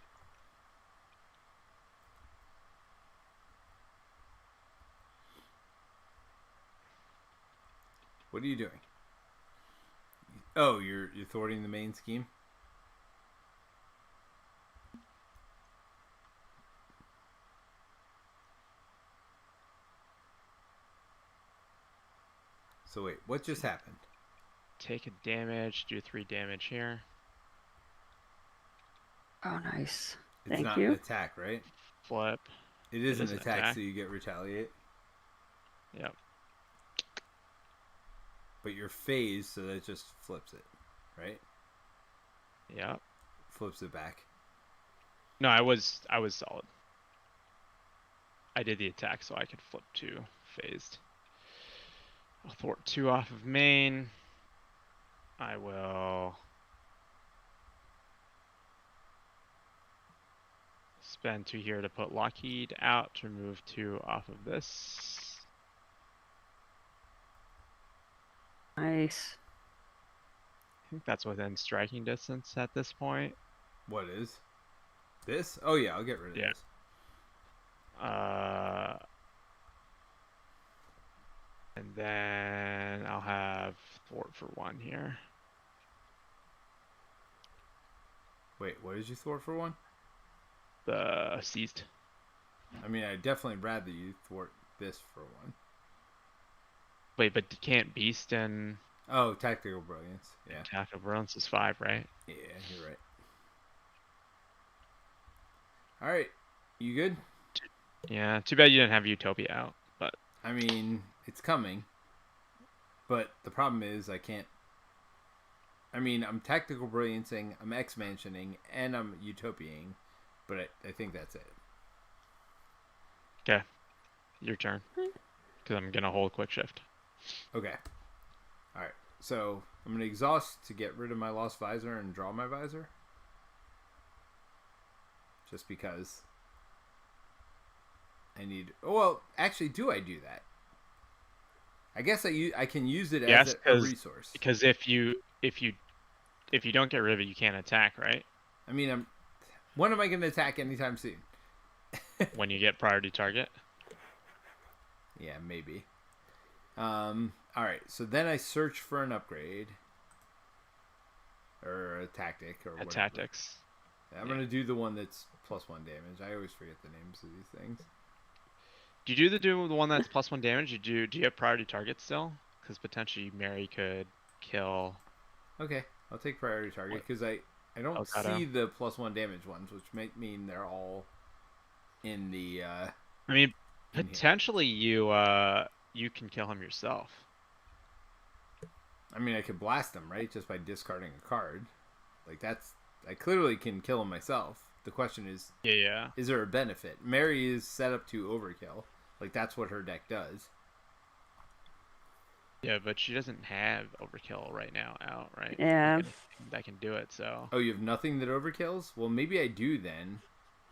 What are you doing? Oh, you're thwarting the main scheme? So wait, what just happened? Take a damage, do 3 damage here. Oh, nice. It's Thank not you. an attack, right? Flip. It is It an attack, so you get retaliate. Yep. But you're phased, so that just flips it, right? Yep. Flips it back. No, I was solid. I did the attack, so I could flip 2 phased. I'll thwart 2 off of main. I will spend 2 here to put Lockheed out to remove 2 off of this. Nice. I think that's within striking distance at this point. What is? This? Oh yeah, I'll get rid of this. And then I'll have thwart for 1 here. Wait, what did you thwart for 1? The seized. I mean, I'd definitely rather you thwart this for 1. Wait, but can't beast and Oh, tactical brilliance. Yeah. tactical brilliance is 5, right? Yeah, you're right. All right, you good? Yeah. Too bad you didn't have Utopia out, but I mean, it's coming. But the problem is I can't. I mean, I'm tactical brilliancing, I'm X-mansioning, and I'm utopiaing, but I think that's it. okay. Your turn. Because I'm gonna hold quick shift. Okay. All right. So I'm gonna exhaust to get rid of my lost visor and draw my visor. Just because I need. Oh, well, actually, do I do that? I guess I can use it as a resource. Because if you don't get rid of it, you can't attack, right? I mean, when am I going to attack anytime soon? When you get priority target. Yeah, maybe. All right. So then I search for an upgrade or a tactic or whatever. Tactics. I'm gonna do the one that's +1 damage. I always forget the names of these things. Do you do the one that's +1 damage? Do you have priority target still? Because potentially Mary could kill. Okay, I'll take priority target because I don't see the +1 damage ones, which might mean they're all in the. I mean, potentially you can kill him yourself. I mean, I could blast him, right, just by discarding a card. Like that's. I clearly can kill him myself. The question is, is there a benefit? Mary is set up to overkill. Like, that's what her deck does. Yeah, but she doesn't have overkill right now out, right? Yeah. That can do it, so. Oh, you have nothing that overkills? Well, maybe I do then.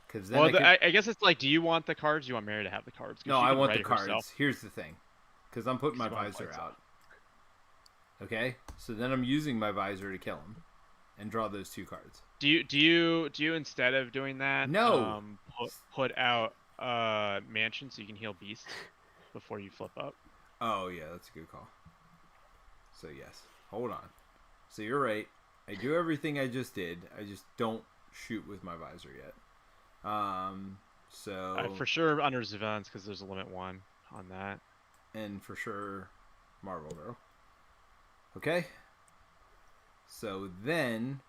Because then I guess it's like, do you want the cards? Do you want Mary to have the cards? No, I want the cards. Herself. Here's the thing. Because I'm putting my visor out. Okay? So then I'm using my visor to kill him. And draw those 2 cards. Do you instead of doing that? No. Put out mansion so you can heal beasts before you flip up. Oh yeah, that's a good call. So yes, hold on. So you're right. I do everything I just did. I just don't shoot with my visor yet. So for sure under civilians because there's a limit 1 on that. And for sure, Marvel Girl. Okay. So then,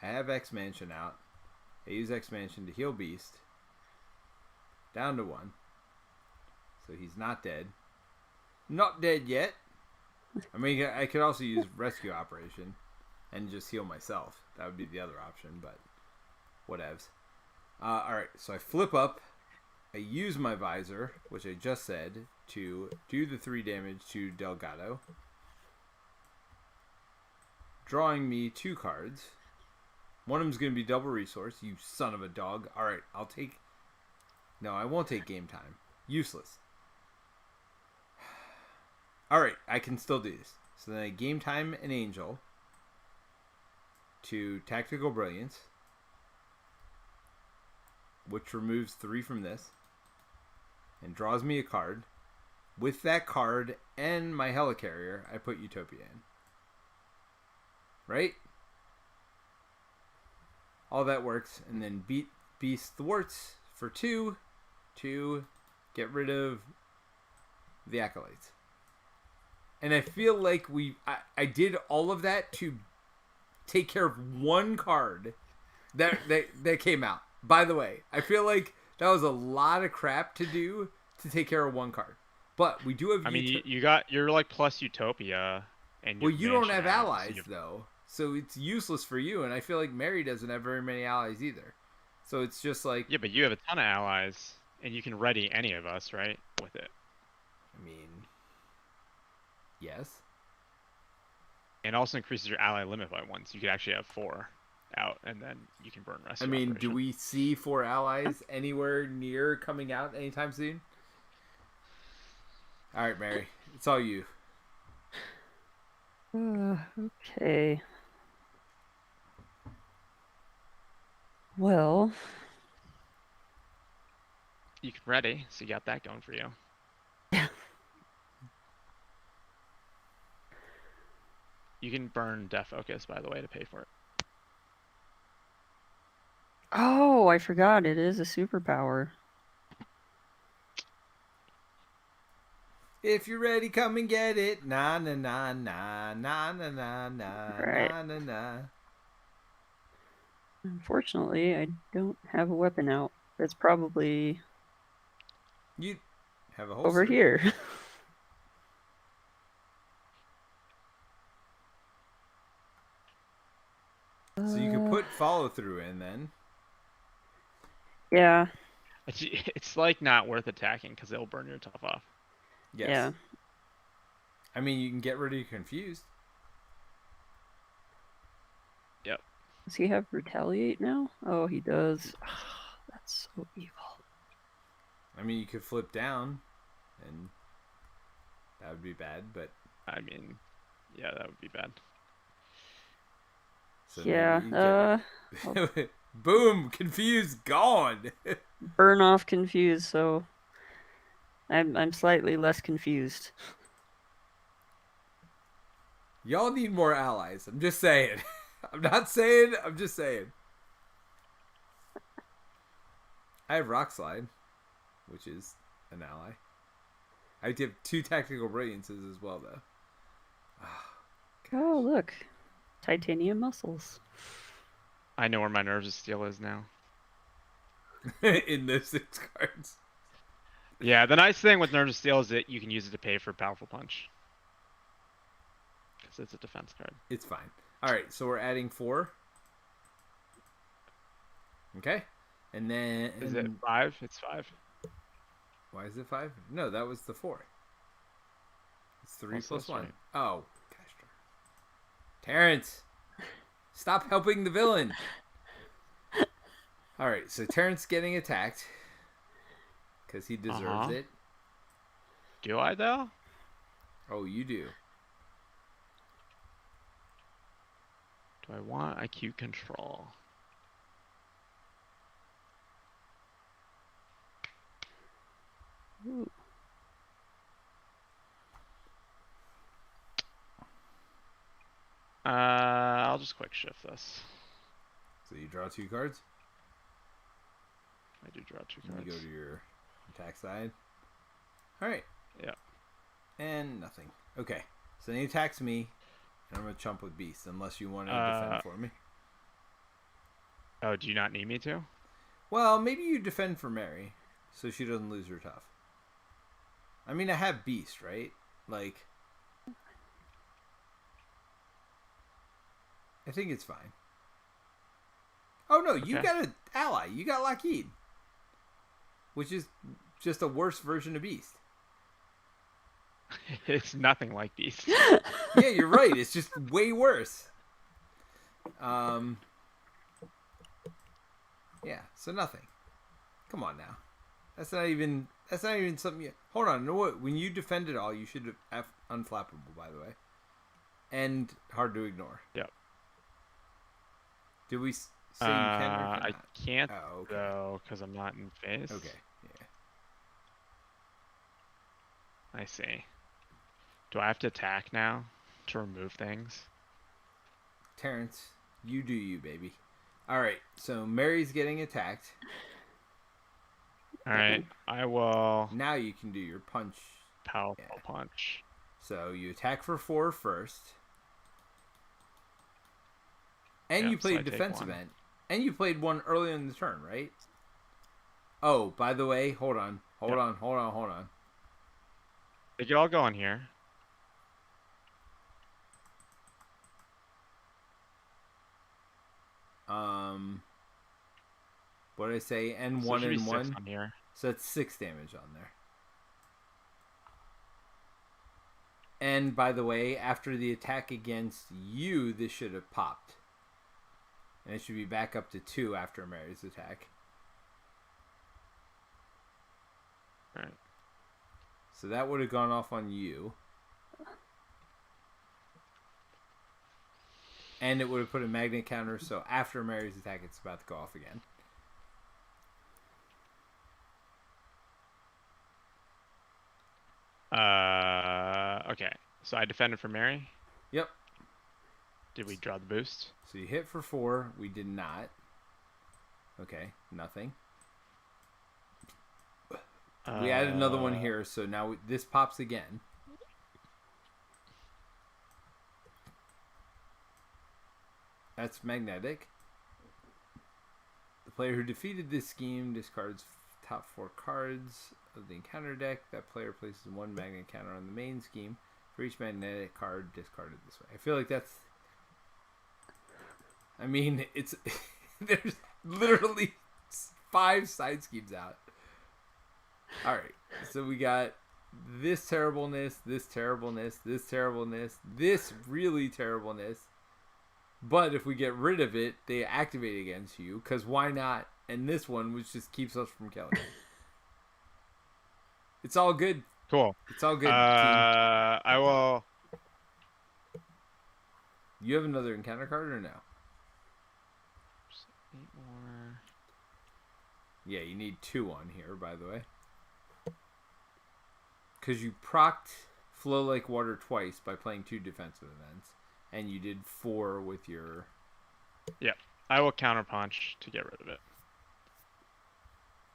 I have X-Mansion out. I use X-Mansion to heal Beast. Down to 1. So he's not dead. Not dead yet. I mean, I could also use Rescue Operation and just heal myself. That would be the other option, but whatevs. Alright, so I flip up. I use my visor, which I just said, to do the 3 damage to Delgado, drawing me 2 cards. One of them's going to be double resource. You son of a dog. All right, I'll take... No, I won't take game time. Useless. All right, I can still do this. So then I game time an Angel to Tactical Brilliance, which removes 3 from this and draws me a card. With that card and my Helicarrier, I put Utopia in. Right? All that works, and then beat Beast Thwarts for 2 to get rid of the Acolytes. And I feel like I did all of that to take care of 1 card that came out. By the way, I feel like that was a lot of crap to do to take care of 1 card. But we do have... I mean, you're like plus Utopia. And well, you don't have allies, though. So it's useless for you, and I feel like Mary doesn't have very many allies either. So it's just like... Yeah, but you have a ton of allies, and you can ready any of us, right, with it. I mean... Yes. And also increases your ally limit by 1, so you could actually have 4 out, and then you can burn rest. I mean, do we see 4 allies anywhere near coming out anytime soon? All right, Mary, it's all you. Okay. Well, You can ready, so you got that going for you. You can burn Death Focus, by the way, to pay for it. oh, I forgot. It is a superpower. If you're ready, come and get it. Na na na na na na na na Right. na na na. Unfortunately, I don't have a weapon out. It's probably You have a holster. over here. So you could put follow through in then. Yeah. It's like not worth attacking because it'll burn your tough off. Yes. Yeah. I mean, you can get rid of confused. Yep. Does he have retaliate now? Oh, he does. That's so evil. I mean, you could flip down, and that would be bad. But I mean, yeah, that would be bad. so Yeah. Boom! Confused, gone. Burn off confused. So I'm slightly less confused. Y'all need more allies. I'm just saying. I'm not saying. I'm just saying. I have Rock Slide, which is an ally. I have 2 Tactical Brilliances as well, though. Oh, look. Titanium muscles. I know where my Nerves of Steel is now. In those 6 cards. Yeah, the nice thing with Nerves of Steel is that you can use it to pay for Powerful Punch. Because it's a defense card. It's fine. Alright, so we're adding 4. Okay. And then... Is it 5? It's 5. Why is it 5? No, that was the 4. It's 3 Also, plus that's 1. right. Oh, gosh. Terrence! Stop helping the villain! Alright, so Terrence getting attacked. Because he deserves it. Do I, though? Oh, you do. Do I want IQ control? Ooh. I'll just quick shift this. So you draw 2 cards. I do draw 2 And cards. you go to your attack side. Alright. Yeah. And nothing. Okay. So then he attacks me. And I'm going to chump with Beast. Unless you want to defend for me. Oh, do you not need me to? Well, maybe you defend for Mary. So she doesn't lose her tough. I mean, I have Beast, right? Like... I think it's fine. Oh, no. You Okay. got an ally. You got Lockheed. Which is just a worse version of Beast. It's nothing like Beast. Yeah, you're right. It's just way worse. Yeah, so nothing. Come on now. That's not even something you... Hold on, you know what? When you defend it all, you should have unflappable, by the way. And hard to ignore. Yep. Did we say you can or cannot? I can't, Oh, okay. though, because I'm not in phase. Okay, yeah. I see. Do I have to attack now to remove things? Terence, you do you, baby. Alright, so Mary's getting attacked. Alright, I will... Now you can do your punch. Powerful punch. So you attack for 4 first. And you played defense event. And you played one earlier in the turn, right? Oh, by the way, hold on. Hold on. They could all go in here. What did I say? N1 So and 1. On here. So that's 6 damage on there. And by the way, after the attack against you, this should have popped. And it should be back up to 2 after Mary's attack. Alright. So that would have gone off on you. And it would have put a magnet counter, so after Mary's attack, it's about to go off again. Okay. So I defended for Mary. Yep. Did we draw the boost? So you hit for 4. We did not. Okay, nothing. We added another one here, so now this pops again. That's magnetic. The player who defeated this scheme discards top 4 cards of the encounter deck. That player places 1 magnet counter on the main scheme for each magnetic card discarded this way. I feel like that's... I mean, it's... There's literally 5 side schemes out. Alright, so we got this terribleness, this terribleness, this terribleness, this really terribleness. But if we get rid of it, they activate against you, because why not? And this one, which just keeps us from killing it. It's all good. Cool. It's all good, team. I will... You have another encounter card or no? 8 more. Yeah, you need 2 on here, by the way. Because you procced Flow Like Water twice by playing 2 defensive events. And you did 4 with your... Yep. I will counterpunch to get rid of it.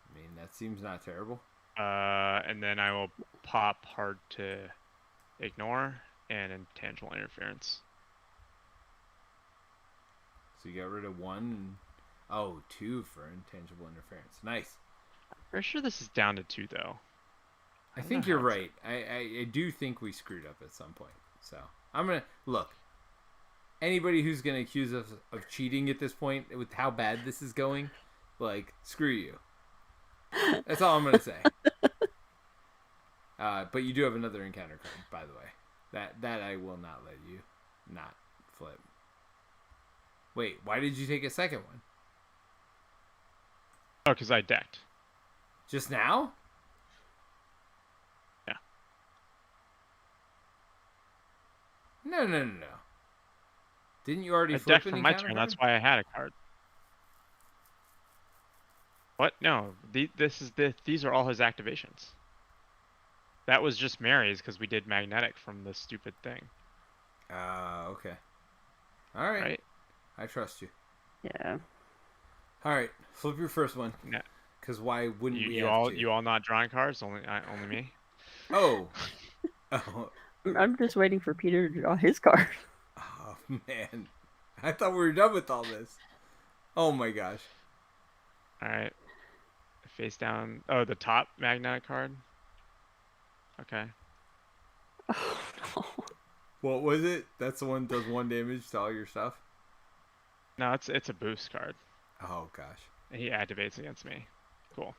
I mean, that seems not terrible. And then I will pop hard to ignore and intangible interference. So you got rid of 1 and... Oh, 2 for intangible interference. Nice. Pretty sure this is down to 2, though. I think you're right. I do think we screwed up at some point. So, I'm going to... Look. Anybody who's going to accuse us of cheating at this point, with how bad this is going, like, screw you. That's all I'm going to say. But you do have another encounter card, by the way. That I will not let you not flip. Wait, why did you take a second one? Oh, because I decked. Just now? Yeah. No. Didn't you already I flip decked an from my encounter turn. card? That's why I had a card. What? No. These are all his activations. That was just Mary's because we did magnetic from the stupid thing. Okay. All right. Right? I trust you. Yeah. All right, flip your first one. Yeah. Because why wouldn't we? You all not drawing cards? Only me. Oh. I'm just waiting for Peter to draw his card. Oh man, I thought we were done with all this. Oh my gosh. All right. Face down. Oh, the top magnetic card. Okay. Oh no. What was it? That's the one that does 1 damage to all your stuff? No, it's a boost card. Oh gosh. He activates against me. Cool.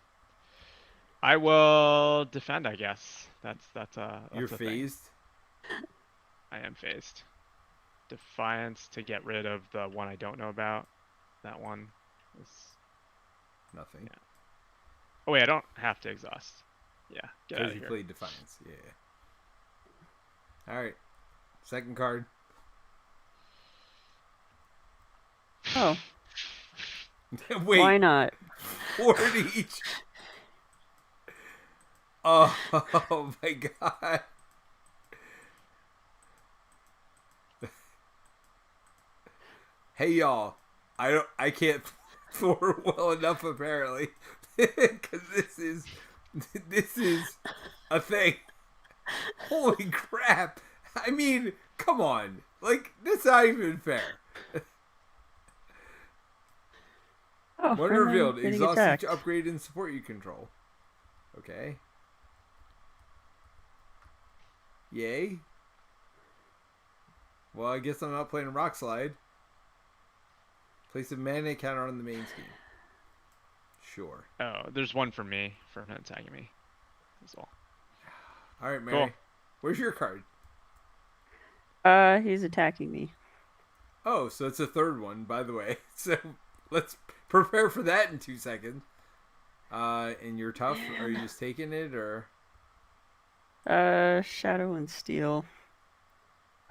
I will defend, I guess. That's You're a thing. phased. I am phased. Defiance to get rid of the one I don't know about. That one is Nothing. yeah. Oh wait, I don't have to exhaust. Yeah, get out Because of you here. played Defiance. Yeah. All right. Second card. Oh, Wait. why not? 4 each. Oh my god. Hey y'all. I can't Thor well enough apparently. Cuz this is a thing. Holy crap. I mean, come on. Like that's not even fair. Oh, When am I revealed, getting exhaust attacked? each upgrade and support you control. Okay. Yay. Well, I guess I'm not playing Rock Slide. Place a mana counter on the main scheme. Sure. Oh, there's one for me for him attacking me. That's all. All right, Mary. Cool. Where's your card? He's attacking me. Oh, so it's a third one, by the way. So let's prepare for that in 2 seconds. And you're tough? Man. Are you just taking it, or? Shadow and Steel.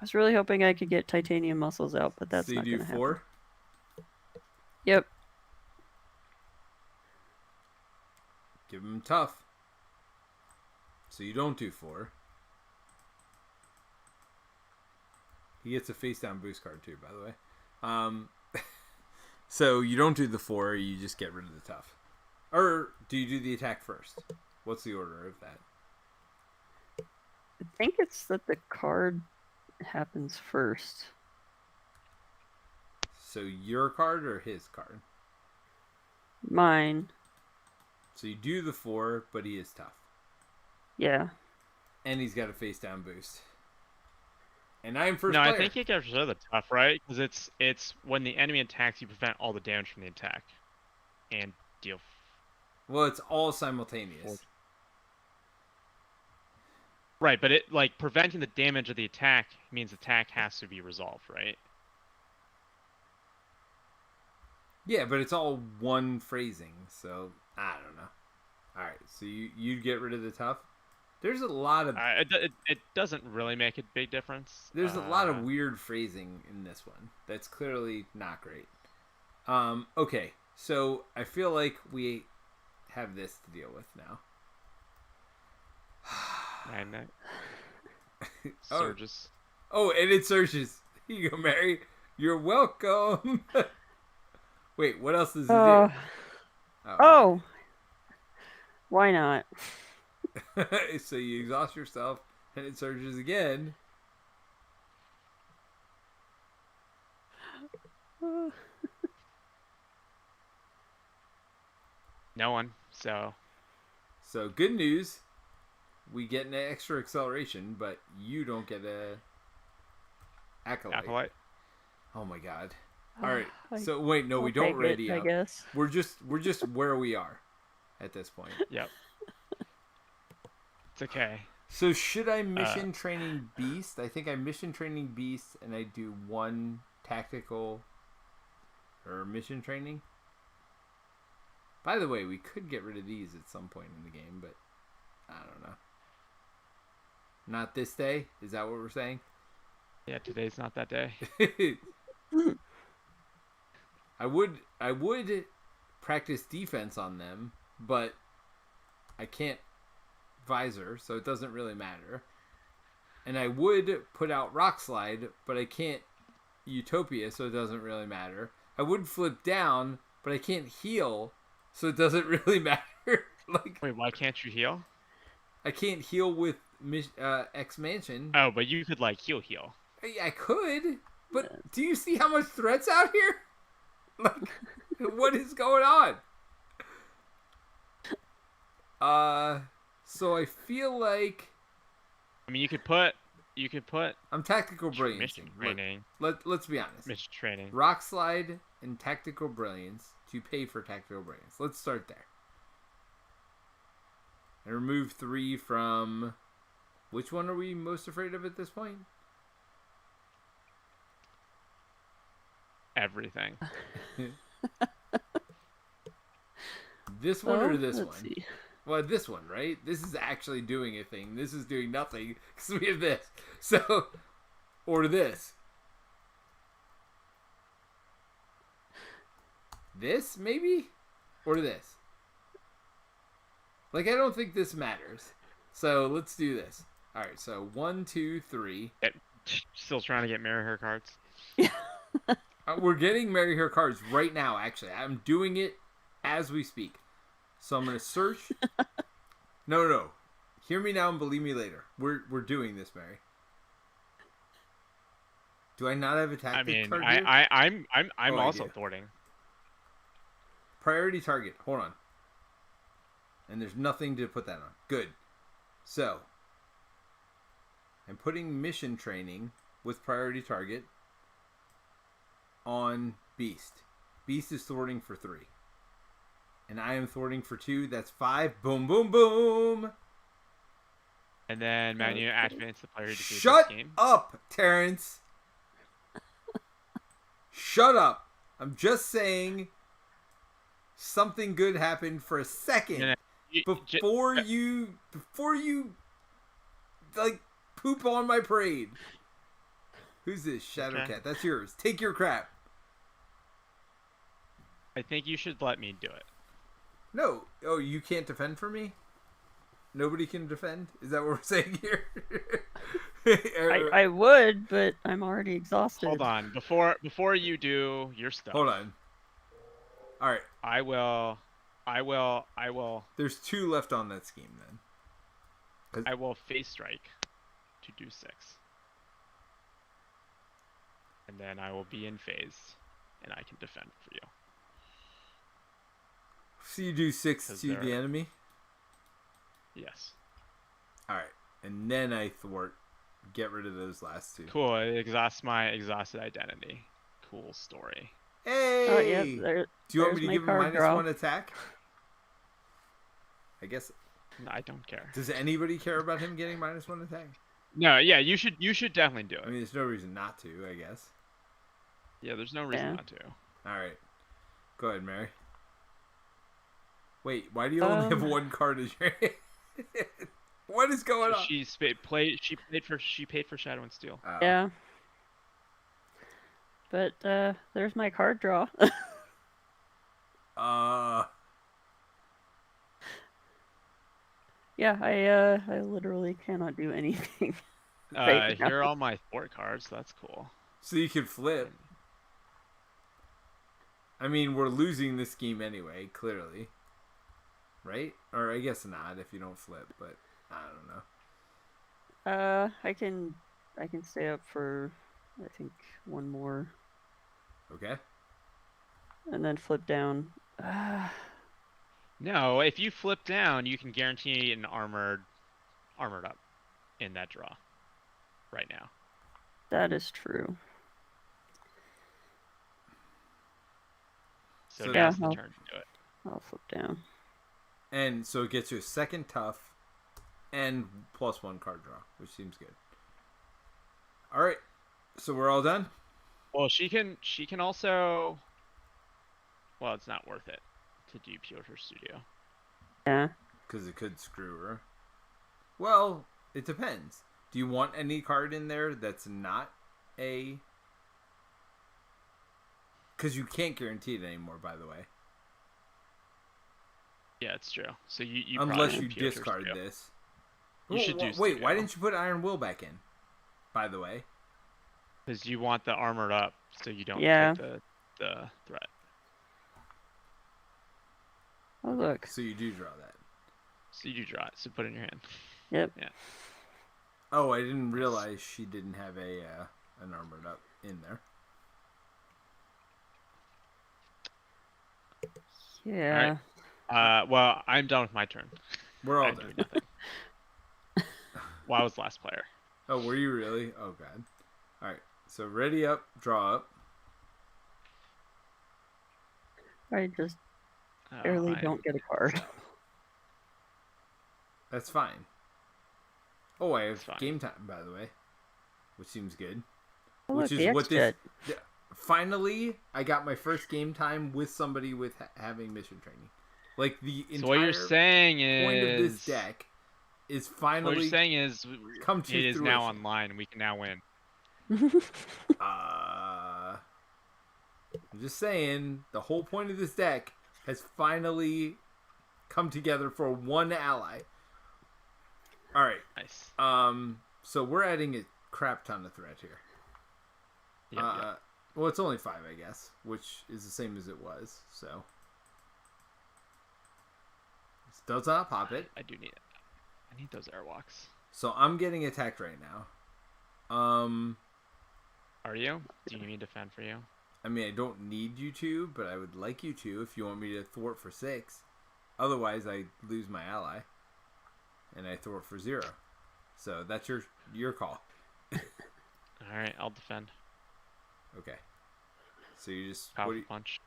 I was really hoping I could get titanium muscles out, but that's So you not do gonna happen. 4? Yep. Give him tough. So you don't do 4. He gets a face down boost card too, by the way. So you don't do the 4, you just get rid of the tough. Or do you do the attack first? What's the order of that? I think it's that the card happens first. So your card or his card? Mine. So you do the 4, but he is tough. Yeah. And he's got a face down boost. And I'm first No, player. I think you get rid of the tough, right? Because it's when the enemy attacks, you prevent all the damage from the attack, and deal. Well, it's all simultaneous. Right, but it like preventing the damage of the attack means attack has to be resolved, right? Yeah, but it's all one phrasing, so I don't know. All right, so you get rid of the tough. There's a lot of It doesn't really make a big difference. there's a lot of weird phrasing in this one that's clearly not great. Okay, so I feel like we have this to deal with now. And surges. Oh, and it surges. Here you go, Mary. You're welcome. Wait, what else does it do? Oh. Why not? So you exhaust yourself, and it surges again. No one. So good news. We get an extra acceleration, but you don't get a acolyte. Oh my god. All right. So wait, no, we don't ready up. I guess. We're just where we are at this point. Yep. It's okay. So should I mission training Beast? I think I mission training Beast, and I do 1 tactical or mission training. By the way, we could get rid of these at some point in the game, but I don't know. Not this day? Is that what we're saying? Yeah, today's not that day. I would practice defense on them, but I can't visor, so it doesn't really matter. And I would put out Rock Slide, but I can't Utopia, so it doesn't really matter. I would flip down, but I can't heal, so it doesn't really matter. Like, wait, why can't you heal? I can't heal with X Mansion. Oh, but you could like heal. I could, but do you see how much threats out here? Like, what is going on? So I feel like I mean, you could put. I'm tactical brilliance. Mission training. Let's be honest. Mission training. Rock Slide and tactical brilliance to pay for tactical brilliance. Let's start there. And remove 3 from... Which one are we most afraid of at this point? Everything. This one or this let's one? see. Well, this one, right? This is actually doing a thing. This is doing nothing because we have this. So, or this. This, maybe? Or this. Like, I don't think this matters. So, let's do this. Alright, so 1, 2, 3. Still trying to get marry her cards. We're getting marry her cards right now, actually. I'm doing it as we speak. So, I'm going to search. No. Hear me now and believe me later. We're doing this, Mary. Do I not have a tactic card here? I'm Oh, also thwarting. Priority target. Hold on. And there's nothing to put that on. Good. So, I'm putting mission training with priority target on Beast. Beast is thwarting for 3. And I am thwarting for 2. That's 5. Boom, boom, boom. And then Magneto activates the player to defeat Shut this game. up, Terence. Shut up. I'm just saying something good happened for a second. Before you like poop on my parade. Who's this? Shadowcat. That's yours. Take your crap. I think you should let me do it. No. Oh, you can't defend for me? Nobody can defend? Is that what we're saying here? I would, but I'm already exhausted. Hold on. Before you do your stuff. Hold on. All right. I will. There's 2 left on that scheme then. I will face strike to do 6. And then I will be in phase, and I can defend for you. So you do 6 to the enemy? Yes. Alright. And then I thwart. Get rid of those last 2. Cool. It exhausts my exhausted identity. Cool story. Hey! Oh, yeah, do you want me to give him -1 attack? I guess. No, I don't care. Does anybody care about him getting -1 attack? No, yeah, you should definitely do it. I mean, there's no reason not to, I guess. Yeah, there's no reason not to. Alright. Go ahead, Mary. Wait, why do you only have 1 card as your What is going on? She paid for Shadow and Steel. Yeah. But there's my card draw. Yeah, I literally cannot do anything. Here are all my thwart cards. That's cool. So you can flip. I mean, we're losing this game anyway, clearly. Right? Or I guess not if you don't flip, but I don't know. I can stay up for I think 1 more. Okay. And then flip down. No, if you flip down, you can guarantee an armored up in that draw right now. That is true. So now's the turn to do it. I'll flip down. And so it gets you a 2nd tough and +1 card draw, which seems good. All right. So we're all done? Well, she can also. Well, it's not worth it to do Piotr Studio. Yeah. Because it could screw her. Well, it depends. Do you want any card in there that's not a... Because you can't guarantee it anymore, by the way. Yeah, it's true. So you unless you discard this. You should do. Wait, why didn't you put Iron Will back in? By the way. Because you want the armored up, so you don't take the threat. Oh look. So you do draw that. So you do draw it. So put it in your hand. Yep. Yeah. Oh, I didn't realize she didn't have an armored up in there. Yeah. All right. Well, I'm done with my turn. We're all done. Nothing. Well, I was the last player. Oh, were you really? Oh, God. All right. So ready up, draw up. I just barely don't get a card. That's fine. Oh, I have fine. game time, by the way, which seems good. Oh, Which look, is the what this. X-Jet. Finally, I got my first game time with somebody with having mission training. Like the So what you're entire saying point of this is, deck is what you're finally saying is, come it to is fruition. now online. We can now win. I'm just saying, the whole point of this deck has finally come together for one ally. All right. Nice. So we're adding a crap ton of threat here. Yep. Well, it's only 5, I guess, which is the same as it was. So this does not pop it. I do need it. I need those airwalks. So I'm getting attacked right now. Are you? Do you need me to defend for you? I mean, I don't need you to, but I would like you to if you want me to thwart for 6. Otherwise, I lose my ally, and I thwart for 0. So that's your call. All right, I'll defend. Okay. So you just Powerful punch.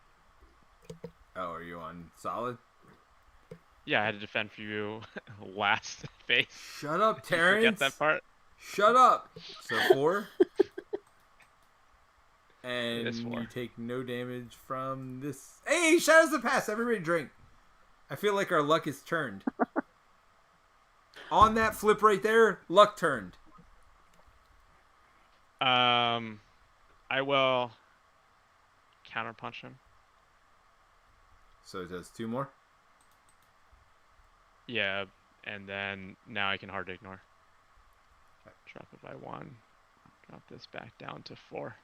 Oh, are you on solid? Yeah, I had to defend for you last phase. Shut up, Did you Terence. forget that part? Shut up. So 4. And It is 4. you take no damage from this. Hey, Shadows of the Past. Everybody drink. I feel like our luck is turned. On that flip right there, luck turned. I will counterpunch him. So it does 2 more? Yeah, and then now I can hard ignore. Drop it by 1. Drop this back down to 4.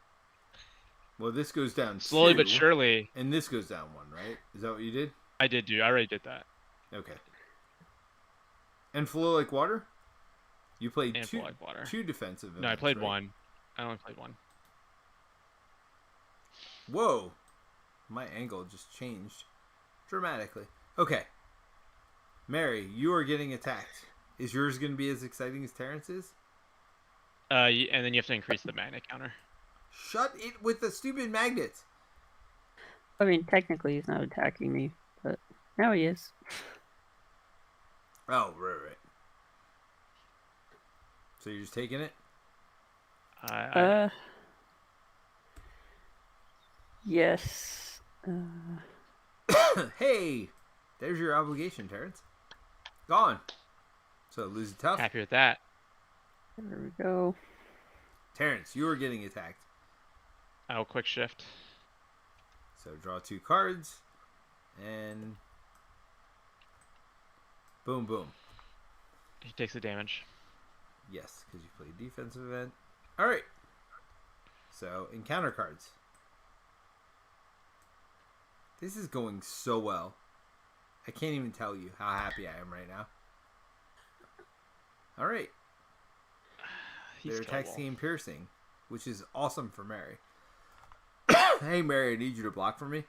Well, this goes down Slowly 2, but surely. and this goes down 1, right? Is that what you did? I already did that. Okay. And flow like water? You played And 2 Flow Like Water. 2 defensive events, No, I played right? 1. I only played 1. Whoa. My angle just changed dramatically. Okay. Mary, you are getting attacked. Is yours going to be as exciting as Terrence's? And then you have to increase the magnet counter. Shut it with the stupid magnets. I mean, technically he's not attacking me, but now he is. Oh, right. So you're just taking it? Yes. Hey, there's your obligation, Terrence. Gone. So lose it tough. Happy with that. There we go. Terrence, you are getting attacked. I will quick shift. So draw 2 cards. And boom, boom. He takes the damage. Yes, because you played defensive event. All right. So encounter cards. This is going so well. I can't even tell you how happy I am right now. All right. Their attack scheme piercing, which is awesome for Mary. Hey, Mary, I need you to block for me.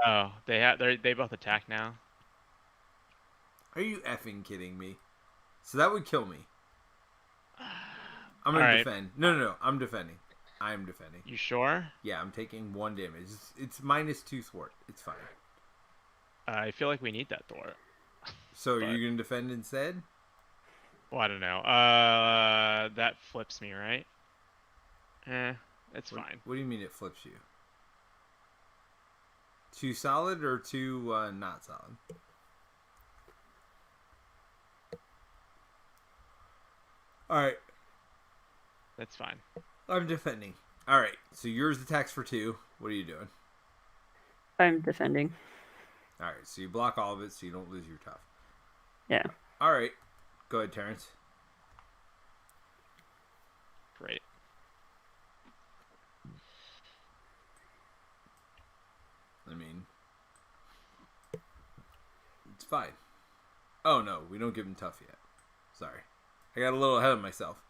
Oh, they both attack now. Are you effing kidding me? So that would kill me. I'm gonna defend. No. I'm defending. I am defending. You sure? Yeah, I'm taking 1 damage. It's -2 thwart. It's fine. I feel like we need that thwart. So are you gonna defend instead? Well, I don't know. That flips me, right? It's fine. What do you mean it flips you? 2 solid or 2 not solid? Alright. That's fine. I'm defending. Alright, so yours attacks for 2. What are you doing? I'm defending. Alright, so you block all of it so you don't lose your tough. Yeah. Alright. Go ahead, Terrence. Great. I mean, it's fine. Oh no, we don't give him tough yet. Sorry. I got a little ahead of myself.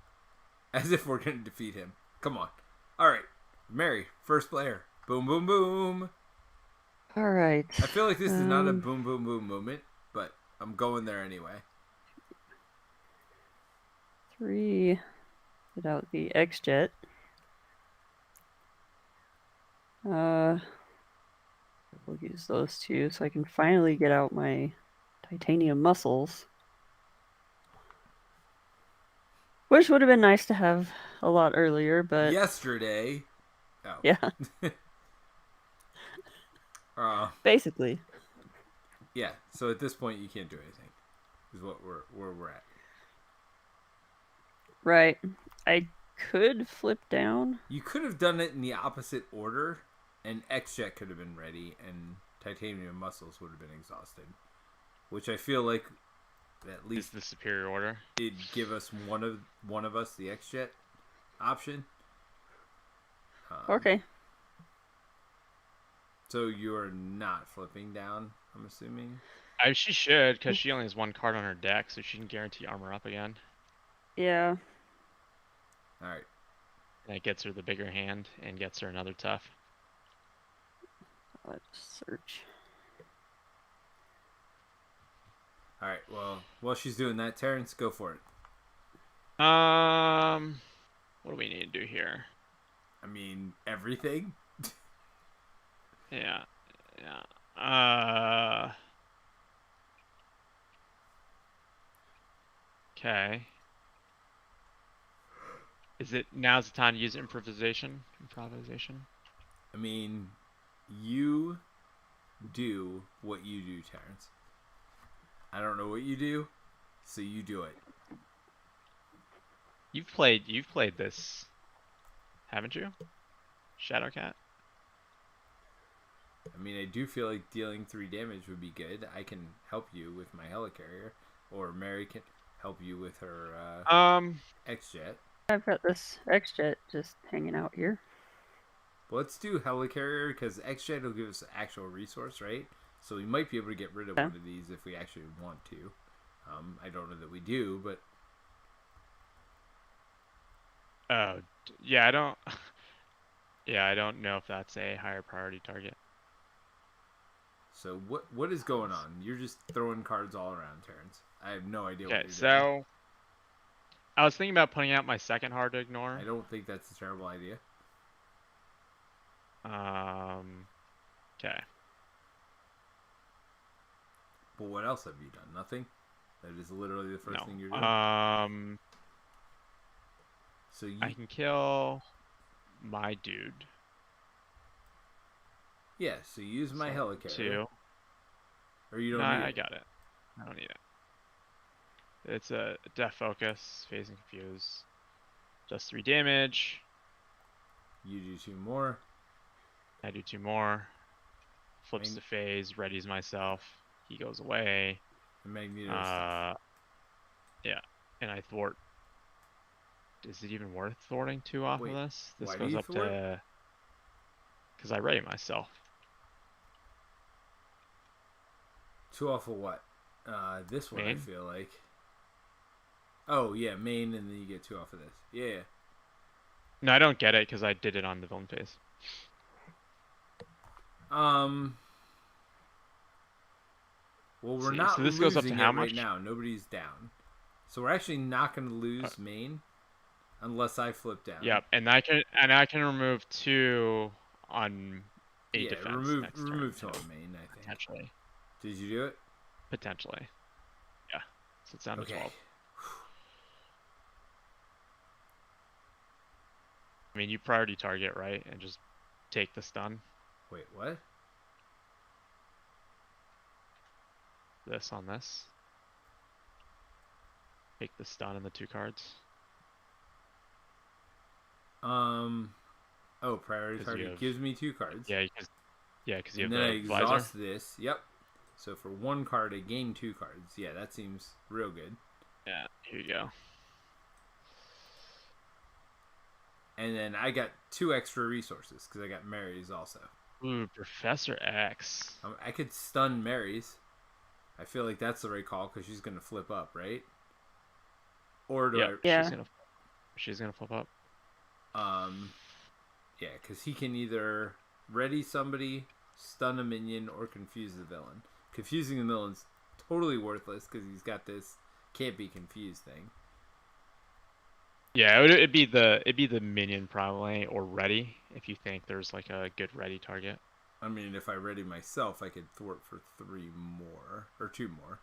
As if we're going to defeat him. Come on. Alright. Mary, first player. Boom, boom, boom. Alright. I feel like this is not a boom, boom, boom moment, but I'm going there anyway. 3. Without the X-Jet. We'll use those 2 so I can finally get out my titanium muscles. Which would have been nice to have a lot earlier, but Yesterday. Oh. yeah, basically. Yeah. So at this point, you can't do anything. Is what where we're at. Right. I could flip down. You could have done it in the opposite order, and X-Jet could have been ready, and titanium muscles would have been exhausted. Which I feel like at least is the superior order. It'd give us one of us the X-Jet option. Okay. So you're not flipping down, I'm assuming? She should, because she only has one card on her deck, so she can guarantee armor up again. Yeah. Alright. And it gets her the bigger hand and gets her another tough. Let's search. Alright, well, while she's doing that, Terence, go for it. What do we need to do here? I mean, everything? Yeah. Okay. Is it now's the time to use improvisation? I mean, you do what you do, Terence. I don't know what you do, so you do it. You've played this, haven't you? Shadowcat? I mean, I do feel like dealing 3 damage would be good. I can help you with my helicarrier, or Mary can help you with her X-Jet. I've got this X-Jet just hanging out here. Well, let's do helicarrier because X-Jet will give us an actual resource, right? So we might be able to get rid of one of these if we actually want to. I don't know that we do, but yeah, I don't. Yeah, I don't know if that's a higher priority target. So what is going on? You're just throwing cards all around, Terence. I have no idea what you're doing. So I was thinking about putting out my second hard to ignore. I don't think that's a terrible idea. Okay. But what else have you done? Nothing? That is literally the first thing you're doing? So I can kill my dude. Yeah, so use my helicarrier. 2. Or you don't need it? I got it. I don't need it. It's a death focus, phase and confuse. Just 3 damage. You do 2 more. I do 2 more. Flips to phase, readies myself. He goes away. And Magneto stuff. Yeah, and I thwart. Is it even worth thwarting 2 off of this? This why goes do you up thwart? to. Because I ready myself. 2 off of what? This one, main? I feel like. Oh, yeah, main, and then you get 2 off of this. Yeah. No, I don't get it because I did it on the villain phase. Well, we're not so this losing goes up to how it much? right now. Nobody's down. So we're actually not going to lose main unless I flip down. Yep, and I can remove 2 on a defense. Remove 2 on main, I think. Potentially. Did you do it? Potentially. Yeah. So it's down to 12. I mean, you priority target, right? And just take the stun. Wait, what? This on this. Take the stun and the 2 cards. Oh, priority target gives me 2 cards. Yeah, because you have and then I the exhaust visor. this. Yep. So for 1 card, I gain 2 cards. Yeah, that seems real good. Yeah, here you go. And then I got 2 extra resources because I got Mary's also. Ooh, Professor X. I could stun Mary's. I feel like that's the right call because she's gonna flip up, right? Or do she's gonna flip up. Yeah, because he can either ready somebody, stun a minion, or confuse the villain. Confusing the villain's totally worthless because he's got this can't be confused thing. Yeah, it'd be the minion probably, or ready if you think there's like a good ready target. I mean, if I ready myself, I could thwart for 3 more or 2 more.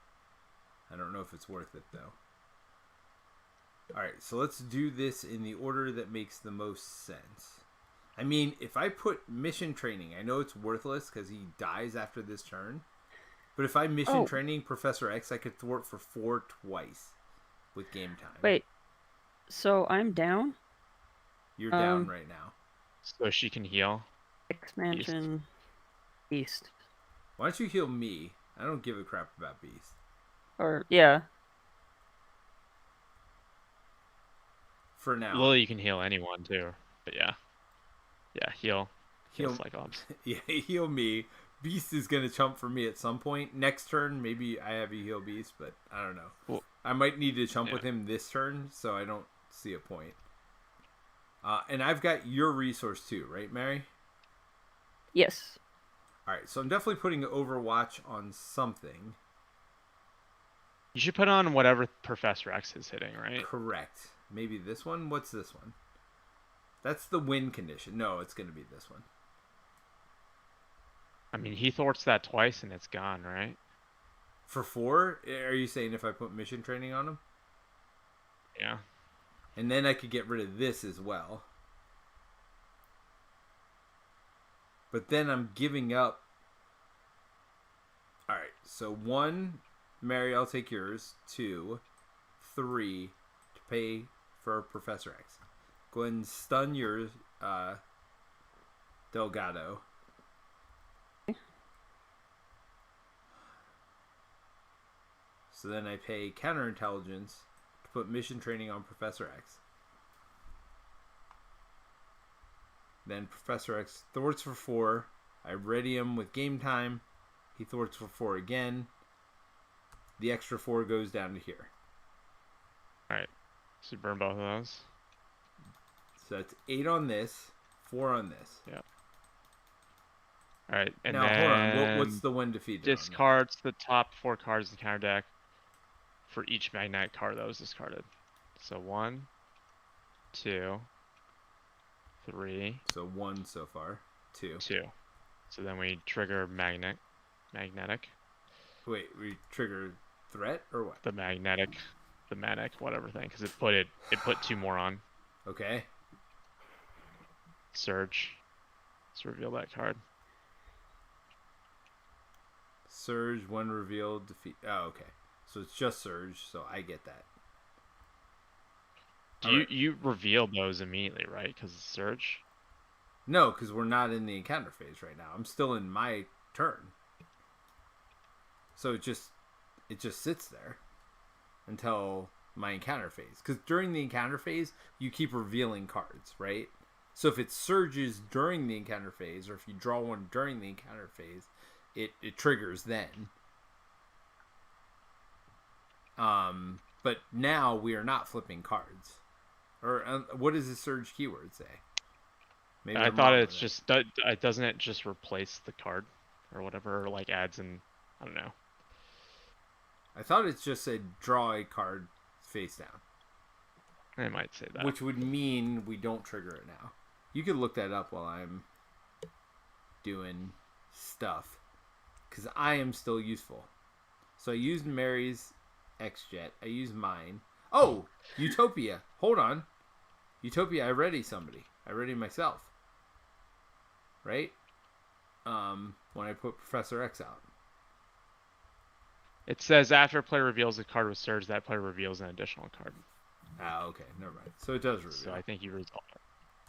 I don't know if it's worth it, though. Alright, so let's do this in the order that makes the most sense. I mean, if I put mission training, I know it's worthless because he dies after this turn. But if I mission training Professor X, I could thwart for 4 twice with game time. Wait, so I'm down? You're down right now. So she can heal. Expansion Beast. Why don't you heal me? I don't give a crap about Beast. Or, yeah. For now. Lily, you can heal anyone too. But yeah. Yeah, heal Cyclops. Yeah, heal me. Beast is going to chump for me at some point. Next turn, maybe I have you heal Beast, but I don't know. Well, I might need to chump with him this turn, so I don't see a point. And I've got your resource too, right, Mary? Yes. Alright, so I'm definitely putting Overwatch on something. You should put on whatever Professor X is hitting, right? Correct. Maybe this one? What's this one? That's the win condition. No, it's going to be this one. I mean, he thwarts that twice and it's gone, right? For 4? Are you saying if I put mission training on him? Yeah. And then I could get rid of this as well. But then I'm giving up. Alright, so 1, Mary, I'll take yours. 2, 3, to pay for Professor X. Go ahead and stun yours, Delgado. So then I pay counterintelligence to put mission training on Professor X. Then Professor X thwarts for 4. I ready him with game time. He thwarts for 4 again. The extra 4 goes down to here. Alright. So you burn both of those. So that's 8 on this, 4 on this. Yeah. Alright, and now, then hold on. What's the win defeated? Discards the top 4 cards in the counter deck for each magnetic card that was discarded. So 1, 2, 3. So 1 so far. 2. 2. So then we trigger magnetic. Wait, we trigger threat or what? The manic, whatever thing, because it put 2 more on. Okay. Surge. Let's reveal that card. Surge, when revealed, defeat. Oh, okay. So it's just Surge, so I get that. You reveal those immediately, right? Because it's Surge? No, because we're not in the encounter phase right now. I'm still in my turn. So it just sits there until my encounter phase. Because during the encounter phase, you keep revealing cards, right? So if it surges during the encounter phase, or if you draw one during the encounter phase, it triggers then. But now we are not flipping cards. Or what does the surge keyword say? Maybe I thought it's just doesn't it just replace the card or whatever, or like adds in, I don't know. I thought it just said draw a card face down. It might say that. Which would mean we don't trigger it now. You could look that up while I'm doing stuff. Because I am still useful. So I used Mary's X-Jet. I used mine. Oh! Utopia. Hold on. Utopia, I ready somebody. I ready myself. Right? When I put Professor X out. It says after a player reveals a card with Surge, that player reveals an additional card. Ah, okay. Never mind. So it does reveal. So I think you resolve it.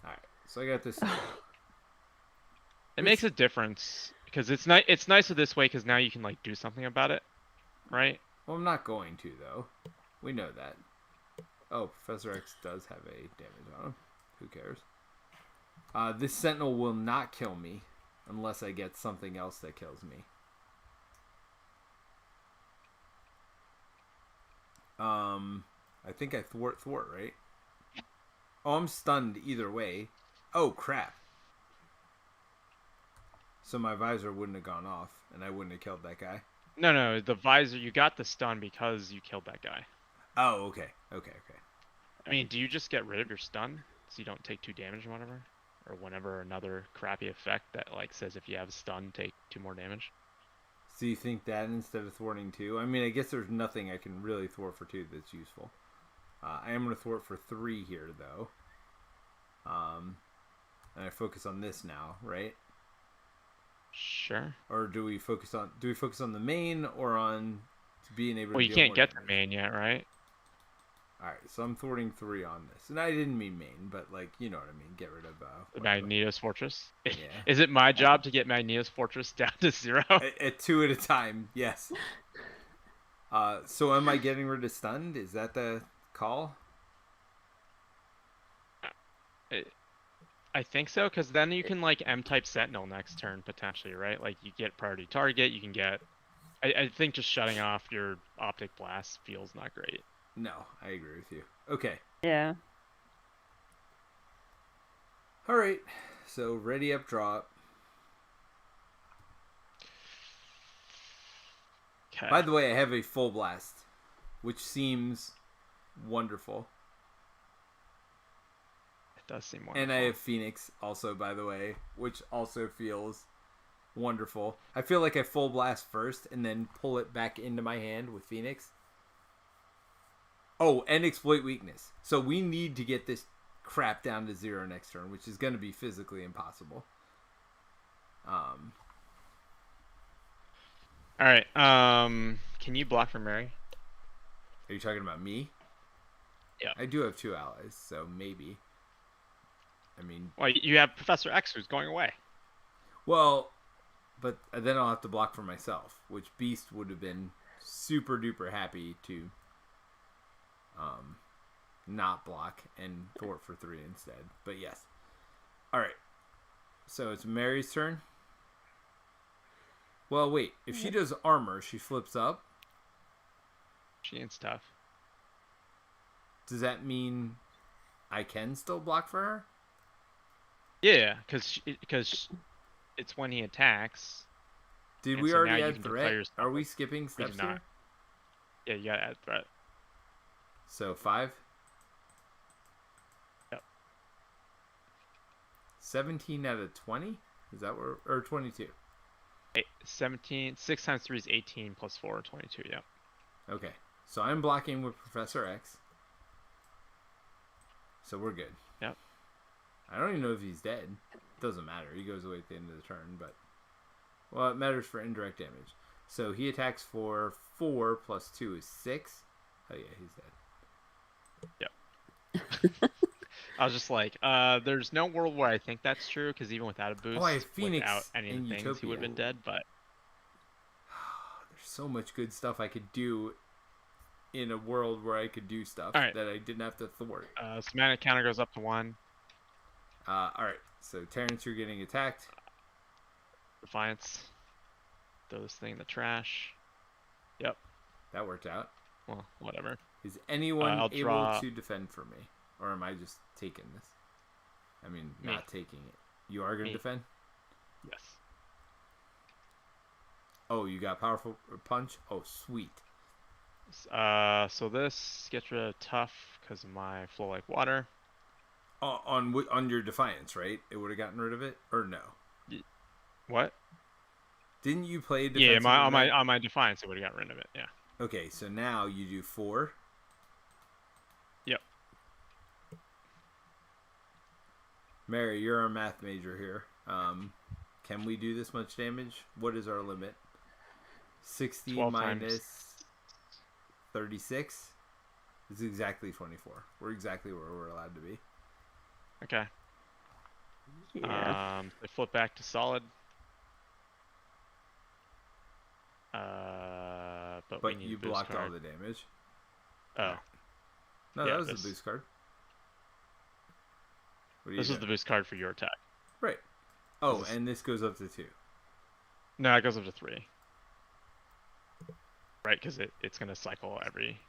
Alright. So I got this. It makes a difference because it's nicer this way because now you can like do something about it, right? Well, I'm not going to though. We know that. Oh, Professor X does have a damage on him. Who cares? This Sentinel will not kill me unless I get something else that kills me. I think I thwart, right? Oh, I'm stunned either way. Oh, crap. So my visor wouldn't have gone off, and I wouldn't have killed that guy. No, the visor, you got the stun because you killed that guy. Oh, okay. I mean, do you just get rid of your stun so you don't take 2 damage or whatever? Or whenever another crappy effect that like says if you have a stun, take 2 more damage? So you think that instead of thwarting 2? I mean, I guess there's nothing I can really thwart for 2 that's useful. I am going to thwart for 3 here, though. And I focus on this now, right? Sure. Or do we focus on the main or on being able to Well, you deal can't more get damage? the main yet, right? Alright, so I'm thwarting 3 on this. And I didn't mean main, but like, you know what I mean. Get rid of Magneto's Fortress. Yeah. Is it my job to get Magneto's Fortress down to 0? At 2 at a time, yes. So am I getting rid of stunned? Is that the call? I think so, because then you can like M-type Sentinel next turn potentially, right? Like you get priority target, you can get. I think just shutting off your optic blast feels not great. No, I agree with you. Okay. Yeah. All right. So ready up, draw up. Okay. By the way, I have a full blast, which seems wonderful. It does seem wonderful. And I have Phoenix also, by the way, which also feels wonderful. I feel like I full blast first and then pull it back into my hand with Phoenix. Oh, and exploit weakness. So we need to get this crap down to 0 next turn, which is going to be physically impossible. All right. Can you block for Mary? Are you talking about me? Yeah. I do have 2 allies, so maybe. I mean, well, you have Professor X who's going away. Well, but then I'll have to block for myself, which Beast would have been super duper happy to not block and thwart for 3 instead. But yes. All right. So it's Mary's turn. Well, wait. If she does armor, she flips up. She ain't stuff. Does that mean I can still block for her? Yeah, because it's when he attacks. Did And we so now already you add can threat? declare yourself Are we skipping steps not. here? Yeah, you gotta add threat. So 5? Yep. 17 out of 20? Is that where... Or 22? 17. 6 times 3 is 18 plus 4, 22, yeah. Okay. So I'm blocking with Professor X. So we're good. Yep. I don't even know if he's dead. Doesn't matter. He goes away at the end of the turn, but... Well, it matters for indirect damage. So he attacks for 4 plus 2 is 6. Oh yeah, he's dead. Yep. I was just like, there's no world where I think that's true, because even without a boost, I have Phoenix without any of and the things, Utopia. he would have been dead, but... There's so much good stuff I could do in a world where I could do stuff All right. that I didn't have to thwart. So mana counter goes up to 1. Alright, so Terence, you're getting attacked. Defiance. Throw this thing in the trash. Yep. That worked out. Well, whatever. Is anyone I'll able draw... to defend for me? Or am I just taking this? I mean, Me. not taking it. You are going to Me. defend? Yes. Oh, you got powerful punch? Oh, sweet. So this gets rid of tough because of my flow like water. On your defiance, right? It would have gotten rid of it? Or no? What? Didn't you play Yeah, defensive? on my defiance, it would have got rid of it. Yeah. Okay, so now you do 4. Yep. Mary, you're our math major here. Can we do this much damage? What is our limit? 60 minus 36 is exactly 24. We're exactly where we're allowed to be. Okay. Yeah. They flip back to solid. But we need you a boost blocked card. all the damage. Oh. No, Yeah, that was this- the boost card. What do you This is do? the boost card for your attack. Right. Oh, This is- and this goes up to 2. No, it goes up to 3. Right, because it's going to cycle every...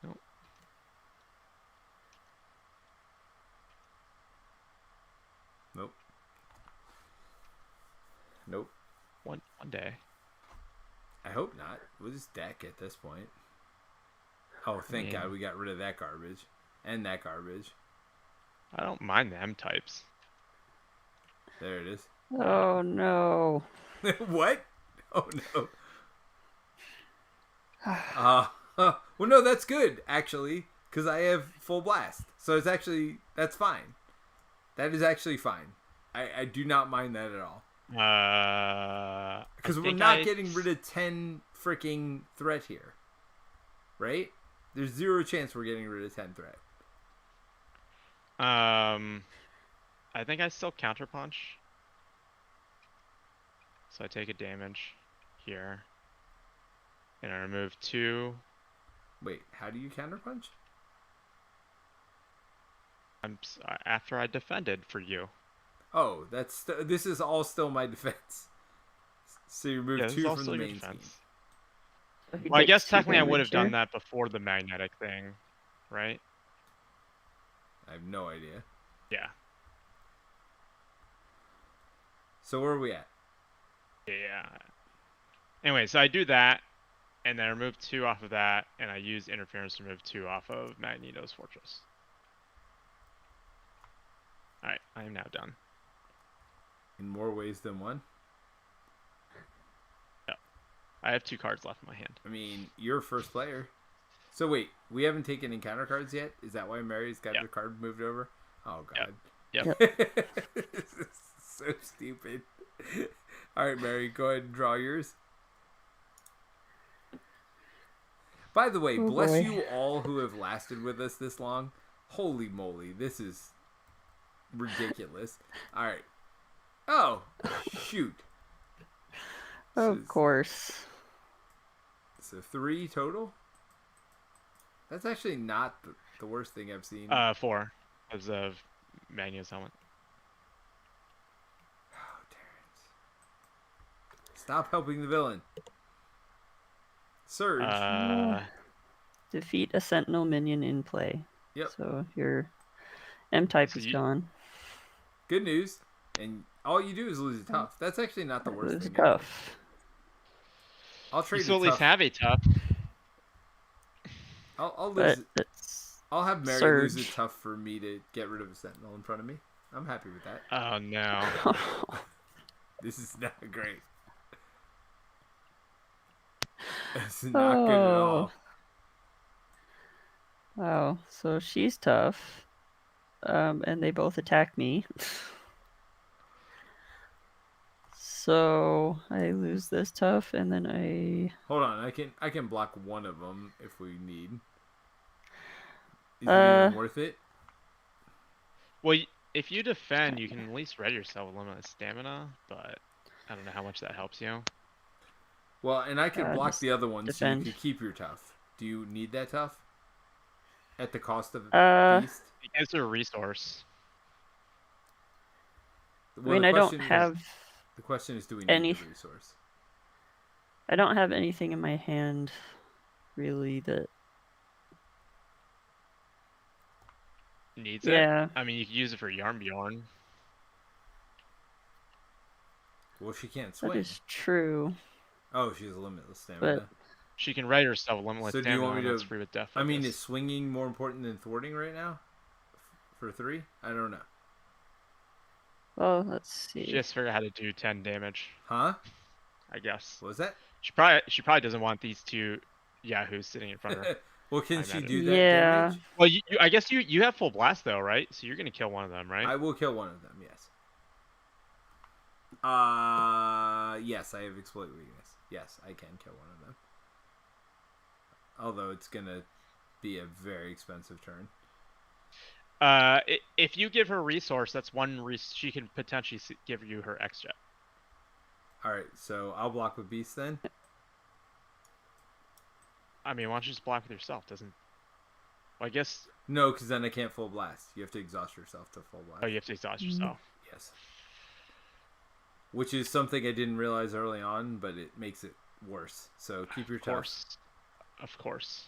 Nope. Nope. Nope. One day. I hope not. We'll just deck at this point. Oh, thank God we got rid of that garbage. And that garbage. I don't mind the M types. There it is. Oh no. What? Oh no. Well, no, that's good actually, because I have full blast, so that's fine. That is actually fine. I do not mind that at all. Because we're not getting rid of 10 freaking threat here, right? There's 0 chance we're getting rid of 10 threat. I think I still counterpunch. So I take a damage here. And I remove 2. Wait, how do you counterpunch? After I defended for you. Oh, this is all still my defense. So you remove 2 from the main scheme. So Well, I guess two technically I would damage have done here. that before the magnetic thing, right? I have no idea. Yeah. So where are we at? Yeah. Anyway, so I do that, and then I remove 2 off of that, and I use interference to remove 2 off of Magneto's fortress. Alright, I am now done. In more ways than one? Yeah. I have 2 cards left in my hand. I mean, you're first player. So wait, we haven't taken encounter cards yet? Is that why Mary's got the card moved over? Oh god. Yep. This is so stupid. Alright, Mary, go ahead and draw yours. By the way, bless you all who have lasted with us this long. Holy moly, this is ridiculous. Alright. Oh, shoot. Of course. So 3 total? That's actually not the worst thing I've seen. 4. Because of Magneto's helmet. Oh, Terence. Stop helping the villain. Surge. Defeat a sentinel minion in play. Yep. So your M-type is gone. Good news. And all you do is lose a tough. That's actually not the worst thing. Tough. I'll trade you still at least have a tough. I'll lose. I'll have Mary lose a tough for me to get rid of a sentinel in front of me. I'm happy with that. Oh no. This is not great. This is not good at all. Wow. So she's tough. And they both attack me. So I lose this tough, and then I hold on. I can block one of them if we need. Is it even worth it? Well, if you defend, you can at least ready yourself with limited stamina, but I don't know how much that helps you. Well, and I can block the other one so you can keep your tough. Do you need that tough? At the cost of beast? It gives you a resource. Well, I mean, I don't have... The question is, do we need the resource? I don't have anything in my hand, really, that... Needs it? I mean, you could use it for Yarnbjorn. Well, she can't swing. That is true. Oh, she has limitless stamina. But she can write herself limitless stamina. Do you want me to... free with death I mean, is swinging more important than thwarting right now? For 3? I don't know. Well, let's see. She just figured out how to do 10 damage. Huh? I guess. What was that? She probably doesn't want these 2 yahoos sitting in front of her. Well, can she do that damage? Well, I guess you have full blast though, right? So you're gonna kill one of them, right? I will kill one of them. Yes. Yes, I have exploit weakness. Yes, I can kill one of them. Although it's gonna be a very expensive turn. If you give her a resource, that's one she can potentially give you her X-Jet. Alright, so I'll block with Beast then? I mean, why don't you just block with yourself? Doesn't... Well, I guess... No, because then I can't full blast. You have to exhaust yourself to full blast. Oh, you have to exhaust yourself. Yes. Which is something I didn't realize early on, but it makes it worse. So keep your tough. Of course.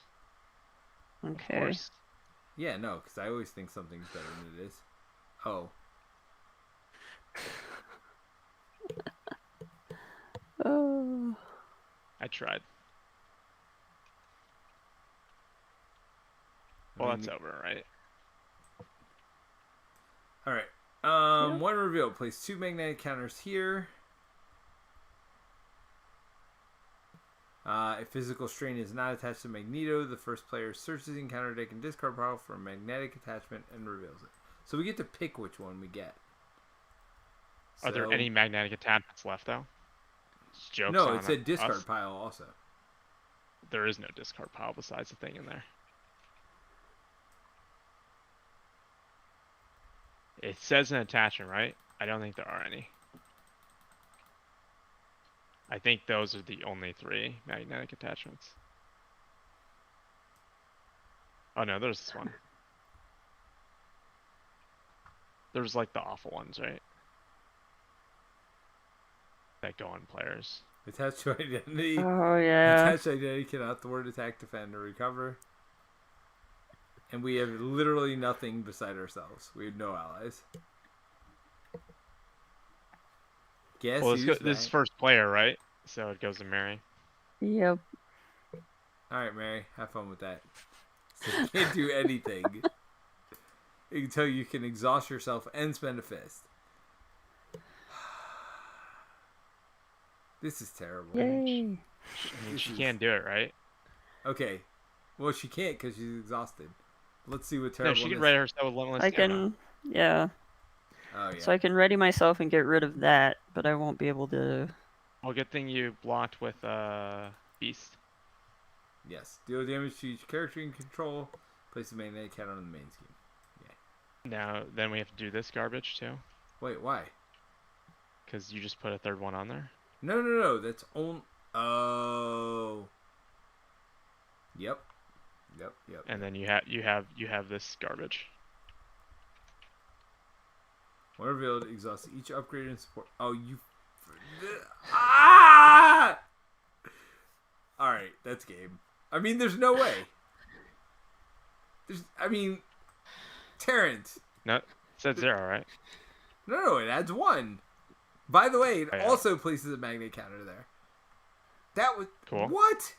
Okay. Of course. Yeah, no, because I always think something's better than it is. Oh. Oh. I tried. Well, that's over, right? Alright. Yep. One reveal. Place 2 magnetic counters here. If physical strain is not attached to Magneto, the first player searches the encounter deck and discard pile for a magnetic attachment and reveals it. So we get to pick which one we get. Are there any magnetic attachments left, though? Jokes no, on it said discard us. pile also. There is no discard pile besides the thing in there. It says an attachment, right? I don't think there are any. I think those are the only 3 magnetic attachments. Oh no, there's this one. There's like the awful ones, right? That go on players. Attached to identity. Oh yeah. Attached to identity cannot thwart, attack, defend, or recover. And we have literally nothing beside ourselves. We have no allies. Guess Well, who's this is first player, right? So it goes to Mary. Yep. Alright, Mary. Have fun with that. So you can't do anything until you can exhaust yourself and spend a fist. This is terrible. Yay. I mean, she can't do it, right? Okay. Well, she can't because she's exhausted. Let's see what No, terrible. she can ready herself with limitless I stamina. can, yeah. Oh yeah. So I can ready myself and get rid of that, but I won't be able to. Well, good thing you blocked with Beast. Yes. Deal damage to each character you can control. Place a magnetic counter on the main scheme. Yeah. Now, then we have to do this garbage too, Wait, why? because you just put a 3rd one on there. No. That's on. Oh. Yep. And then you have this garbage. When revealed, exhaust each upgrade and support. Oh, you. Ah! Alright, that's game. I mean, there's no way. Terence. No, it said 0, right? No, it adds 1. By the way, it Oh, yeah. also places a magnet counter there. That was. Cool. What?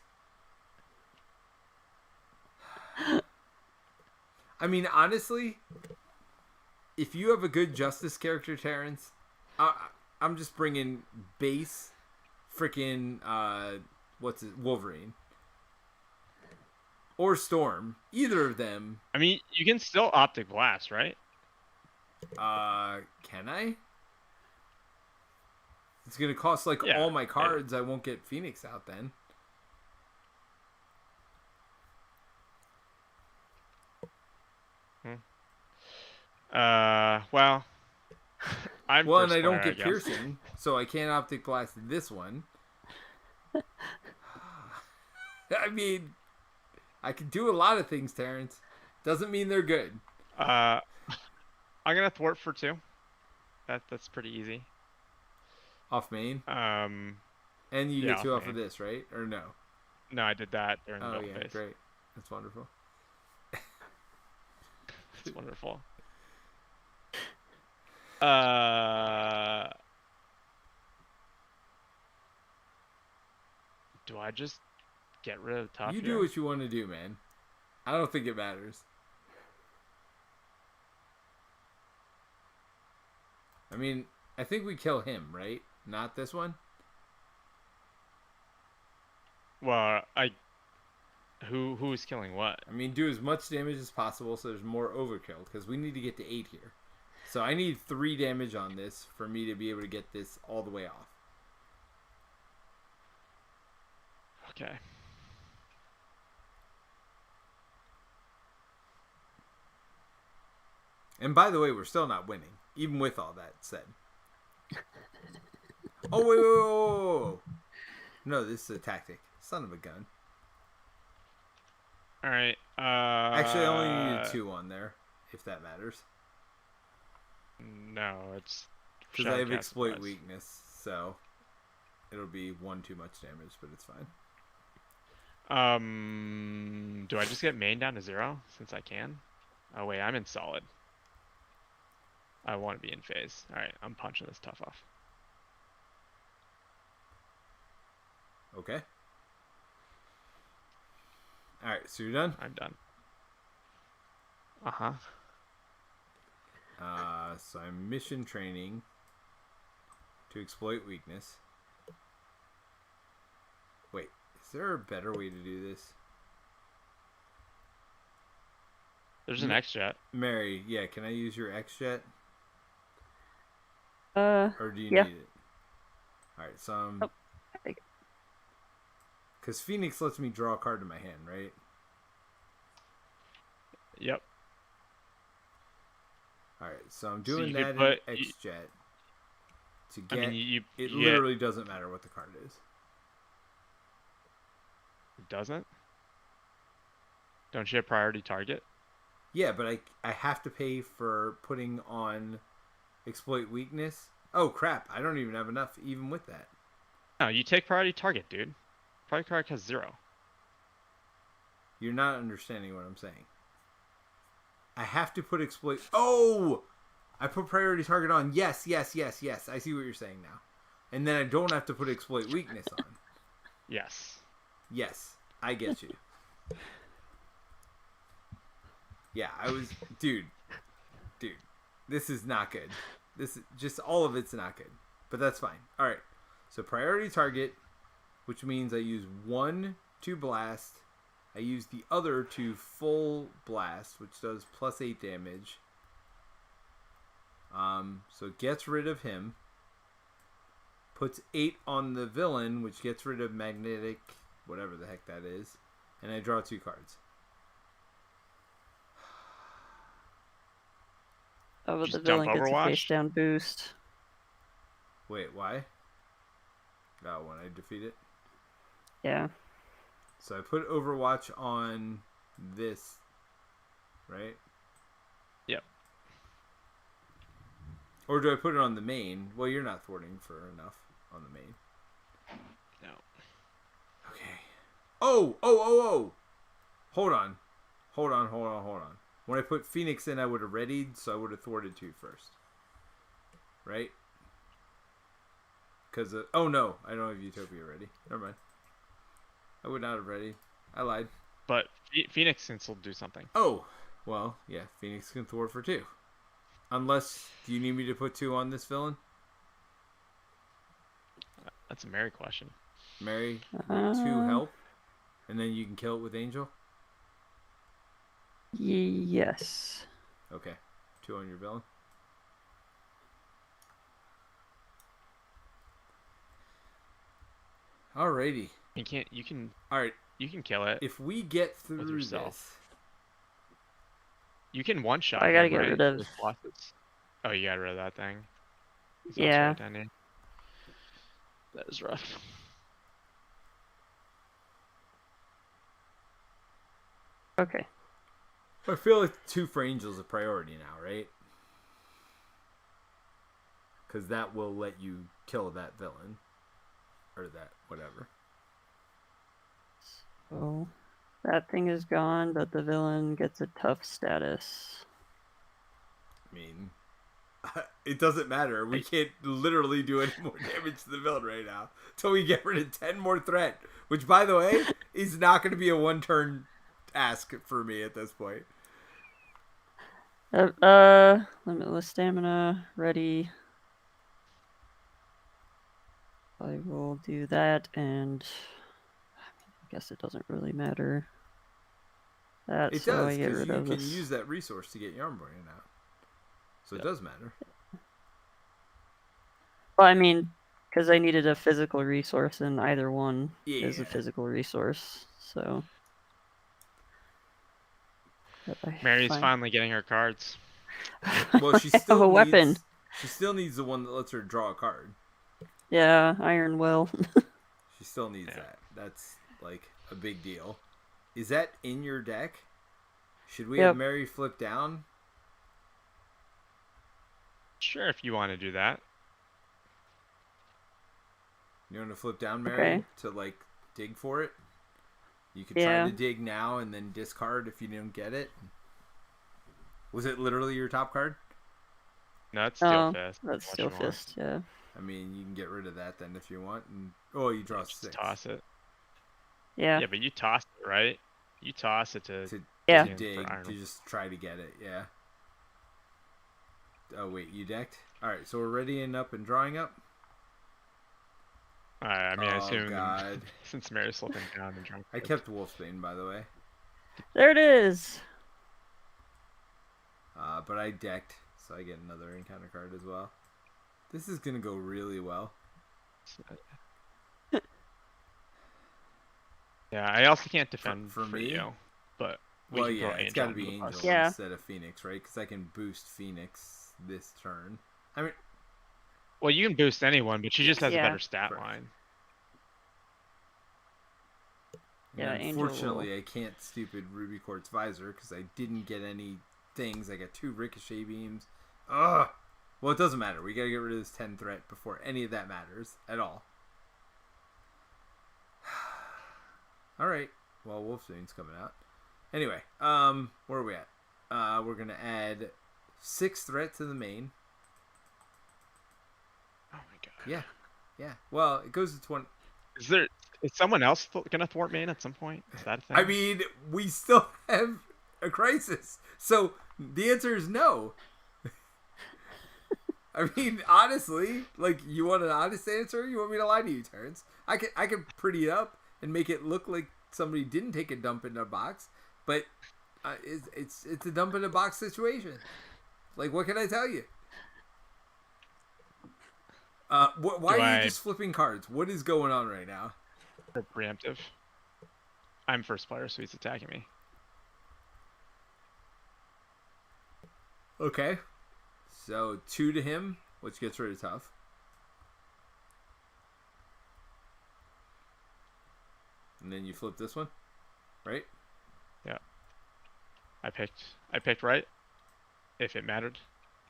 I mean, honestly, if you have a good Justice character, Terence, I'm just bringing base freaking Wolverine or Storm. Either of them. I mean, you can still Optic Blast, right? Can I? It's gonna cost like Yeah, all my cards. I won't get Phoenix out then. Well, I'm Well, first and I don't player, get guess. piercing, so I can't Optic Blast this one. I mean, I can do a lot of things, Terence. Doesn't mean they're good. I'm gonna thwart for 2. That's pretty easy. Off main, Um, and you yeah, get 2 off off of main. this, right? Or no? no, I did that during the Oh build yeah, phase. great. That's wonderful. It's wonderful. Do I just get rid of top You here? do what you want to do, man. I don't think it matters. I mean, I think we kill him, right? Not this one? Well, who's killing what? I mean, do as much damage as possible so there's more overkill, because we need to get to 8 here. So I need 3 damage on this for me to be able to get this all the way off. Okay. And by the way, we're still not winning, even with all that said. Oh, wait. No, this is a tactic. Son of a gun. All right. Actually, I only needed 2 on there, if that matters. No, it's Because I have Shadowcast exploit supplies. weakness, so it'll be 1 too much damage, but it's fine. Do I just get main down to 0 since I can? Oh wait, I'm in solid. I want to be in phase. All right, I'm punching this tough off. Okay. Alright, so you're done? I'm done. Uh-huh. So I'm mission training to exploit weakness. Wait, is there a better way to do this? There's an X-Jet. Mary, yeah, can I use your X-Jet? Or do you yeah. need it? Alright, so I'm... Oh, because Phoenix lets me draw a card to my hand, right? Yep. Alright, so I'm doing that in X-Jet. To get... I mean, it literally doesn't matter what the card is. It doesn't? Don't you have priority target? Yeah, but I have to pay for putting on exploit weakness. Oh, crap. I don't even have enough even with that. No, you take priority target, dude. Priority target has 0. You're not understanding what I'm saying. I have to put exploit... Oh! I put priority target on. Yes. I see what you're saying now. And then I don't have to put exploit weakness on. Yes. Yes. I get you. Yeah, I was... Dude. This is not good. This is just... All of it's not good. But that's fine. Alright. So priority target, which means I use 1 to blast. I use the other to full blast, which does plus 8 damage. So it gets rid of him. Puts 8 on the villain, which gets rid of magnetic, whatever the heck that is. And I draw 2 cards. Oh, but the villain gets a face down boost. Wait, why? Oh, when I defeat it? Yeah. So I put Overwatch on this, right? Yep. Or do I put it on the main? Well, you're not thwarting for enough on the main. No. Okay. Oh! Hold on. When I put Phoenix in, I would have readied, so I would have thwarted 2 first. Right? Because oh no, I don't have Utopia ready. Never mind. I would not have ready. I lied. But Phoenix can still do something. Oh, well, yeah, Phoenix can thwart for 2. Unless, do you need me to put 2 on this villain? That's a Mary question. Mary, 2 help? And then you can kill it with Angel? Yes. Okay, 2 on your villain. Alrighty. You can Alright. You can kill it. If we get through this... You can one-shot I gotta get rid of... Colossus. Oh, you got rid of that thing? Yeah. Right, that is rough. Okay. I feel like 2 for Angel is a priority now, right? Because that will let you kill that villain. Or that, whatever. So, that thing is gone, but the villain gets a tough status. I mean, it doesn't matter. We can't literally do any more damage to the villain right now. Until we get rid of 10 more threat. Which, by the way, is not going to be a 1-turn task for me at this point. Limitless stamina, ready. I will do that, and I guess it doesn't really matter. That, it so does, I get rid of you this. can use that resource to get Yarnborn out. So it does matter. Well, I mean, because I needed a physical resource, and either one is a physical resource, so... Mary's finally getting her cards. Well, she still have a weapon. She still needs the one that lets her draw a card. Yeah, Iron Will. She still needs that. That's like a big deal. Is that in your deck? Should we have Mary flip down? Sure, if you want to do that. You want to flip down Mary to like dig for it? You could try to dig now and then discard if you don't get it. Was it literally your top card? No, it's Steel Fist. That's Steel Fist, yeah. I mean, you can get rid of that then if you want. And you draw 6. Toss it. Yeah. Yeah, but you toss it, right? You toss it to dig, to just try to get it, yeah. Oh wait, you decked. All right, so we're readying up and drawing up. I mean, I assume God. since Mary's slipping down and drunk. I kept Wolfsbane, by the way. There it is. But I decked, so I get another encounter card as well. This is gonna go really well. Yeah, I also can't defend for me? you, but Well, yeah, it's got to be Angel Yeah. instead of Phoenix, right? Because I can boost Phoenix this turn. I mean, well, you can boost anyone, but she just has a Yeah. better stat Correct. line. Yeah, Angel unfortunately, I can't stupid Ruby Quartz Visor because I didn't get any things. I got 2 Ricochet Beams. Ugh! Well, it doesn't matter. We got to get rid of this 10 threat before any of that matters at all. Alright. Well, Wolfsbane's coming out. Anyway, where are we at? We're going to add 6 threat to the main. Oh my god. Yeah. Yeah. Well, it goes to 20. Is someone else gonna thwart main at some point? Is that a thing? I mean, we still have a crisis. So the answer is no. I mean, honestly, like, you want an honest answer? You want me to lie to you, Terence? I can pretty it up and make it look like somebody didn't take a dump in a box, but it's a dump in a box situation. Like, what can I tell you? Why are you just flipping cards? What is going on right now? Preemptive. I'm first player, so he's attacking me. Okay. So 2 to him, which gets rid of tough. And then you flip this one, right? Yeah. I picked right. If it mattered.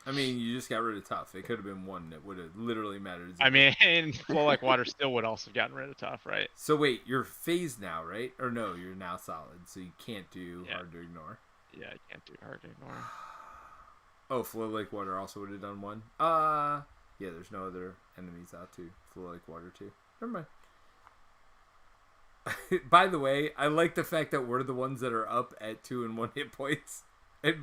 I mean, you just got rid of tough. It could have been 1 that would have literally mattered. I mean, Flow Like Water still would also have gotten rid of tough, right? So wait, you're phased now, right? Or no, you're now solid, so you can't do hard to ignore. Yeah, I can't do hard to ignore. Oh, Flow Like Water also would have done 1. Yeah, there's no other enemies out to Flow Like Water too. Never mind. By the way, I like the fact that we're the ones that are up at 2 and 1 hit points, and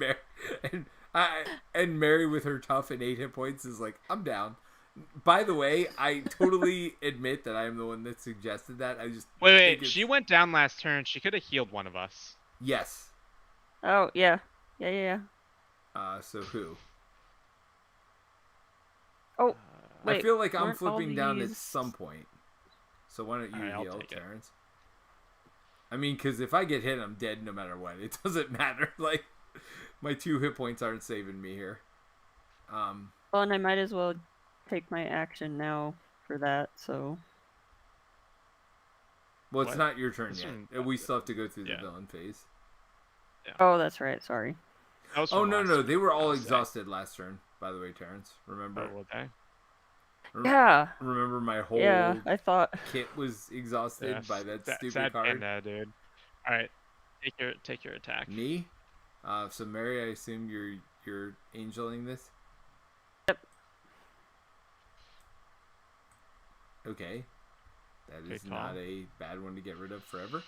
Mary with her tough and 8 hit points is like, I'm down. By the way, I totally admit that I am the one that suggested that. I just wait. She went down last turn. She could have healed one of us. Yes. Oh yeah. So who? Oh, wait. I feel like I'm weren't flipping all down at these- some point. So why don't you Alright, I'll heal, take it. Terence? I mean, because if I get hit, I'm dead no matter what. It doesn't matter. Like, my 2 hit points aren't saving me here. Well, and I might as well take my action now for that. So. Well, it's What? not your turn This yet. one- We still have to go through the Yeah. villain phase. Oh, that's right. Sorry. That was Oh, from no, last no. turn, They were all I'll say. exhausted last turn, by the way, Terence. Remember? Oh, were they? Yeah. Remember my whole Yeah. I thought. kit was exhausted Yeah, by that stupid sad card? panda, dude. All right, take your attack. Me? So Mary, I assume you're angeling this? Yep. Okay. That is Good call. not a bad one to get rid of forever.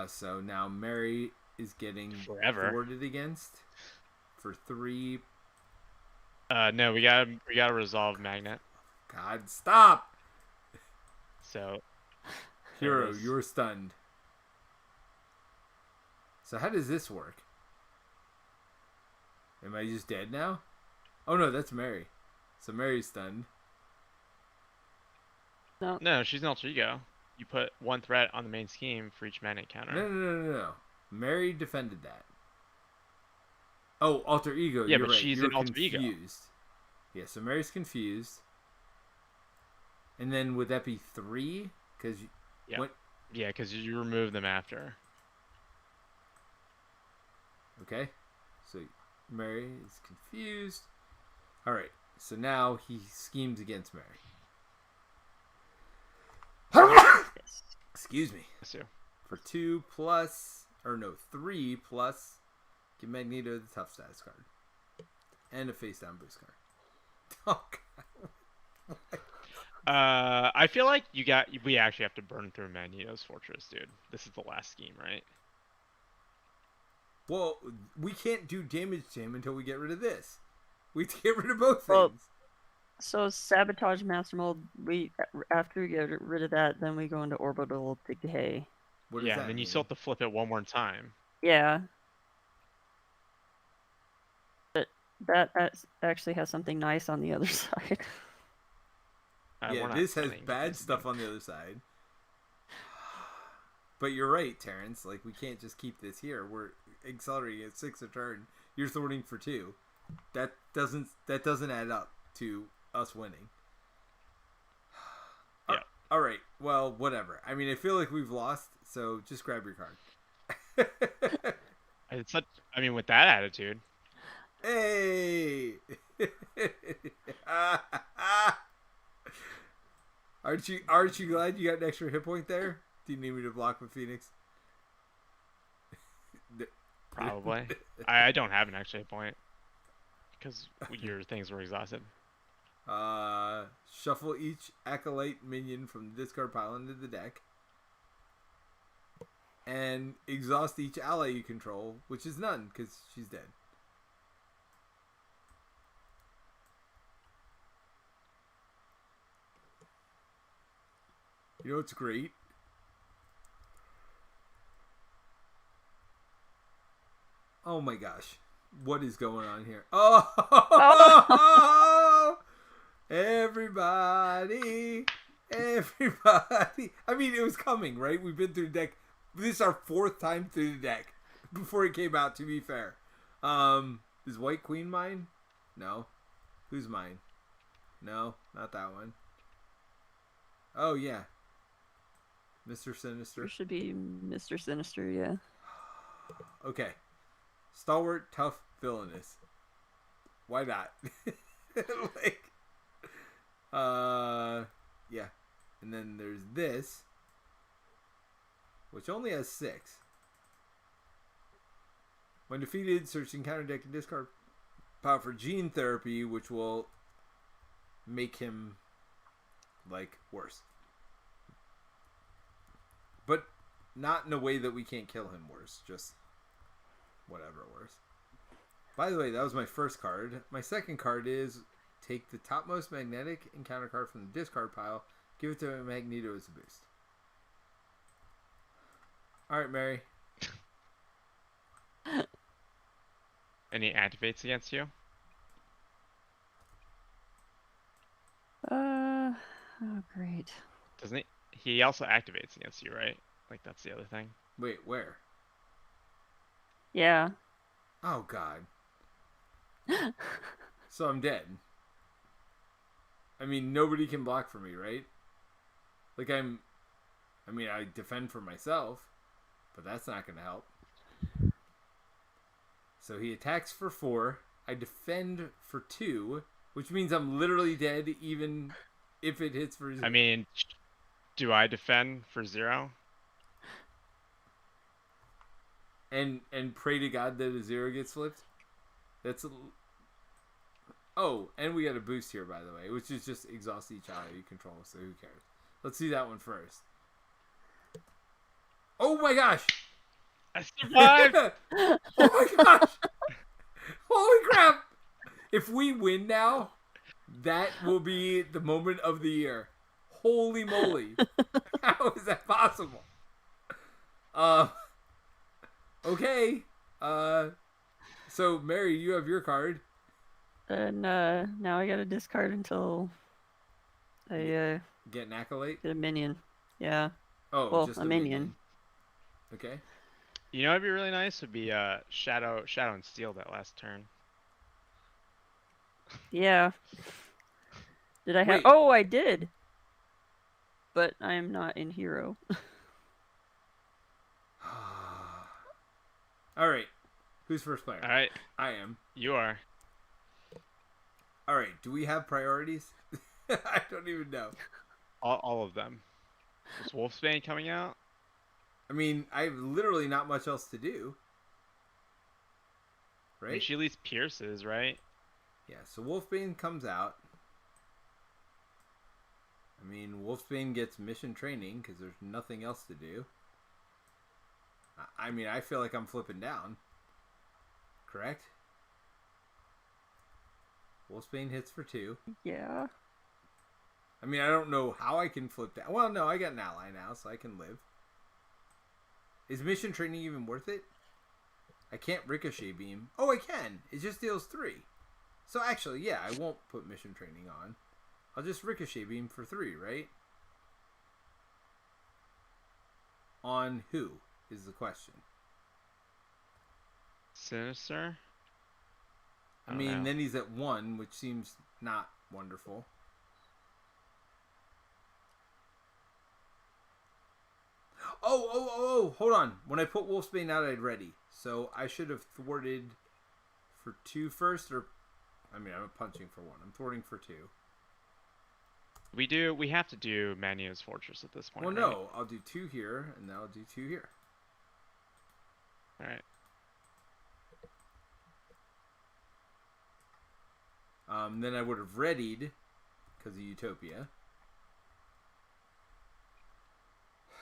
So now Mary is getting Forever. thwarted against for 3. No, we gotta resolve Magnet. God, stop! So Hero, There it is. you're stunned. So how does this work? Am I just dead now? Oh no, that's Mary. So Mary's stunned. no, she's an alter ego. You put 1 threat on the main scheme for each Magnet counter. No. Mary defended that. Oh, alter ego. Yeah, you're but right. she's You're an alter ego. confused. Yeah, so Mary's confused. And then would that be 3? Because Yeah. Yeah, because you remove them after. Okay, so Mary is confused. All right, so now he schemes against Mary. Excuse me. So For 2 plus, or no, 3 plus, give Magneto the tough status card. And a face down boost card. Oh, God. I feel like we actually have to burn through Magneto's fortress, dude. This is the last scheme, right? Well, we can't do damage to him until we get rid of this. We have to get rid of both Well, things. So sabotage master mold. After we get rid of that, then we go into orbital decay. What does Yeah, that and then mean? you still have to flip it one more time. Yeah. But that actually has something nice on the other side. Yeah, this has bad stuff on the other side. But you're right, Terence. Like, we can't just keep this here. We're accelerating at 6 a turn. You're thwarting for 2. That doesn't add up to us winning. Yeah. All right. Well, whatever. I mean, I feel like we've lost, so just grab your card. It's such. I mean, with that attitude. Hey! Aren't you glad you got an extra hit point there? Do you need me to block with Phoenix? Probably. I don't have an extra hit point because your things were exhausted. Shuffle each acolyte minion from the discard pile into the deck. And exhaust each ally you control, which is none, because she's dead. You know what's great? Oh my gosh. What is going on here? Oh! Everybody! Everybody! I mean, it was coming, right? We've been through the deck. This is our 4th time through the deck before it came out, to be fair. Is White Queen mine? No. Who's mine? No, not that one. Oh, yeah. Mr. Sinister. It should be Mr. Sinister, yeah. Okay. Stalwart, tough, villainous. Why not? Like, yeah. And then there's this, which only has 6. When defeated, search the encounter deck and discard pile for gene therapy, which will make him, like, worse. But not in a way that we can't kill him worse. Just whatever worse. By the way, that was my first card. My second card is take the topmost magnetic encounter card from the discard pile, give it to Magneto as a boost. Alright, Mary. And he activates against you? Oh, great. Doesn't he? He also activates against you, right? Like, that's the other thing. Wait, where? Yeah. Oh, God. So I'm dead. I mean, nobody can block for me, right? Like, I defend for myself, but that's not going to help. So he attacks for 4. I defend for 2, which means I'm literally dead even if it hits for 0. I mean, do I defend for 0? And pray to God that a 0 gets flipped? That's Oh, and we got a boost here, by the way, which is just exhaust each ally you control, so who cares? Let's see that one first. Oh my gosh! I survived! Oh my gosh! Holy crap! If we win now, that will be the moment of the year. Holy moly. How is that possible? Okay. So, Mary, you have your card. And now I gotta discard until I Get an acolyte? get a minion. Yeah. Oh, well, just a minion. Okay. You know, it'd be really nice would be Shadow and Steel that last turn. Yeah. Did I have? Wait. Oh, I did. But I am not in hero. All right. Who's first player? All right. I am. You are. All right. Do we have priorities? I don't even know. All of them. Is Wolfsbane coming out? I mean, I have literally not much else to do. Right? I mean, she at least pierces, right? Yeah, so Wolfsbane comes out. I mean, Wolfsbane gets mission training because there's nothing else to do. I mean, I feel like I'm flipping down. Correct? Wolfsbane hits for 2. Yeah. I mean, I don't know how I can flip that. Well, no, I got an ally now, so I can live. Is mission training even worth it? I can't ricochet beam. Oh, I can. It just deals 3. So actually, yeah, I won't put mission training on. I'll just ricochet beam for 3, right? On who is the question? Sinister? I mean, then he's at 1, which seems not wonderful. Oh, hold on. When I put Wolfsbane out, I'd ready. So I should have thwarted for 2 first, or... I mean, I'm punching for 1. I'm thwarting for 2. We have to do Magneto's Fortress at this point, Well, right? no. I'll do 2 here, and then I'll do 2 here. Alright. Then I would have readied, because of Utopia.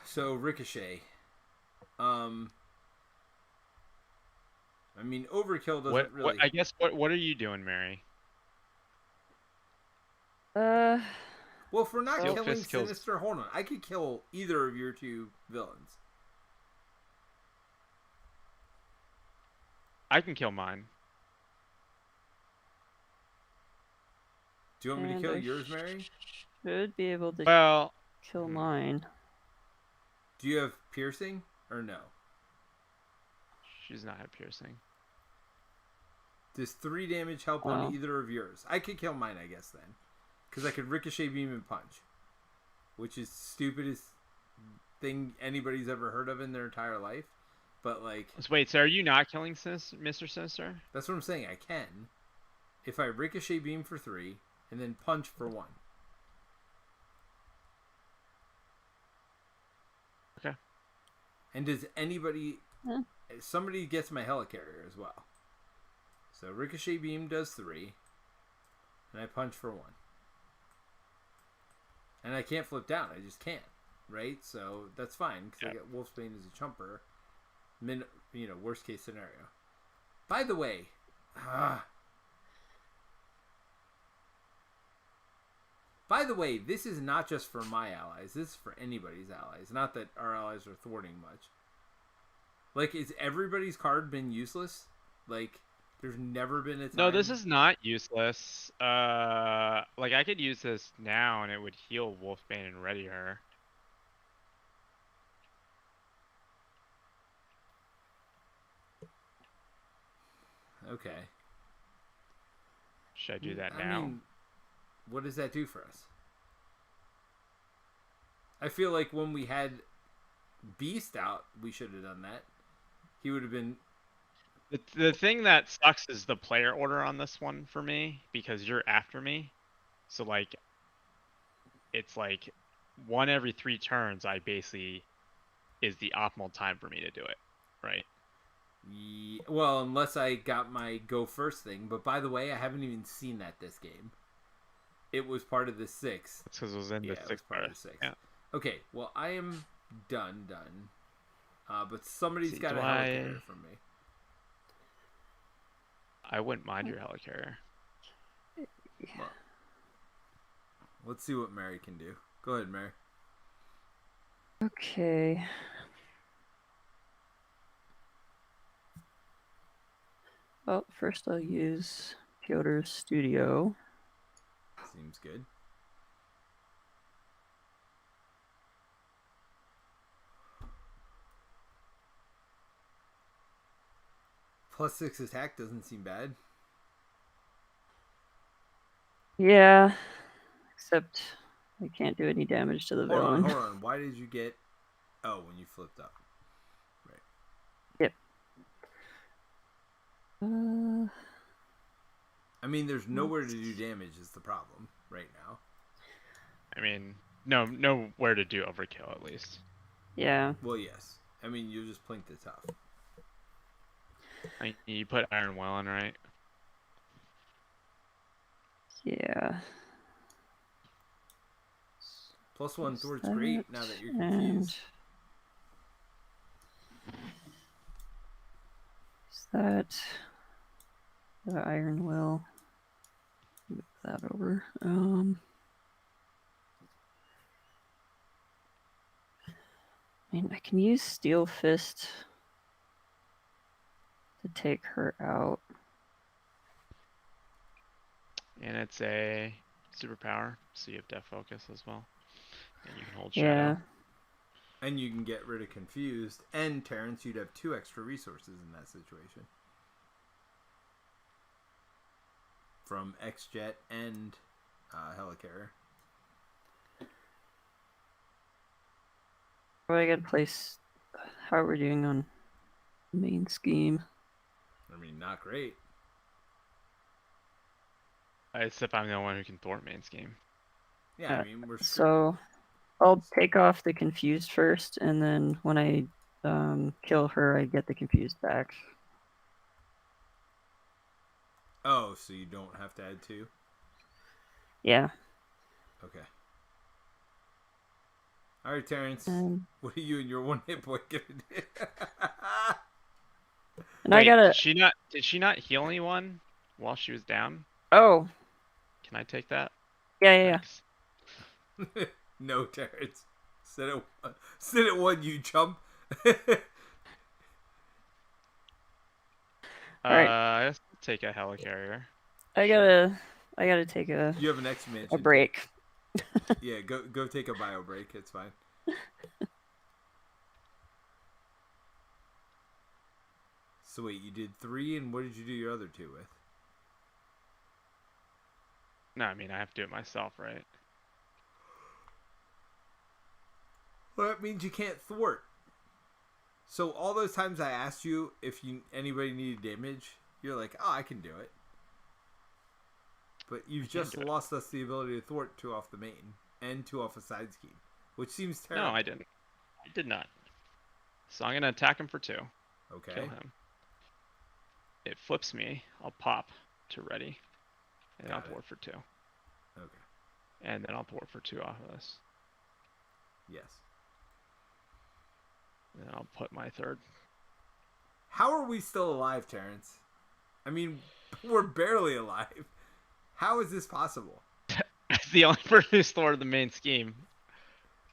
So, Ricochet. I mean, Overkill doesn't really... I guess, what are you doing, Mary? Well, if we're not Steel killing Fist kills- Sinister, hold on. I could kill either of your 2 villains. I can kill mine. Do you want me to And kill I yours, Mary? should be able to Well, kill mine. Do you have piercing or no? she's not have piercing. Does 3 damage help on either of yours? I could kill mine, I guess, then. Because I could ricochet beam and punch. Which is stupidest thing anybody's ever heard of in their entire life. But, like... So wait, so are you not killing Mr. Sinister? That's what I'm saying. I can. If I ricochet beam for 3, and then punch for 1. Okay. And does anybody... Yeah. Somebody gets my helicarrier as well. So ricochet beam does 3. And I punch for 1. And I can't flip down. I just can't. Right? So that's fine. Because I get Wolfsbane as a chumper. Worst case scenario. By the way... By the way, this is not just for my allies. This is for anybody's allies. Not that our allies are thwarting much. Like, is everybody's card been useless? Like, there's never been a time... No, this is not useless. Like, I could use this now and it would heal Wolfbane and ready her. Okay. Should I do that now? I mean, what does that do for us? I feel like when we had Beast out, we should have done that. He would have been... The thing that sucks is the player order on this one for me, because you're after me. So, like, it's like 1 every 3 turns, I basically is the optimal time for me to do it, right? Yeah, well, unless I got my go first thing. But by the way, I haven't even seen that this game. It was part of the 6. That's because it was in the 6th part of the 6. Yeah. Okay, well, I am done. But somebody's See, got a do helicarrier from me. I wouldn't mind your helicarrier. Well, let's see what Mary can do. Go ahead, Mary. Okay. Well, first I'll use Piotr's Studio. Seems good. +6 attack doesn't seem bad. Yeah, except I can't do any damage to the villain. Hold on. Why did you get... Oh, when you flipped up. Right. Yep. I mean, there's nowhere to do damage is the problem right now. I mean, nowhere to do overkill at least. Yeah. Well, yes. I mean, you just plink the tough. You put Iron Well in, right? Yeah. +1 thwart's great now that you're confused. Is that the Iron Will? that over. I mean, I can use Steel Fist to take her out. And it's a superpower, so you have Death Focus as well. And you can hold Yeah. Shadow. And you can get rid of Confused. And Terence, you'd have 2 extra resources in that situation. From X-Jet and Helicarrier. What I gotta place? How are we doing on main scheme? I mean, not great. Except I'm the only one who can thwart main scheme. Yeah, I mean, we're so I'll take off the Confused first, and then when I kill her, I get the Confused back. Oh, so you don't have to add 2? Yeah. Okay. Alright, Terrence. What are you and your 1 hit point gonna do? And Wait, I gotta... Did she not heal anyone while she was down? Oh. Can I take that? Yeah. No, Terrence. Sit at 1, you chump. Alright. I guess I'll take a Helicarrier. I gotta take a... You have an X-Mansion. A break. Yeah, go take a bio break. It's fine. So wait, you did 3, and what did you do your other 2 with? No, I mean, I have to do it myself, right? Well, that means you can't thwart. So all those times I asked you if anybody needed damage, you're like, oh, I can do it. But you've just lost us the ability to thwart 2 off the main and 2 off a side scheme, which seems terrible. No, I didn't. I did not. So I'm going to attack him for 2. Okay. Kill him. It flips me. I'll pop to ready. And I'll thwart for 2. Okay. And then I'll thwart for 2 off of this. Yes. And I'll put my 3rd. How are we still alive, Terrence? I mean, we're barely alive. How is this possible? It's the only person who's thwarted the main scheme.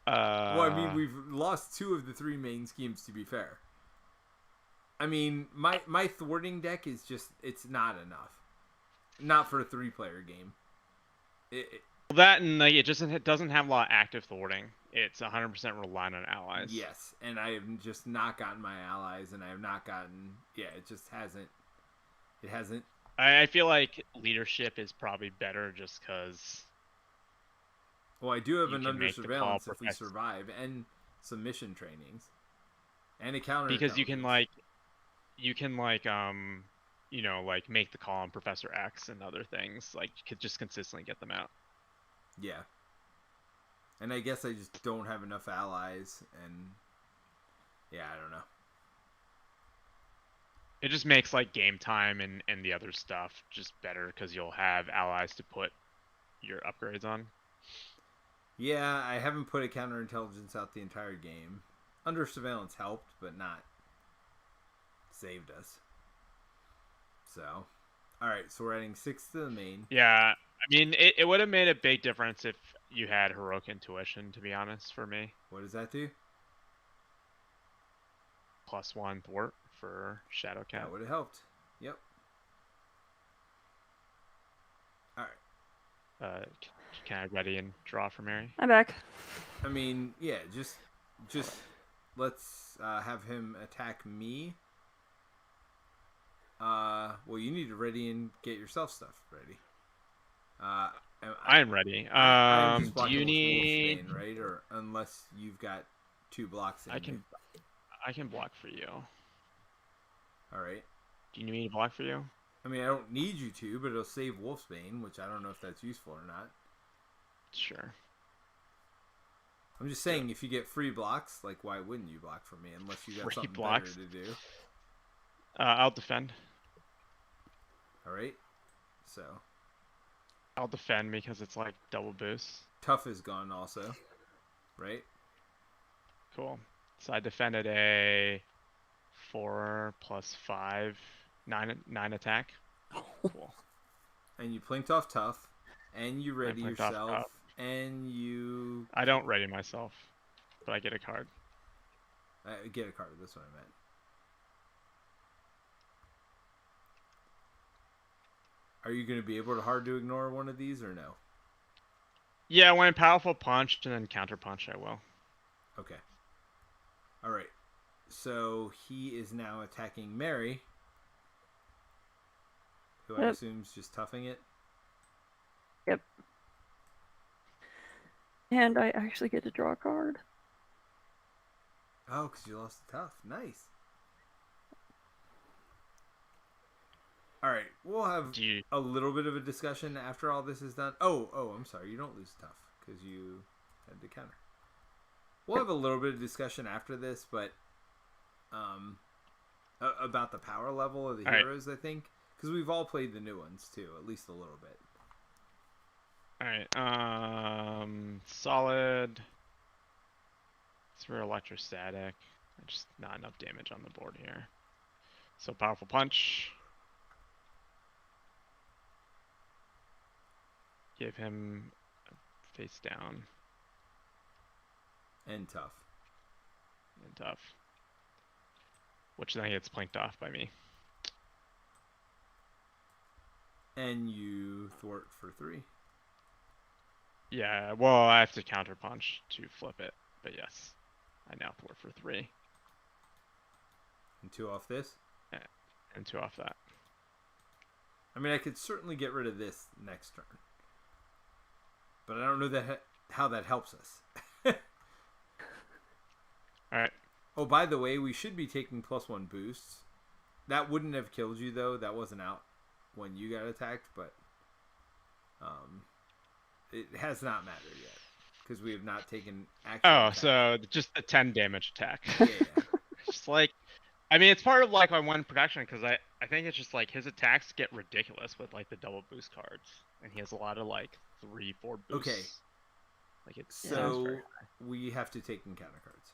Well, I mean, we've lost 2 of the 3 main schemes, to be fair. I mean, my thwarting deck is just, it's not enough. Not for a 3-player game. That and like, it doesn't have a lot of active thwarting. It's 100% reliant on allies. Yes, and I have just not gotten my allies, and I have not gotten... Yeah, it just hasn't... It hasn't... I feel like leadership is probably better just because... Well, I do have an under surveillance if we survive, and some mission trainings. And a counter... Because you can you know, like make the call on Professor X and other things. Like, you could just consistently get them out. Yeah. And I guess I just don't have enough allies, and yeah, I don't know. It just makes like game time and the other stuff just better because you'll have allies to put your upgrades on. Yeah, I haven't put a counterintelligence out the entire game. Under surveillance helped, but not saved us. So, alright, so we're adding 6 to the main. Yeah, I mean, it would have made a big difference if you had Heroic Intuition, to be honest, for me. What does that do? +1 thwart for Shadowcat. That would have helped. Yep. Alright. Can I ready and draw for Mary? I'm back. I mean, yeah, just let's have him attack me. Well, you need to ready and get yourself stuff ready. I am ready. Do you need... Wolfsbane, right? Or unless you've got 2 blocks in I can block for you. Alright. Do you need me to block for you? I mean, I don't need you to, but it'll save Wolfsbane, which I don't know if that's useful or not. Sure. I'm just saying, if you get free blocks, like, why wouldn't you block for me unless you got something better to do? I'll defend. Alright. So. I'll defend because it's like double boost. Tough is gone also. Right? Cool. So I defended a 4 + 5, 9 attack. Cool. And you plinked off tough. And you ready blinked off yourself. top. And you... I don't ready myself, but I get a card. get a card, that's what I meant. Are you going to be able to hard to ignore one of these or no? Yeah, when powerful punch and then counter punch, I will. Okay. All right. So he is now attacking Mary, who I assume is just toughing it. Yep. And I actually get to draw a card. Oh, because you lost the tough. Nice. All right, we'll have a little bit of a discussion after all this is done. Oh, I'm sorry. You don't lose tough because you had to counter. We'll have a little bit of discussion after this, but about the power level of the heroes, I think, because we've all played the new ones too, at least a little bit. All right. Solid. It's for electrostatic. Just not enough damage on the board here. So powerful punch. Give him face down. And tough. Which then gets planked off by me. And you thwart for 3. Yeah, well, I have to counter punch to flip it. But yes, I now thwart for 3. And 2 off this? Yeah, and 2 off that. I mean, I could certainly get rid of this next turn. But I don't know how that helps us. Alright. Oh, by the way, we should be taking +1 boosts. That wouldn't have killed you, though. That wasn't out when you got attacked, but it has not mattered yet. Because we have not taken action. Oh, so just the 10 damage attack. Yeah. Just like, I mean, it's part of like my 1 protection, because I think it's just like his attacks get ridiculous with like the double boost cards. And he has a lot of like 3-4 boosts. Okay. Like it's so we have to take encounter cards.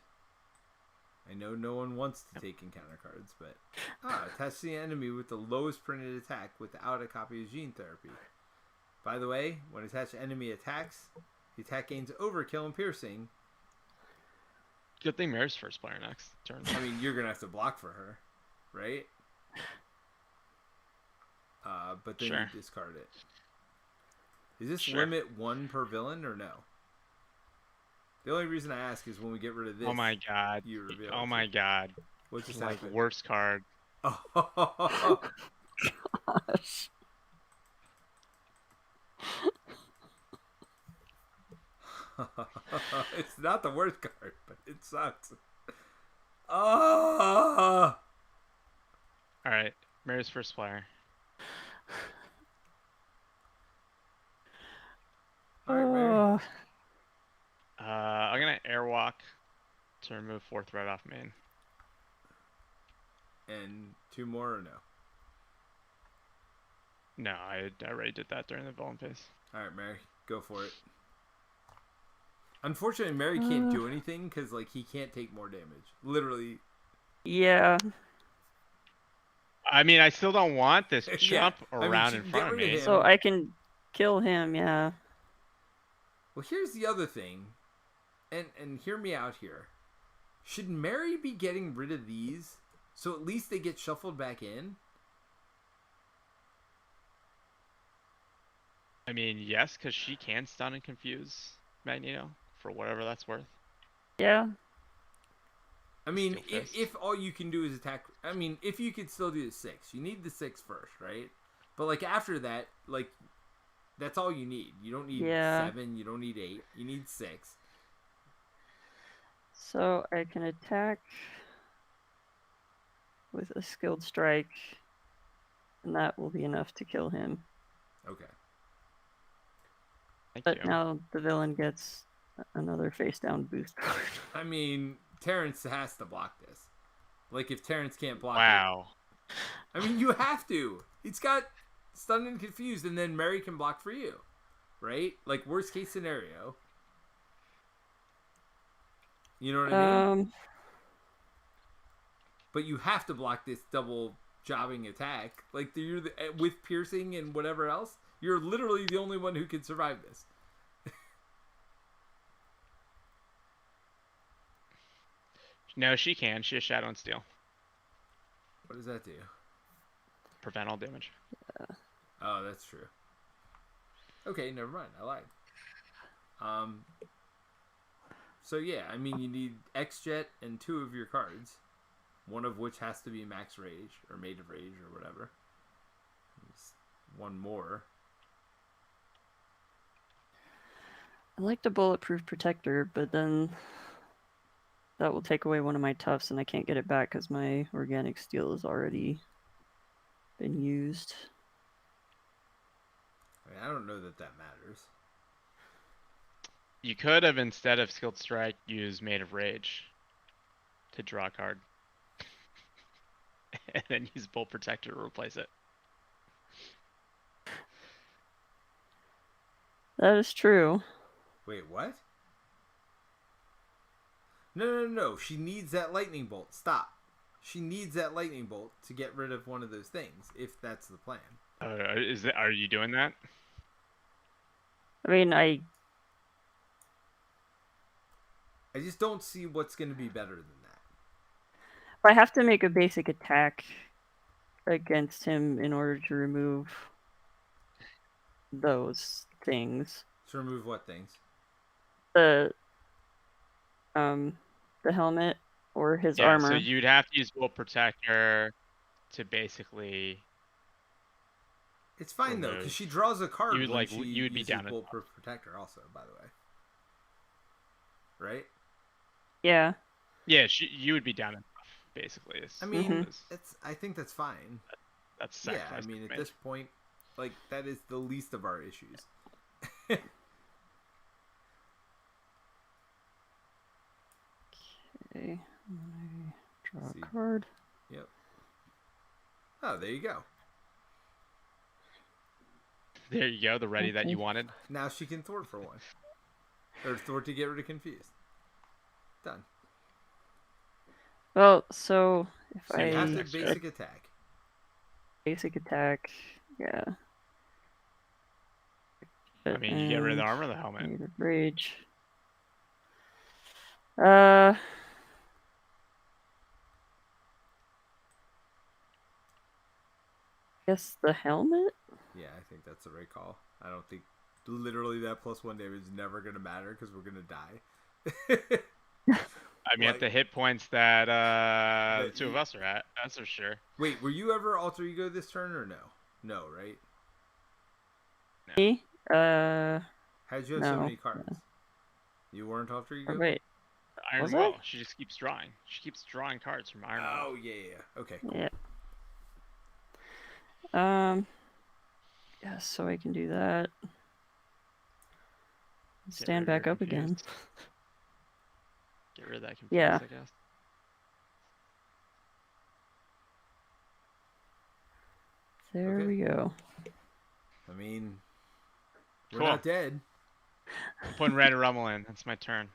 I know no one wants to take encounter cards, but attach the enemy with the lowest printed attack without a copy of Gene Therapy. By the way, when attached enemy attacks, the attack gains overkill and piercing. Good thing Mary's first player next turn. I mean, you're gonna have to block for her, right? But then you discard it. Is this limit 1 per villain or no? The only reason I ask is when we get rid of this. Oh my god. You reveal oh my god. What's just like happened? worst card. Oh gosh. It's not the worst card, but it sucks. Oh. All right, Mary's first player. All right, Mary. I'm gonna airwalk to remove 4 threat off main. And 2 more or no? No, I already did that during the villain phase. All right, Mary, go for it. Unfortunately, Mary can't do anything because like he can't take more damage. Literally. Yeah. I mean, I still don't want this jump around in front of me. So I can kill him, yeah. Well, here's the other thing, and hear me out here. Should Mary be getting rid of these so at least they get shuffled back in? I mean, yes, because she can stun and confuse Magneto for whatever that's worth. Yeah. I mean, if all you can do is attack... I mean, if you could still do the 6. You need the 6 first, right? But, like, after that, like, that's all you need. You don't need 7. You don't need 8. You need 6. So I can attack with a skilled strike, and that will be enough to kill him. Okay. But now the villain gets another face-down boost card. I mean, Terence has to block this. Like, if Terence can't block it... I mean, you have to. He's got stunned and confused, and then Mary can block for you. Right? Like, worst case scenario. You know what I mean? But you have to block this double jobbing attack. Like, with piercing and whatever else. You're literally the only one who can survive this. No, she can. She has Shadow and Steel. What does that do? Prevent all damage. Oh, that's true. Okay, never mind. I lied. So yeah, I mean, you need X-Jet and 2 of your cards, one of which has to be Max Rage or Made of Rage or whatever. There's one more. I like the Bulletproof Protector, but then that will take away one of my toughs, and I can't get it back because my Organic Steel has already been used. I mean, I don't know that matters. You could have, instead of Skilled Strike, used Made of Rage to draw a card. And then use Bolt Protector to replace it. That is true. Wait, what? No. She needs that lightning bolt. Stop. She needs that lightning bolt to get rid of one of those things, if that's the plan. Are you doing that? I mean, I just don't see what's going to be better than that. I have to make a basic attack against him in order to remove those things. To remove what things? The helmet or his armor. So you'd have to use Bolt Protector to basically. It's fine though, because she draws a card you would, when like, she you would be uses down Bolt Protector also, by the way. Right? Yeah. Yeah, you would be down enough, basically. I mean, I think that's fine. That's yeah. I mean, at this point, like, that is the least of our issues. Okay, draw a card. Yep. Oh, there you go. There you go, the ready that you wanted. Now she can thwart for one. Or thwart to get rid of Confused. Done. Well, so if so you have to basic attack. Basic attack, yeah. I mean, you get rid of the armor or the helmet? Made of Rage. I guess the helmet? Yeah, I think that's the right call. I don't think literally that +1 damage is never going to matter because we're going to die. I mean, at the hit points that the 2 of us are at, that's for sure. Wait, were you ever Alter Ego this turn or no? No, right? No. Me? How'd you have so many cards? No. You weren't Alter Ego? Oh, wait. Iron Will. She just keeps drawing. She keeps drawing cards from Iron Will. Oh, yeah. Okay, cool. Yeah. Yeah, so I can do that. Stand back up again. Get rid of that Confused, yeah. I guess. There we go. I mean, we're not dead. I'm putting Red Rumble in. That's my turn.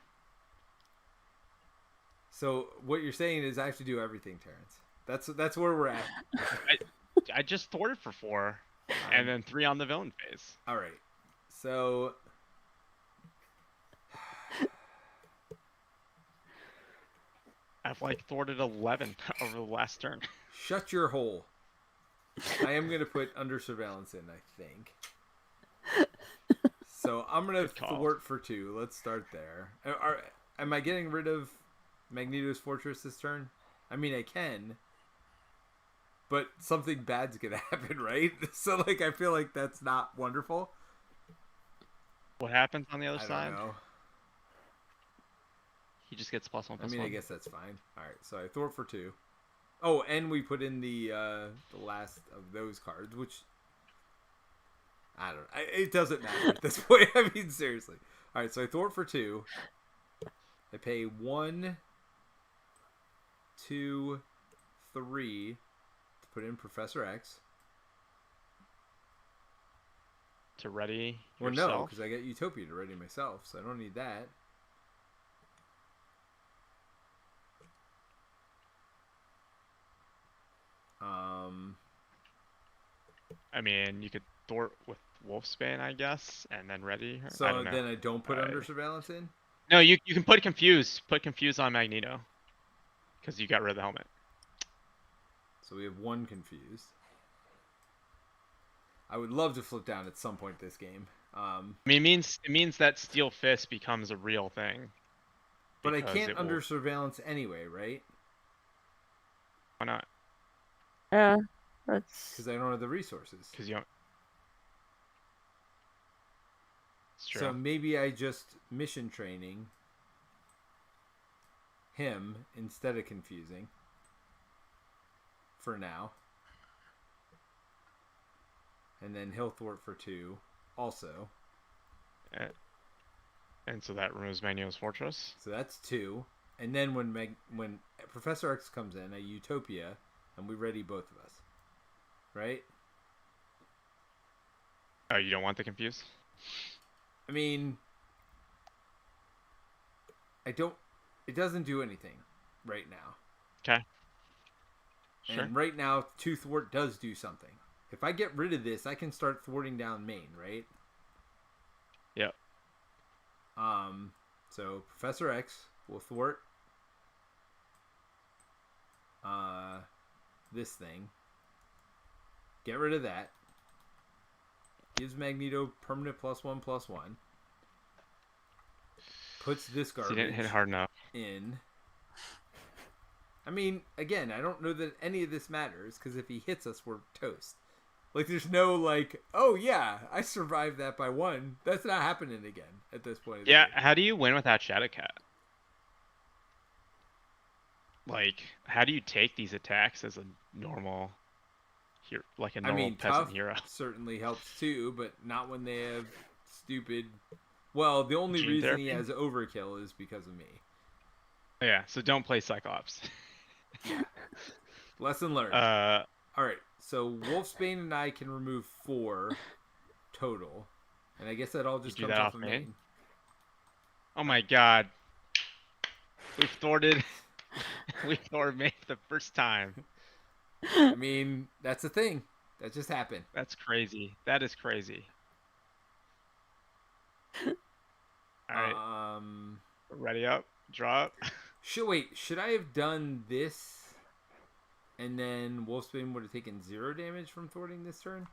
So what you're saying is I have to do everything, Terrence. That's where we're at. I just thwarted for 4, and then 3 on the villain phase. All right. So I've thwarted 11 over the last turn. Shut your hole. I am gonna put under surveillance in, I think. So I'm gonna thwart for 2. Let's start there. Am I getting rid of Magneto's Fortress this turn? I mean, I can, but something bad's gonna happen, right? So I feel like that's not wonderful. What happens on the other side? I don't know. He just gets +1/+1. I mean, I guess that's fine. All right, so I thwart for 2. Oh, and we put in the last of those cards, which I don't know. It doesn't matter at this point. I mean, seriously. All right, so I thwart for 2. I pay 1, 2, 3 to put in Professor X. To ready yourself? Well, no, because I get Utopia to ready myself, so I don't need that. I mean, you could thwart with Wolfsbane, I guess, and then ready her. I So don't know. then I don't put under surveillance in? No, you can put Confuse. Put Confuse on Magneto. Because you got rid of the helmet. So we have one confused. I would love to flip down at some point this game. I mean, it means that Steel Fist becomes a real thing. But I can't under surveillance anyway, right? Why not? Yeah, that's... Because I don't have the resources. Because you don't... It's true. So maybe I just mission training him instead of confusing. For now. And then he'll thwart for 2 also. And so that removes Magneto's Fortress. So that's 2. And then when Professor X comes in, a Utopia, and we ready both of us. Right? Oh, you don't want the Confuse? I mean, it doesn't do anything right now. Okay. Sure. And right now, 2 thwart does do something. If I get rid of this, I can start thwarting down main, right? Yep. So Professor X will thwart this thing. Get rid of that. Gives Magneto permanent +1/+1. Puts this garbage So you didn't hit hard enough. in. I mean, again, I don't know that any of this matters, because if he hits us, we're toast. Like, there's no, like, oh, yeah, I survived that by 1. That's not happening again at this point. Yeah, how do you win without Shadowcat? Like, how do you take these attacks as a normal, like a normal peasant hero? Certainly helps too, but not when they have stupid... Well, the only reason he has overkill is because of me. Yeah, so don't play Cyclops. Yeah. Lesson learned. Alright, so Wolfsbane and I can remove 4 total. And I guess that all just comes off of main. Oh my god. We've thwarted main for the first time. I mean, that's a thing. That just happened. That's crazy. That is crazy. Alright. Ready up. Draw up. Should I have done this and then Wolfsbane would have taken 0 damage from thwarting this turn?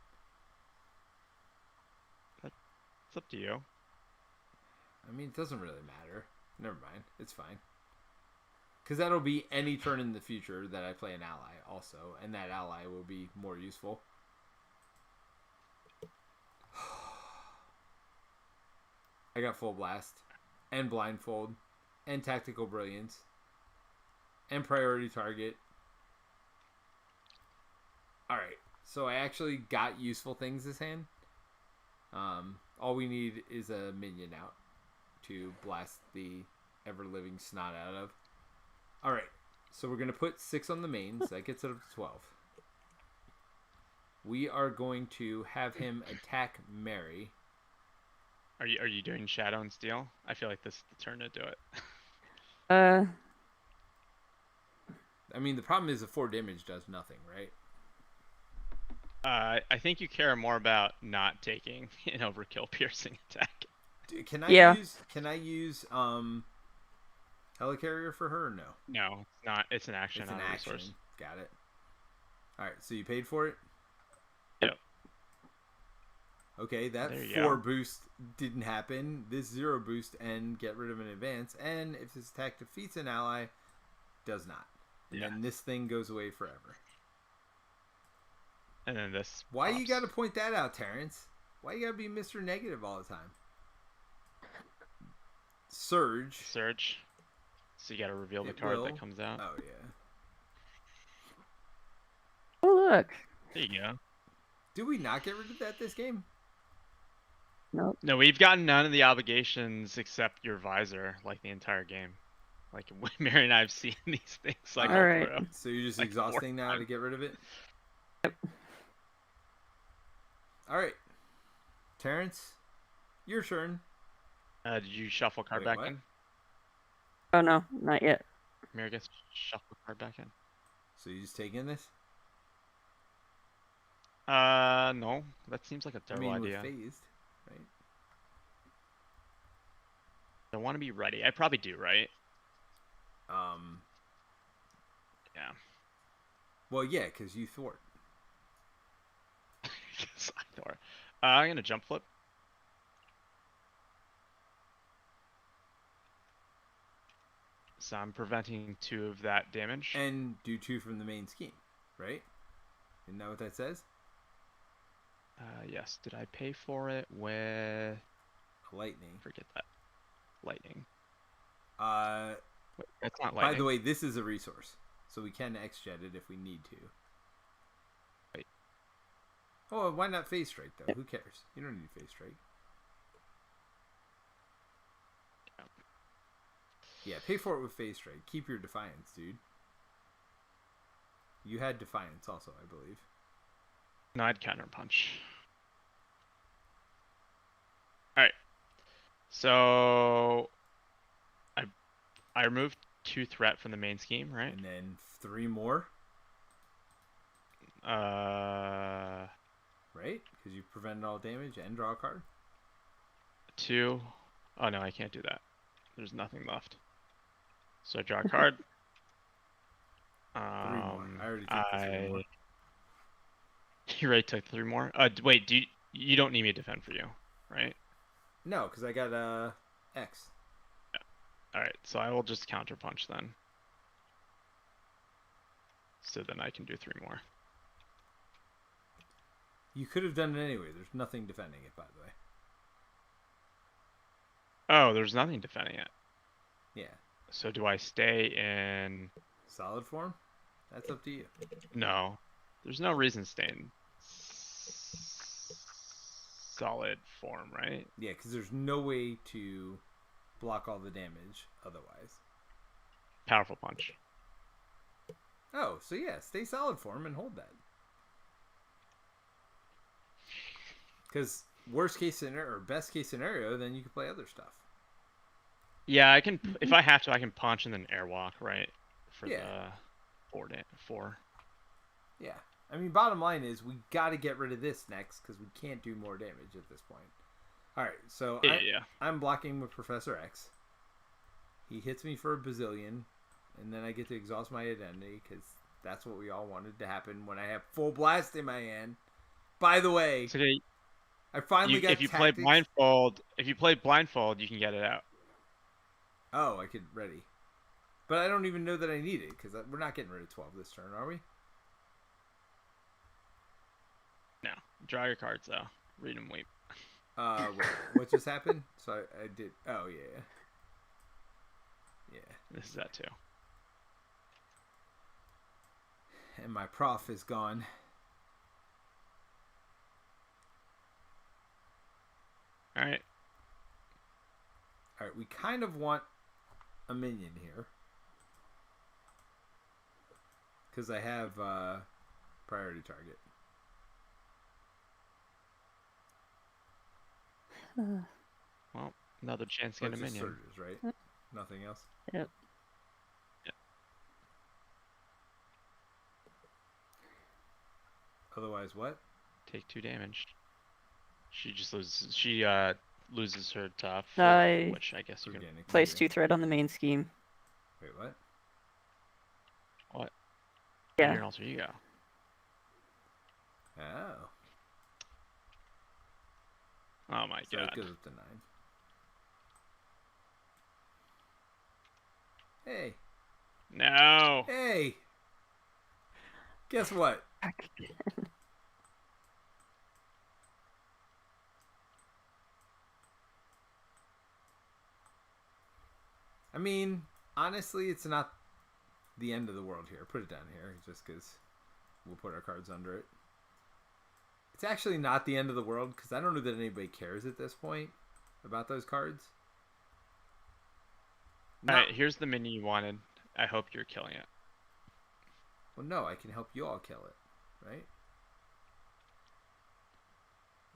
It's up to you. I mean, it doesn't really matter. Never mind. It's fine. Because that'll be any turn in the future that I play an ally also. And that ally will be more useful. I got Full Blast. And Blindfold. And Tactical Brilliance. And Priority Target. Alright. So I actually got useful things this hand. All we need is a minion out to blast the ever-living snot out of. Alright, so we're going to put 6 on the main, so that gets it up to 12. We are going to have him attack Mary. Are you doing Shadow and Steel? I feel like this is the turn to do it. I mean, the problem is the 4 damage does nothing, right? I think you care more about not taking an overkill piercing attack. Can I use Helicarrier for her or no? No, it's not. It's an action, It's an not a action. resource. Got it. Alright, so you paid for it? Yep. Okay, that 4 go. boost didn't happen. This 0 boost and get rid of an advance. And if this attack defeats an ally, does not. And then this thing goes away forever. And then this. Why pops. you gotta point that out, Terence? Why you gotta be Mr. Negative all the time? Surge. So you gotta reveal the card that comes out. Oh, yeah. Oh, look. There you go. Did we not get rid of that this game? Nope. No, we've gotten none of the obligations except your visor, like the entire game. Like, Mary and I have seen these things like Alright. So you're just like exhausting now to get rid of it? Yep. Alright. Terence, your turn. Did you shuffle card back in? Oh, no, not yet. Mary gets shuffle card back in. So you just take in this? No. That seems like a I terrible mean, with idea. phased, right? I want to be ready. I probably do, right? Um. Yeah. Well, yeah, because you thwart. Yes, I thought. I'm gonna jump flip. So I'm preventing 2 of that damage. And do 2 from the main scheme, right? Isn't that what that says? Yes. Did I pay for it with... Lightning. Forget that. Lightning. Uh, Wait, that's not by the lightning. way, this is a resource, so we can X-jet it if we need to. Wait. Oh, why not phase strike though? Who cares? You don't need phase strike. Yeah, pay for it with phase strike. Keep your defiance, dude. You had defiance also, I believe. No, I'd counter punch. Alright. So I removed 2 threat from the main scheme, right? And then 3 more, Uh right? Because you prevented all damage and draw a card. 2. Oh no, I can't do that. There's nothing left. So I draw a card. 3 more. I already took the 3 more. You already took 3 more? Wait, you don't need me to defend for you, right? No, because I got X. Alright, so I will just counter punch then. So then I can do 3 more. You could have done it anyway. There's nothing defending it, by the way. Oh, there's nothing defending it. Yeah. So do I stay in... Solid form? That's up to you. No. There's no reason to stay in solid form, right? Yeah, because there's no way to block all the damage otherwise. Powerful punch. Oh, so yeah, stay solid form and hold that. Because worst case scenario or best case scenario, then you can play other stuff. Yeah, I can. If I have to, I can punch and then airwalk, right? For Yeah. the 4. Yeah. I mean, bottom line is we got to get rid of this next because we can't do more damage at this point. All right, so Yeah. I'm blocking with Professor X. He hits me for a bazillion, and then I get to exhaust my identity because that's what we all wanted to happen when I have full blast in my hand. By the way, So I finally got if you tactics. play blindfold, you can get it out. Oh, I could ready. But I don't even know that I need it because we're not getting rid of 12 this turn, are we? No, draw your cards though. Read and weep. Wait, what just happened? So I did. Oh yeah. Yeah. This is that too. And my prof is gone. All right. All right, we kind of want a minion here because I have priority target. Well, another chance to get a Just minion. surges, right? Nothing else. Yep. Otherwise, what? Take 2 damage. She just loses. She loses her tough, which I guess you can. Place 2 threat on the main scheme. Wait, what? What? Yeah. Here, alter ego. Oh. Oh my So god. it goes up to 9. Hey. No. Hey. Guess what? I mean, honestly, it's not the end of the world here. Put it down here, just because we'll put our cards under it. It's actually not the end of the world, because I don't know that anybody cares at this point about those cards. Alright, here's the minion you wanted. I hope you're killing it. Well, no, I can help you all kill it, right?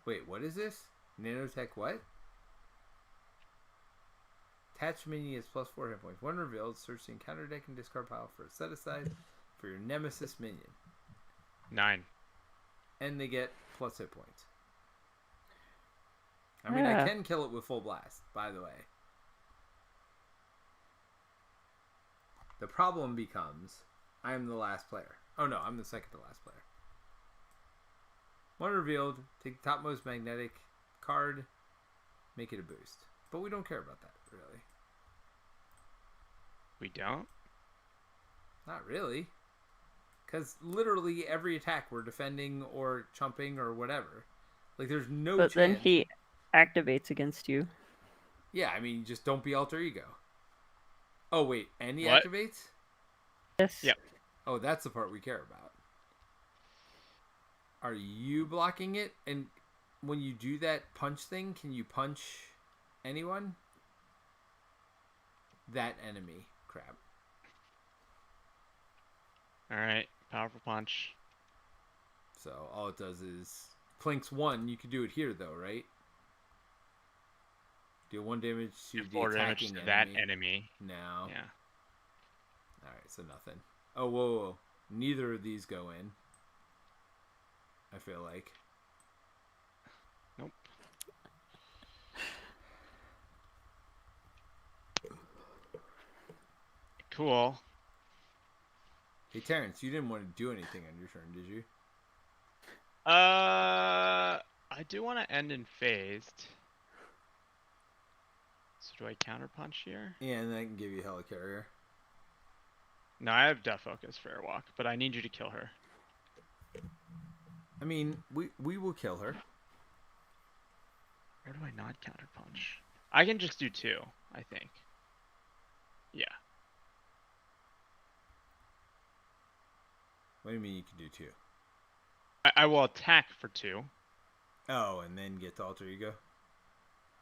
Wait, what is this? Nanotech what? Attached minion is +4 hit points. When revealed, search the encounter deck and discard pile for a set aside for your nemesis minion. 9. and they get plus hit points. I mean, I can kill it with full blast, by the way. The problem becomes, I am the last player. Oh no, I'm the second to last player. One revealed, take the topmost magnetic card, make it a boost. But we don't care about that, really. We don't? Not really. Because literally every attack we're defending or chumping or whatever. Like, there's no chance. But then he activates against you. Yeah, I mean, just don't be alter ego. Oh, wait, and he What? activates? Yes. Yep. Oh, that's the part we care about. Are you blocking it? And when you do that punch thing, can you punch anyone? That enemy. Crap. Alright, powerful punch. So all it does is clinks 1. You could do it here though, right? Deal 1 damage to the 4 damage attacking to enemy. that enemy. No. Yeah. Alright, so nothing. Oh, whoa. Neither of these go in. I feel like. Nope. Cool. Hey, Terence, you didn't want to do anything on your turn, did you? I do want to end in phased. So do I counterpunch here? Yeah, and then I can give you Helicarrier. No, I have Death Focus for Airwalk, but I need you to kill her. I mean, we will kill her. Where do I not counterpunch? I can just do 2, I think. Yeah. What do you mean you can do 2? I will attack for 2. Oh, and then get to alter ego?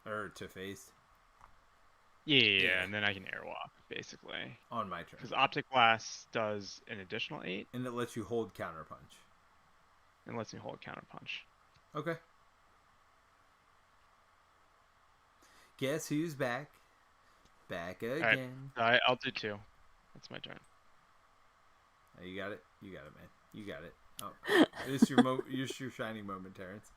Or to phased? Yeah, and then I can Airwalk, basically. On my turn. Because Optic Blast does an additional 8. And it lets you hold counterpunch. And lets me hold counterpunch. Okay. Guess who's back? Back again. Right. I'll do 2. That's my turn. Oh, you got it? You got it, man. You got it. Oh, it's your shining moment, Terence.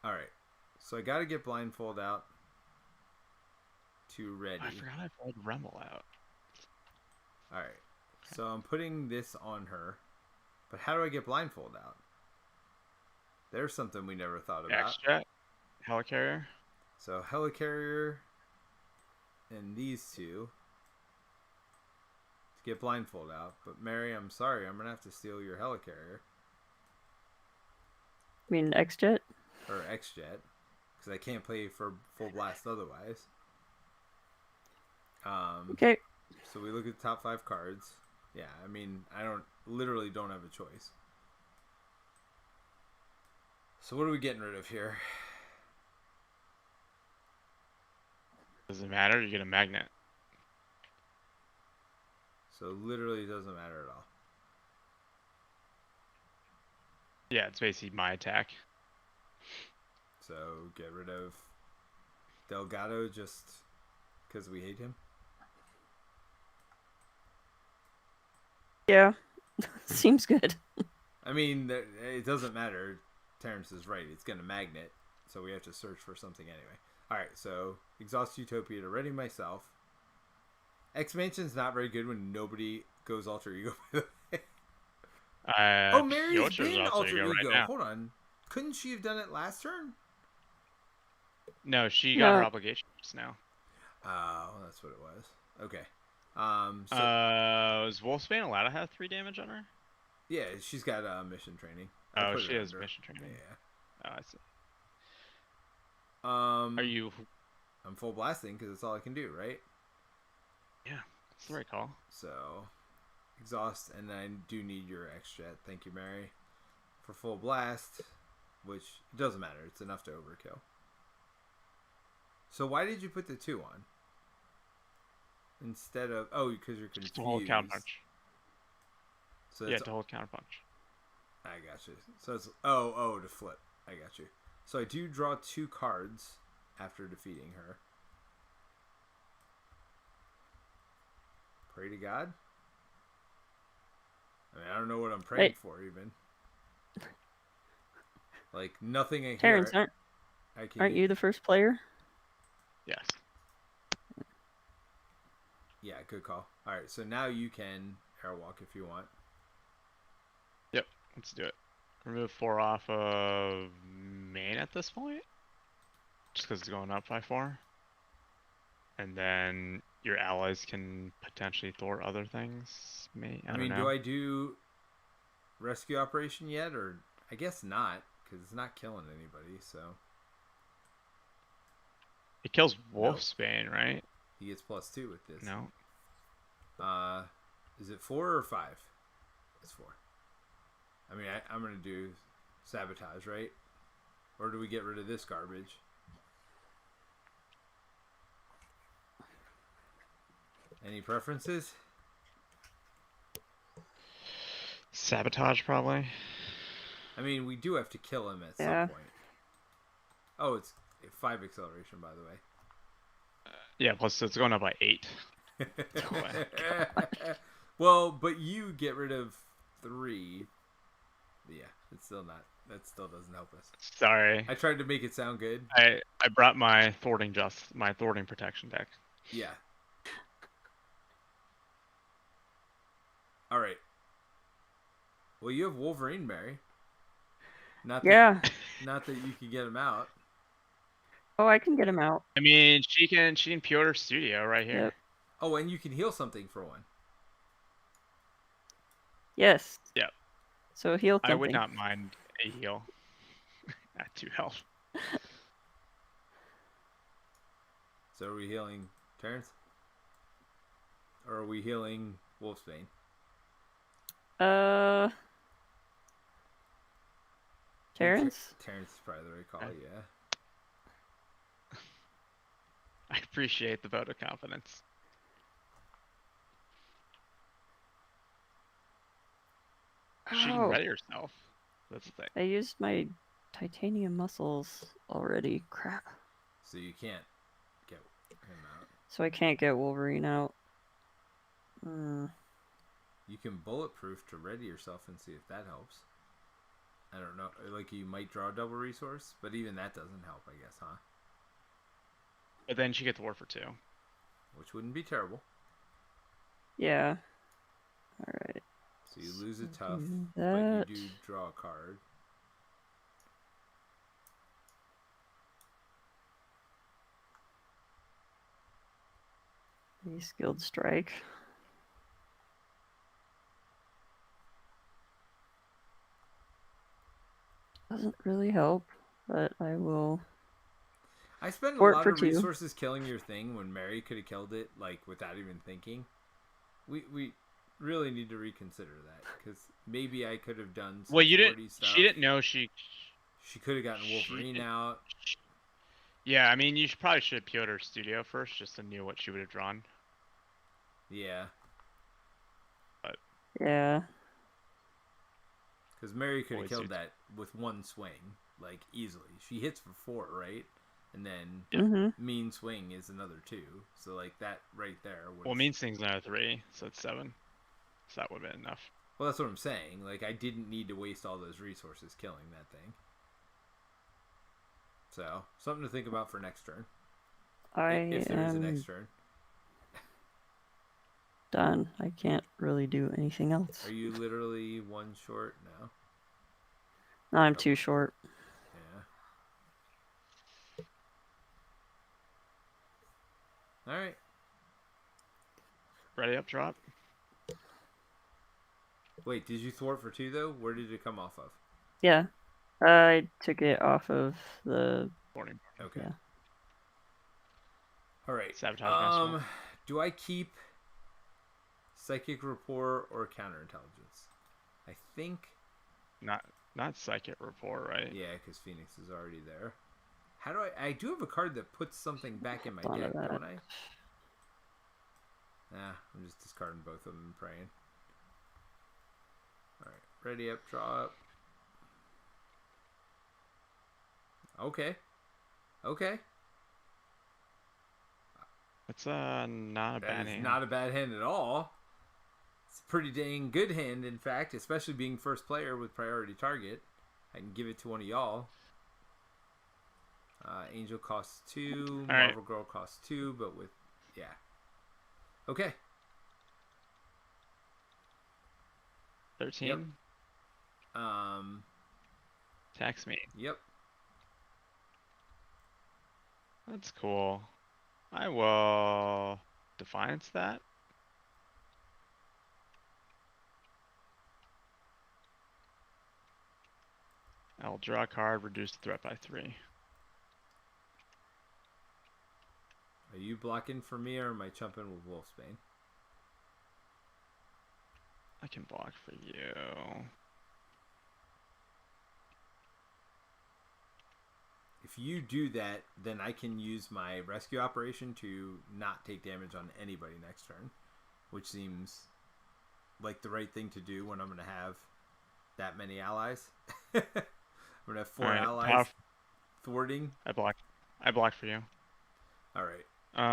Alright. So I gotta get blindfold out to ready. I forgot I pulled Remel out. Alright. So I'm putting this on her. But how do I get blindfold out? There's something we never thought about. X-Jet, Helicarrier. So Helicarrier and these two to get blindfold out. But Mary, I'm sorry, I'm gonna have to steal your Helicarrier I mean, X-Jet? or X-Jet because I can't play for full blast otherwise. Okay. So we look at the top 5 cards. Yeah, I mean, literally don't have a choice. So what are we getting rid of here? Doesn't matter, you get a magnet. So literally it doesn't matter at all. Yeah, it's basically my attack. So get rid of Delgado just because we hate him. Yeah. Seems good. I mean, it doesn't matter. Terence is right. It's going to magnet, so we have to search for something anyway. All right, so exhaust Utopia to ready myself. X-Mansion's not very good when nobody goes alter ego. Oh, Mary's Yotra's been alter ego. right now. Hold on. Couldn't she have done it last turn? No, she got her obligation just now. Oh, that's what it was. Okay. Was Wolfsbane allowed to have 3 damage on her? Yeah, she's got mission training. Oh, she has mission training. Yeah. Oh, I see. Are you? I'm full blasting because that's all I can do, right? Yeah, that's the right call. So, exhaust, and I do need your X-Jet. Thank you, Mary, for full blast, which doesn't matter. It's enough to overkill. So why did you put the 2 on instead of because you're confused. Just to hold counterpunch. So yeah, to hold counterpunch. I got you. So it's to flip. I got you. So I do draw 2 cards after defeating her. Pray to God. I mean, I don't know what I'm praying for even. Like nothing I Terence, hear. aren't you the first player? Yes. Yeah, good call. All right, so now you can airwalk if you want. Yep. Let's do it. Remove 4 off of main at this point, just because it's going up by 4. And then your allies can potentially thwart other things. I don't know. Do I do rescue operation yet, or I guess not, because it's not killing anybody. So It kills Wolfsbane, right? he gets +2 with this. No. Is it 4 or 5? It's 4. I mean, I'm gonna do sabotage, right? Or do we get rid of this garbage? Any preferences? Sabotage, probably. I mean, we do have to kill him at some point. Oh, it's 5 acceleration, by the way. Yeah, plus it's going up by 8. Well, but you get rid of 3. Yeah, it's still not. That still doesn't help us. Sorry. I tried to make it sound good. I brought my thwarting protection deck. Yeah. All right. Well, you have Wolverine, Mary. Not that you can get him out. Oh, I can get him out. I mean, she can Piotr Studio right here. Yep. Oh, and you can heal something for 1. Yes. Yep. So heal something. I would not mind a heal at 2 health. So are we healing Terence? Or are we healing Wolfsbane? Terence? Terence is probably the right call, yeah. I appreciate the vote of confidence. She can ready herself. That's the thing. I used my titanium muscles already. Crap. So you can't get him out. So I can't get Wolverine out. You can bulletproof to ready yourself and see if that helps. I don't know. Like, you might draw a double resource, but even that doesn't help, I guess, huh? But then she gets war for 2. Which wouldn't be terrible. Yeah. Alright. So you lose a tough, but you do draw a card. A skilled strike. Doesn't really help, but I will. I spent a lot of resources killing your thing when Mary could have killed it, like, without even thinking. We really need to reconsider that, because maybe I could have done some stuff. She didn't know she could have gotten Wolverine out. Yeah, I mean, you probably should have Piotr Studio first, just to know what she would have drawn. Yeah. But yeah. Because Mary could have killed that with 1 swing, like, easily. She hits for 4, right? And then Mean Swing is another 2. So, like, that right there would. Well, Mean Swing's another 3, so it's 7. So that would have been enough. Well, that's what I'm saying. Like, I didn't need to waste all those resources killing that thing. So, something to think about for next turn. If there is a next turn. Done. I can't really do anything else. Are you literally 1 short now? No, I'm 2 short. Yeah. Alright. Ready up, drop. Wait, did you thwart for 2, though? Where did it come off of? Yeah. I took it off of the... Morning. Okay. Yeah. Alright. Sabotage. Do I keep Psychic Rapport or Counterintelligence? I think... Not Psychic Rapport, right? Yeah, because Phoenix is already there. How do I do have a card that puts something back in my deck, don't I? Nah, I'm just discarding both of them and praying. Alright, ready up, draw up. Okay. That's not a That bad is hand. not a bad hand at all. It's a pretty dang good hand, in fact, especially being first player with priority target. I can give it to one of y'all. Angel costs 2, All right. Marvel Girl costs 2, but with, yeah. Okay. 13. Yep. Tax me. Yep. That's cool. I will Defiance that. I'll draw a card, reduce the threat by 3. Are you blocking for me, or am I chumping with Wolfsbane? I can block for you. If you do that, then I can use my rescue operation to not take damage on anybody next turn, which seems like the right thing to do when I'm going to have that many allies. I'm going to have 4 allies thwarting. I blocked for you. All right. All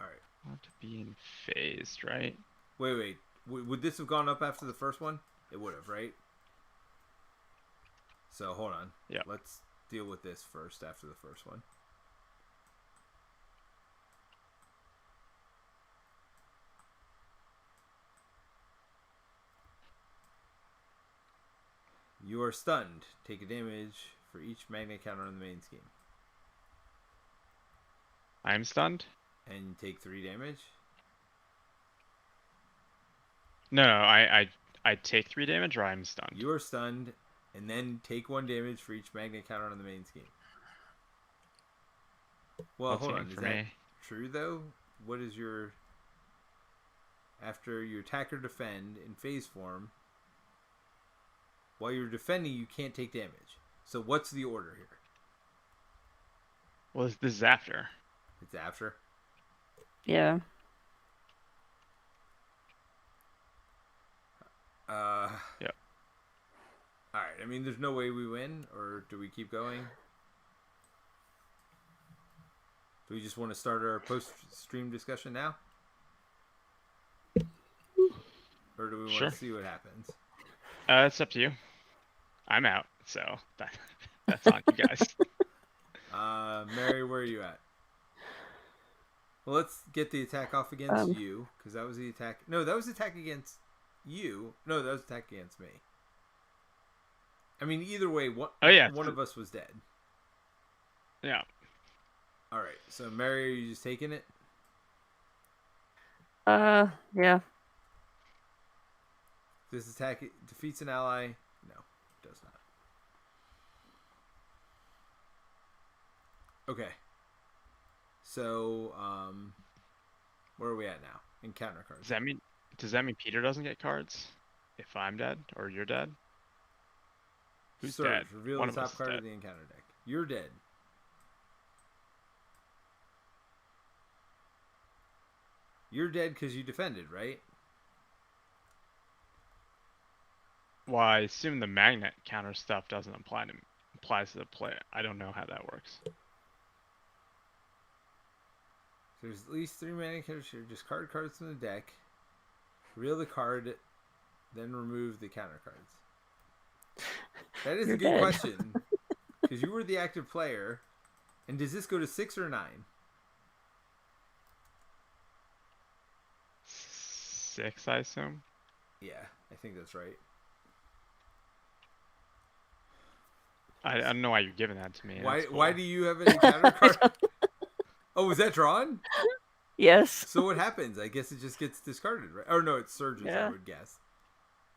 right. I want to be in phased, right? Wait. Would this have gone up after the first one? It would have, right? So hold on. Yeah. Let's deal with this first after the first one. You are stunned. Take a damage for each magnet counter on the main scheme. I'm stunned? And take 3 damage. No, I take 3 damage or I'm stunned. You are stunned, and then take 1 damage for each magnet counter on the main scheme. Well, hold on. Is that true, though? What is your... After you attack or defend in phase form, while you're defending, you can't take damage. So what's the order here? Well, this is after. It's after? Yeah. Yep. Alright, I mean, there's no way we win, or do we keep going? Do we just want to start our post-stream discussion now? Or do we want to see what happens? It's up to you. I'm out, so that's on you guys. Mary, where are you at? Well, let's get the attack off against you, because that was the attack. No, that was the attack against you. No, that was the attack against me. I mean, either way, one of us was dead. Yeah. All right, so Mary, are you just taking it? Yeah. This attack defeats an ally. No, it does not. Okay. So, where are we at now? Encounter cards. Does that mean Peter doesn't get cards if I'm dead or you're dead? Who's dead? Reveal the top card of the encounter deck. You're dead. You're dead because you defended, right? Well, I assume the magnet counter stuff doesn't applies to the player. I don't know how that works. There's at least 3 magnet counters here. Discard cards from the deck. Reveal the card, then remove the counter cards. That is a good question. Because you were the active player. And does this go to 6 or 9? 6, I assume. Yeah, I think that's right. I don't know why you're giving that to me. Why do you have an encounter card? Oh, was that drawn? Yes. So what happens? I guess it just gets discarded, right? Or no, it surges, I would guess.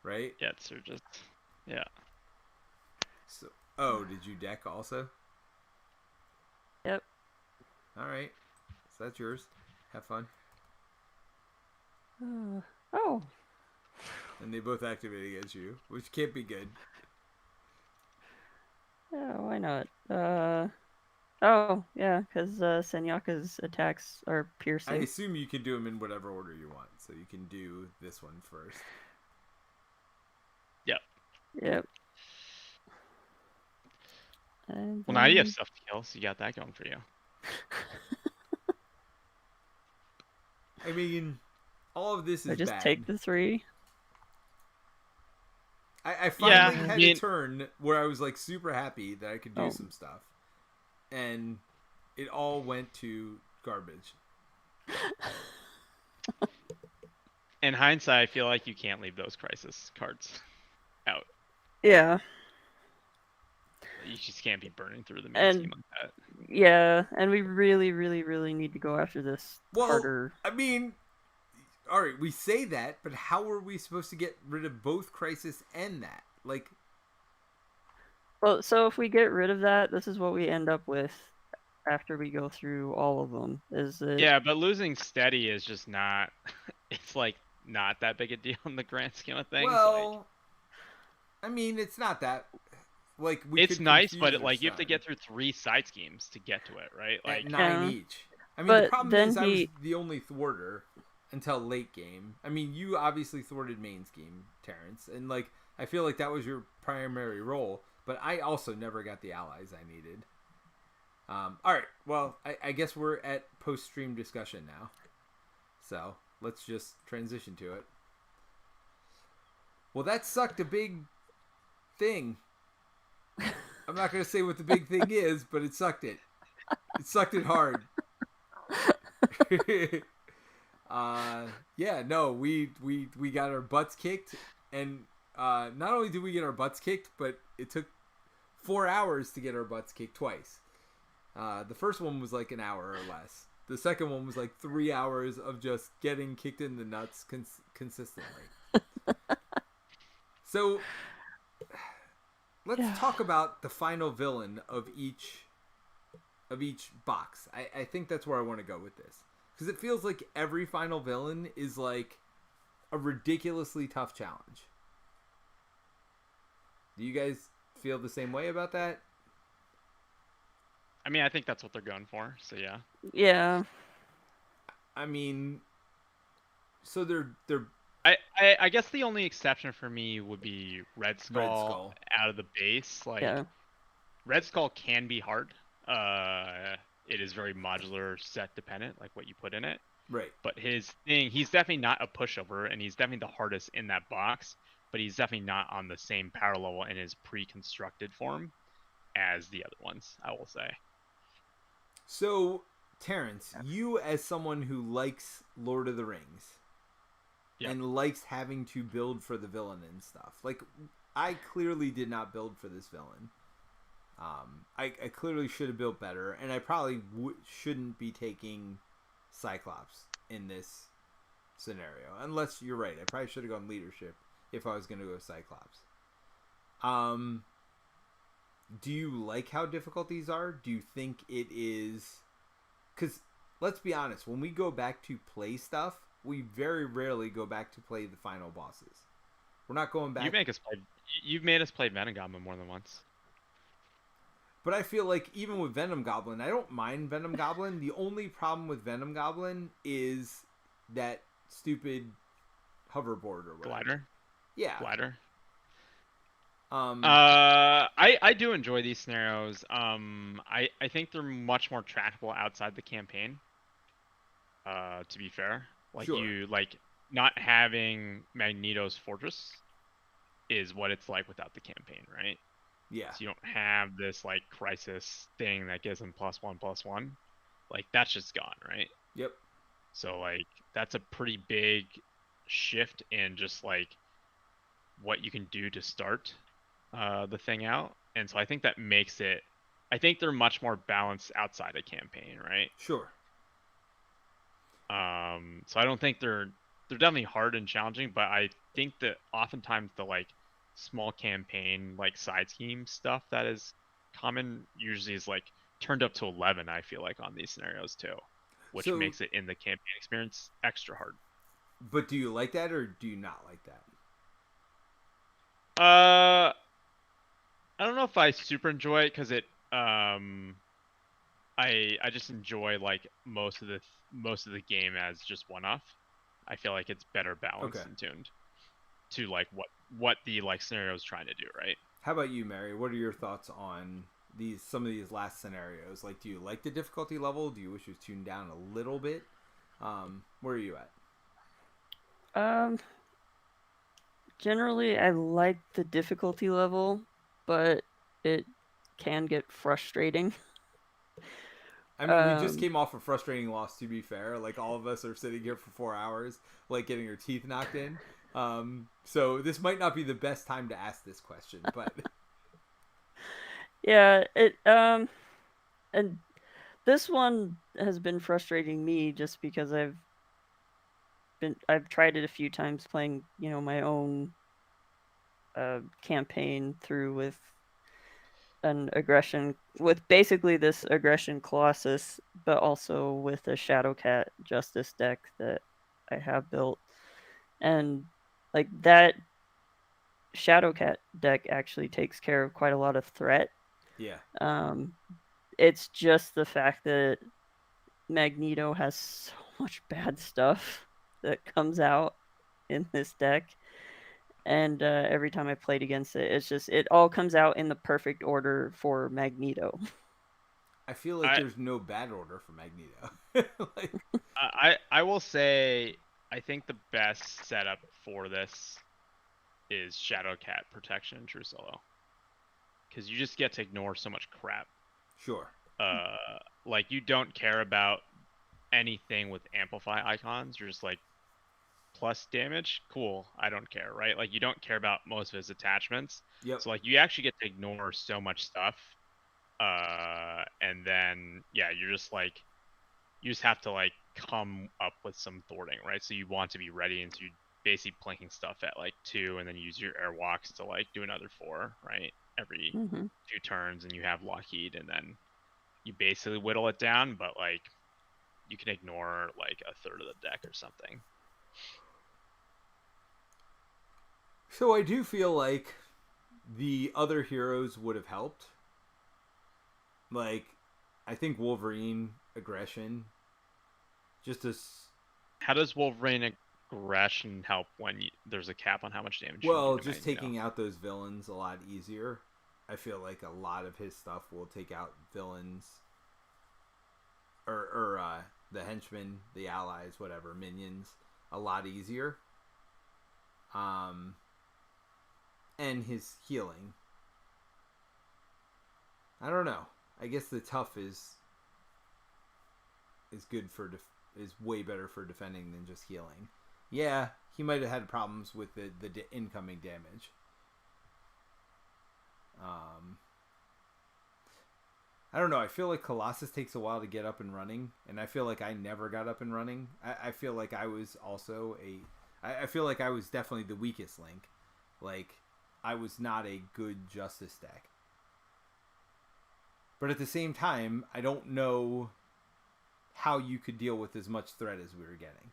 Right? Yeah, it surges. Yeah. So, did you deck also? Yep. Alright. So that's yours. Have fun. Oh. And they both activate against you, which can't be good. Yeah, why not? Oh, yeah, because Senyaka's attacks are piercing. I assume you can do them in whatever order you want, so you can do this one first. Yep. And well, now you have stuff to kill, so you got that going for you. I mean, all of this I is just bad. take the 3. I Yeah, finally I had a mean, turn where I was like super happy that I could do Oh, some stuff, and it all went to garbage. in hindsight, I feel like you can't leave those crisis cards out. yeah. You just can't be burning through the main scheme And like that. yeah, and we really, really, really need to go after this Well, harder. I mean, all right, we say that, but how are we supposed to get rid of both crisis and that? Like, Well, so if we get rid of that, this is what we end up with after we go through all of them. Is that Yeah, but losing steady is just not. It's like not that big a deal in the grand scheme of things. Like well, I mean, it's not that. Like, we it's could nice, confuse but their like you have to son get through 3 side schemes to get to it, right? at Like 9 yeah? each. I mean, the But problem is then I was he the only thwarter until late game. I mean, you obviously thwarted main scheme, Terence, and like I feel like that was your primary role. But I also never got the allies I needed. All right, well, I guess we're at post-stream discussion now. So let's just transition to it. Well, that sucked a big thing. I'm not going to say what the big thing is, but it sucked it. It sucked it hard. Yeah, no, we got our butts kicked, and not only did we get our butts kicked, but it took 4 hours to get our butts kicked twice. The first one was like an hour or less. The second one was like 3 hours of just getting kicked in the nuts consistently. So let's talk about the final villain of each box. I think that's where I want to go with this, because it feels like every final villain is like a ridiculously tough challenge. Do you guys feel the same way about that? I mean, I think that's what they're going for. So yeah. yeah. I mean, so they're I guess the only exception for me would be Red Red Skull Skull. out of the base. Like Yeah. Red Skull can be hard. It is very modular, set dependent, like what you put in it. Right. But his thing, he's definitely not a pushover, and he's definitely the hardest in that box. But he's definitely not on the same power level in his pre-constructed form as the other ones, I will say. So, Terence, you as someone who likes Lord of the Rings and likes having to build for the villain and stuff, like I clearly did not build for this villain. I clearly should have built better, and I probably shouldn't be taking Cyclops in this scenario. Unless you're right, I probably should have gone leadership if I was going to go Cyclops. Do you like how difficult these are? Do you think it is... Because, let's be honest, when we go back to play stuff, we very rarely go back to play the final bosses. We're not going back... You've made us play Venom Goblin more than once. But I feel like even with Venom Goblin, I don't mind Venom Goblin. The only problem with Venom Goblin is that stupid hoverboard or whatever. Glider? Yeah. Glider. I do enjoy these scenarios. I think they're much more trackable outside the campaign. To be fair, like Sure. you like not having Magneto's fortress is what it's like without the campaign, right? Yeah. So you don't have this like crisis thing that gives them +1/+1. Like that's just gone, right? Yep. So like that's a pretty big shift in just like what you can do to start the thing out. And so I think that makes it, I think they're much more balanced outside a campaign, right? Sure. So I don't think they're definitely hard and challenging, but I think that oftentimes the like small campaign like side scheme stuff that is common usually is like turned up to 11. I feel like on these scenarios too, which makes it in the campaign experience extra hard. But do you like that or do you not like that? I don't know if I super enjoy it because it I just enjoy like most of the game as just one off. I feel like it's better balanced and tuned to like what the like scenario is trying to do, right? How about you, Mary? What are your thoughts on some of these last scenarios? Like, do you like the difficulty level? Do you wish it was tuned down a little bit? Where are you at? Um, generally, I like the difficulty level, but it can get frustrating. I mean, we just came off a frustrating loss. To be fair, like all of us are sitting here for 4 hours, like getting our teeth knocked in. So this might not be the best time to ask this question, but Yeah, and this one has been frustrating me just because I've tried it a few times playing, my own campaign through with basically this aggression Colossus, but also with a Shadowcat Justice deck that I have built. And like that Shadowcat deck actually takes care of quite a lot of threat. yeah, Um, it's just the fact that Magneto has so much bad stuff that comes out in this deck. And every time I played against it, it all comes out in the perfect order for Magneto. I feel like I there's no bad order for Magneto. Like, I will say I think the best setup for this is Shadowcat protection in True Solo, because you just get to ignore so much crap. sure. Like you don't care about anything with amplify icons. You're just like plus damage, cool. I don't care, right? Like you don't care about most of his attachments. Yep. So like you actually get to ignore so much stuff. And then yeah, you're just like you just have to like come up with some thwarting, right? So you want to be ready, and so you basically plinking stuff at like 2, and then use your airwalks to like do another 4, right? Every Mm-hmm. 2 turns, and you have Lockheed, and then you basically whittle it down, but like you can ignore like a third of the deck or something. So I do feel like the other heroes would have helped. Like, I think Wolverine aggression, just as How does Wolverine aggression help when there's a cap on how much damage you can do well, to just Magneto? taking out those villains a lot easier. I feel like a lot of his stuff will take out villains or the henchmen, the allies, whatever minions, a lot easier. Um, and his healing. I don't know. I guess the tough is good for is way better for defending than just healing. Yeah, he might have had problems with the incoming damage. I don't know. I feel like Colossus takes a while to get up and running, and I feel like I never got up and running. I feel like I was also I feel like I was definitely the weakest link. Like, I was not a good Justice deck. But at the same time, I don't know how you could deal with as much threat as we were getting.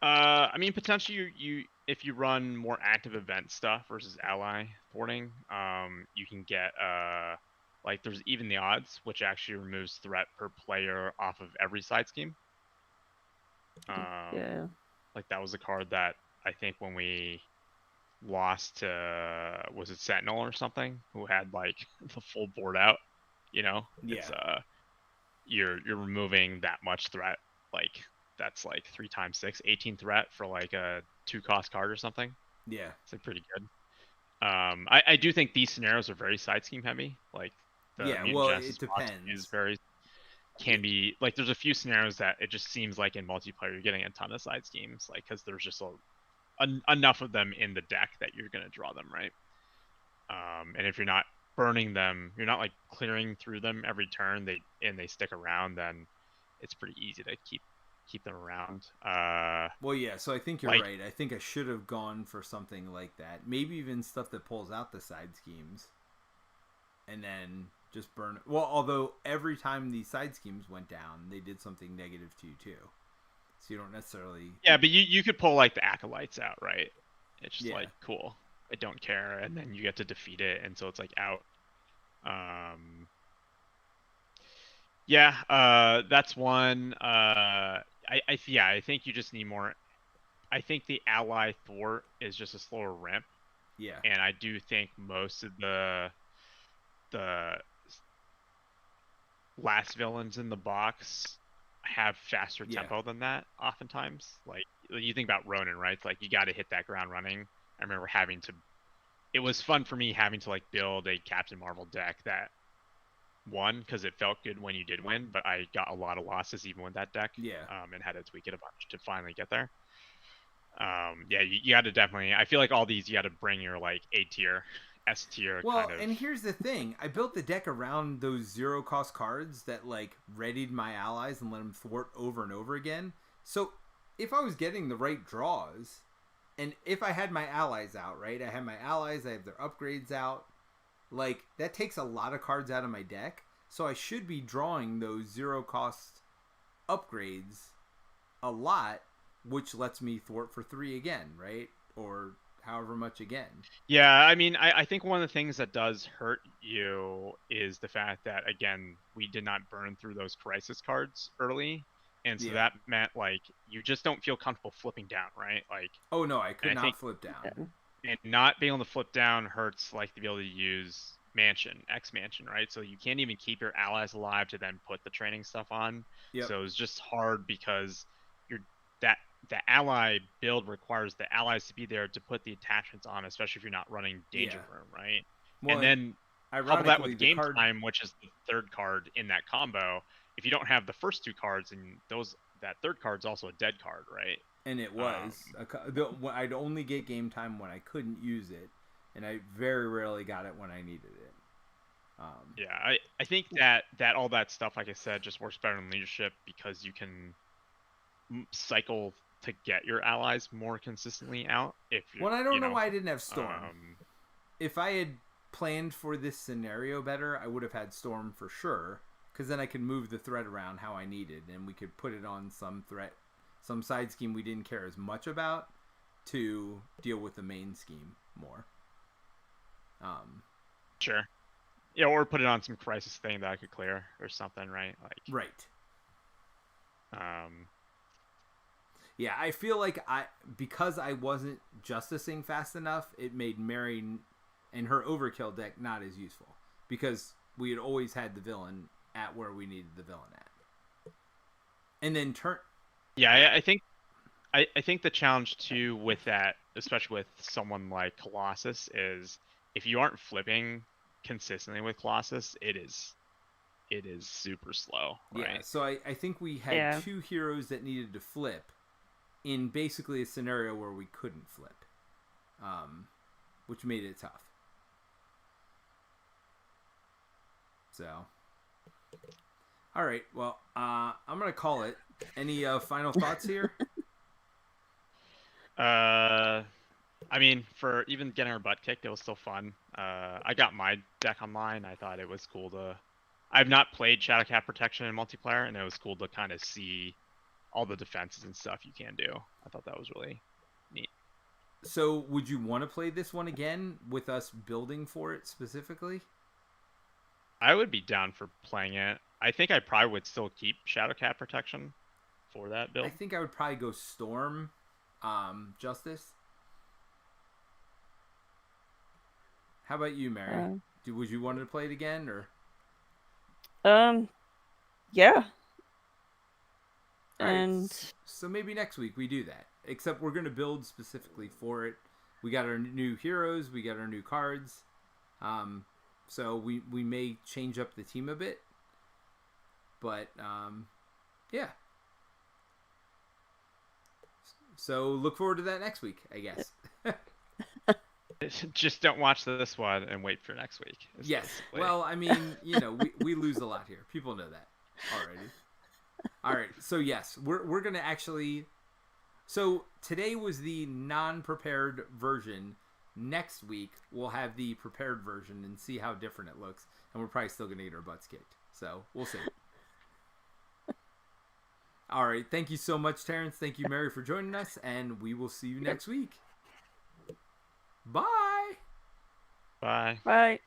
I mean, potentially you if you run more active event stuff versus ally thwarting, you can get like there's even the odds, which actually removes threat per player off of every side scheme. Yeah. Like that was a card that I think when we lost to was it Sentinel or something who had like the full board out, Yeah. it's you're removing that much threat, like that's like 3 times 6, 18 threat for like a 2-cost card or something. Yeah. It's like pretty good. I do think these scenarios are very side scheme heavy. Like the Yeah, Mutant well, Genesis it box is depends. can be like there's a few scenarios that it just seems like in multiplayer you're getting a ton of side schemes, like because there's just enough of them in the deck that you're gonna draw them, right? And if you're not burning them, you're not like clearing through them every turn. They stick around, then it's pretty easy to keep them around. Well, yeah, so I think you're Like right. I think I should have gone for something like that. Maybe even stuff that pulls out the side schemes. And then just burn. Well, although every time these side schemes went down, they did something negative to you too. So you don't necessarily. yeah, but you could pull like the acolytes out, right? It's just Yeah. like cool. I don't care, and then you get to defeat it, and so it's like out. Um, yeah, that's one. I think you just need more. I think the ally thwart is just a slower ramp, Yeah. and I do think most of the the last villains in the box have faster Yeah. tempo than that oftentimes. Like you think about Ronin, right? Like you got to hit that ground running. I remember having to. It was fun for me having to like build a Captain Marvel deck that won because it felt good when you did win, but I got a lot of losses even with that deck. Yeah. And had to tweak it a bunch to finally get there. Yeah, you got to definitely. I feel like all these you got to bring your like A tier, S tier Well, kind of. and here's the thing: I built the deck around those 0-cost cards that like readied my allies and let them thwart over and over again. So if I was getting the right draws, and if I had my allies out, right? I have my allies, I have their upgrades out. Like that takes a lot of cards out of my deck, so I should be drawing those 0-cost upgrades a lot, which lets me thwart for 3 again, right? Or however much again. Yeah, I mean, I think one of the things that does hurt you is the fact that, again, we did not burn through those crisis cards early. And so that meant, like, you just don't feel comfortable flipping down, right? Like, oh, no, I could I not think, flip down. and not being able to flip down hurts, like, the ability to use X Mansion, right? So you can't even keep your allies alive to then put the training stuff on. Yep. So it's just hard because you're that the ally build requires the allies to be there to put the attachments on, especially if you're not running Danger Room, right? Well, and then couple that with Game card... Time, which is the third card in that combo. If you don't have the first 2 cards, and that third card's also a dead card, right? And it was. I'd only get Game Time when I couldn't use it, and I very rarely got it when I needed it. Yeah, I think that all that stuff, like I said, just works better in leadership because you can cycle to get your allies more consistently out. If well, I don't know why I didn't have Storm. If I had planned for this scenario better, I would have had Storm for sure, because then I could move the threat around how I needed, and we could put it on some side scheme we didn't care as much about to deal with the main scheme more. Sure. Yeah, or put it on some crisis thing that I could clear or something, right? Like right. Yeah, I feel like because I wasn't justicing fast enough, it made Mary and her overkill deck not as useful, because we had always had the villain at where we needed the villain at. And then Yeah, I think the challenge too with that, especially with someone like Colossus, is if you aren't flipping consistently with Colossus, it is super slow, right? Yeah, so I think we had 2 heroes that needed to flip in basically a scenario where we couldn't flip, which made it tough. So, all right, well, I'm gonna call it. Any final thoughts here? I mean, for even getting our butt kicked, it was still fun. I got my deck online. I thought it was cool to. I've not played Shadowcat Protection in multiplayer, and it was cool to kind of see all the defenses and stuff you can do. I thought that was really neat. So, would you want to play this one again with us building for it specifically? I would be down for playing it. I think I probably would still keep Shadowcat Protection for that build. I think I would probably go Storm, Justice. How about you, Mary? Would you want to play it again, or? Yeah. And right, so maybe next week we do that. Except we're going to build specifically for it. We got our new heroes. We got our new cards. So we may change up the team a bit. But, yeah. So look forward to that next week, I guess. Just don't watch this one and wait for next week. Yes. Basically. Well, I mean, we lose a lot here. People know that already. All right. So yes, we're going to actually. So today was the non-prepared version. Next week we'll have the prepared version and see how different it looks, and we're probably still going to get our butts kicked. So we'll see. All right. Thank you so much, Terence. Thank you, Mary, for joining us, and we will see you next week. Bye. Bye. Bye.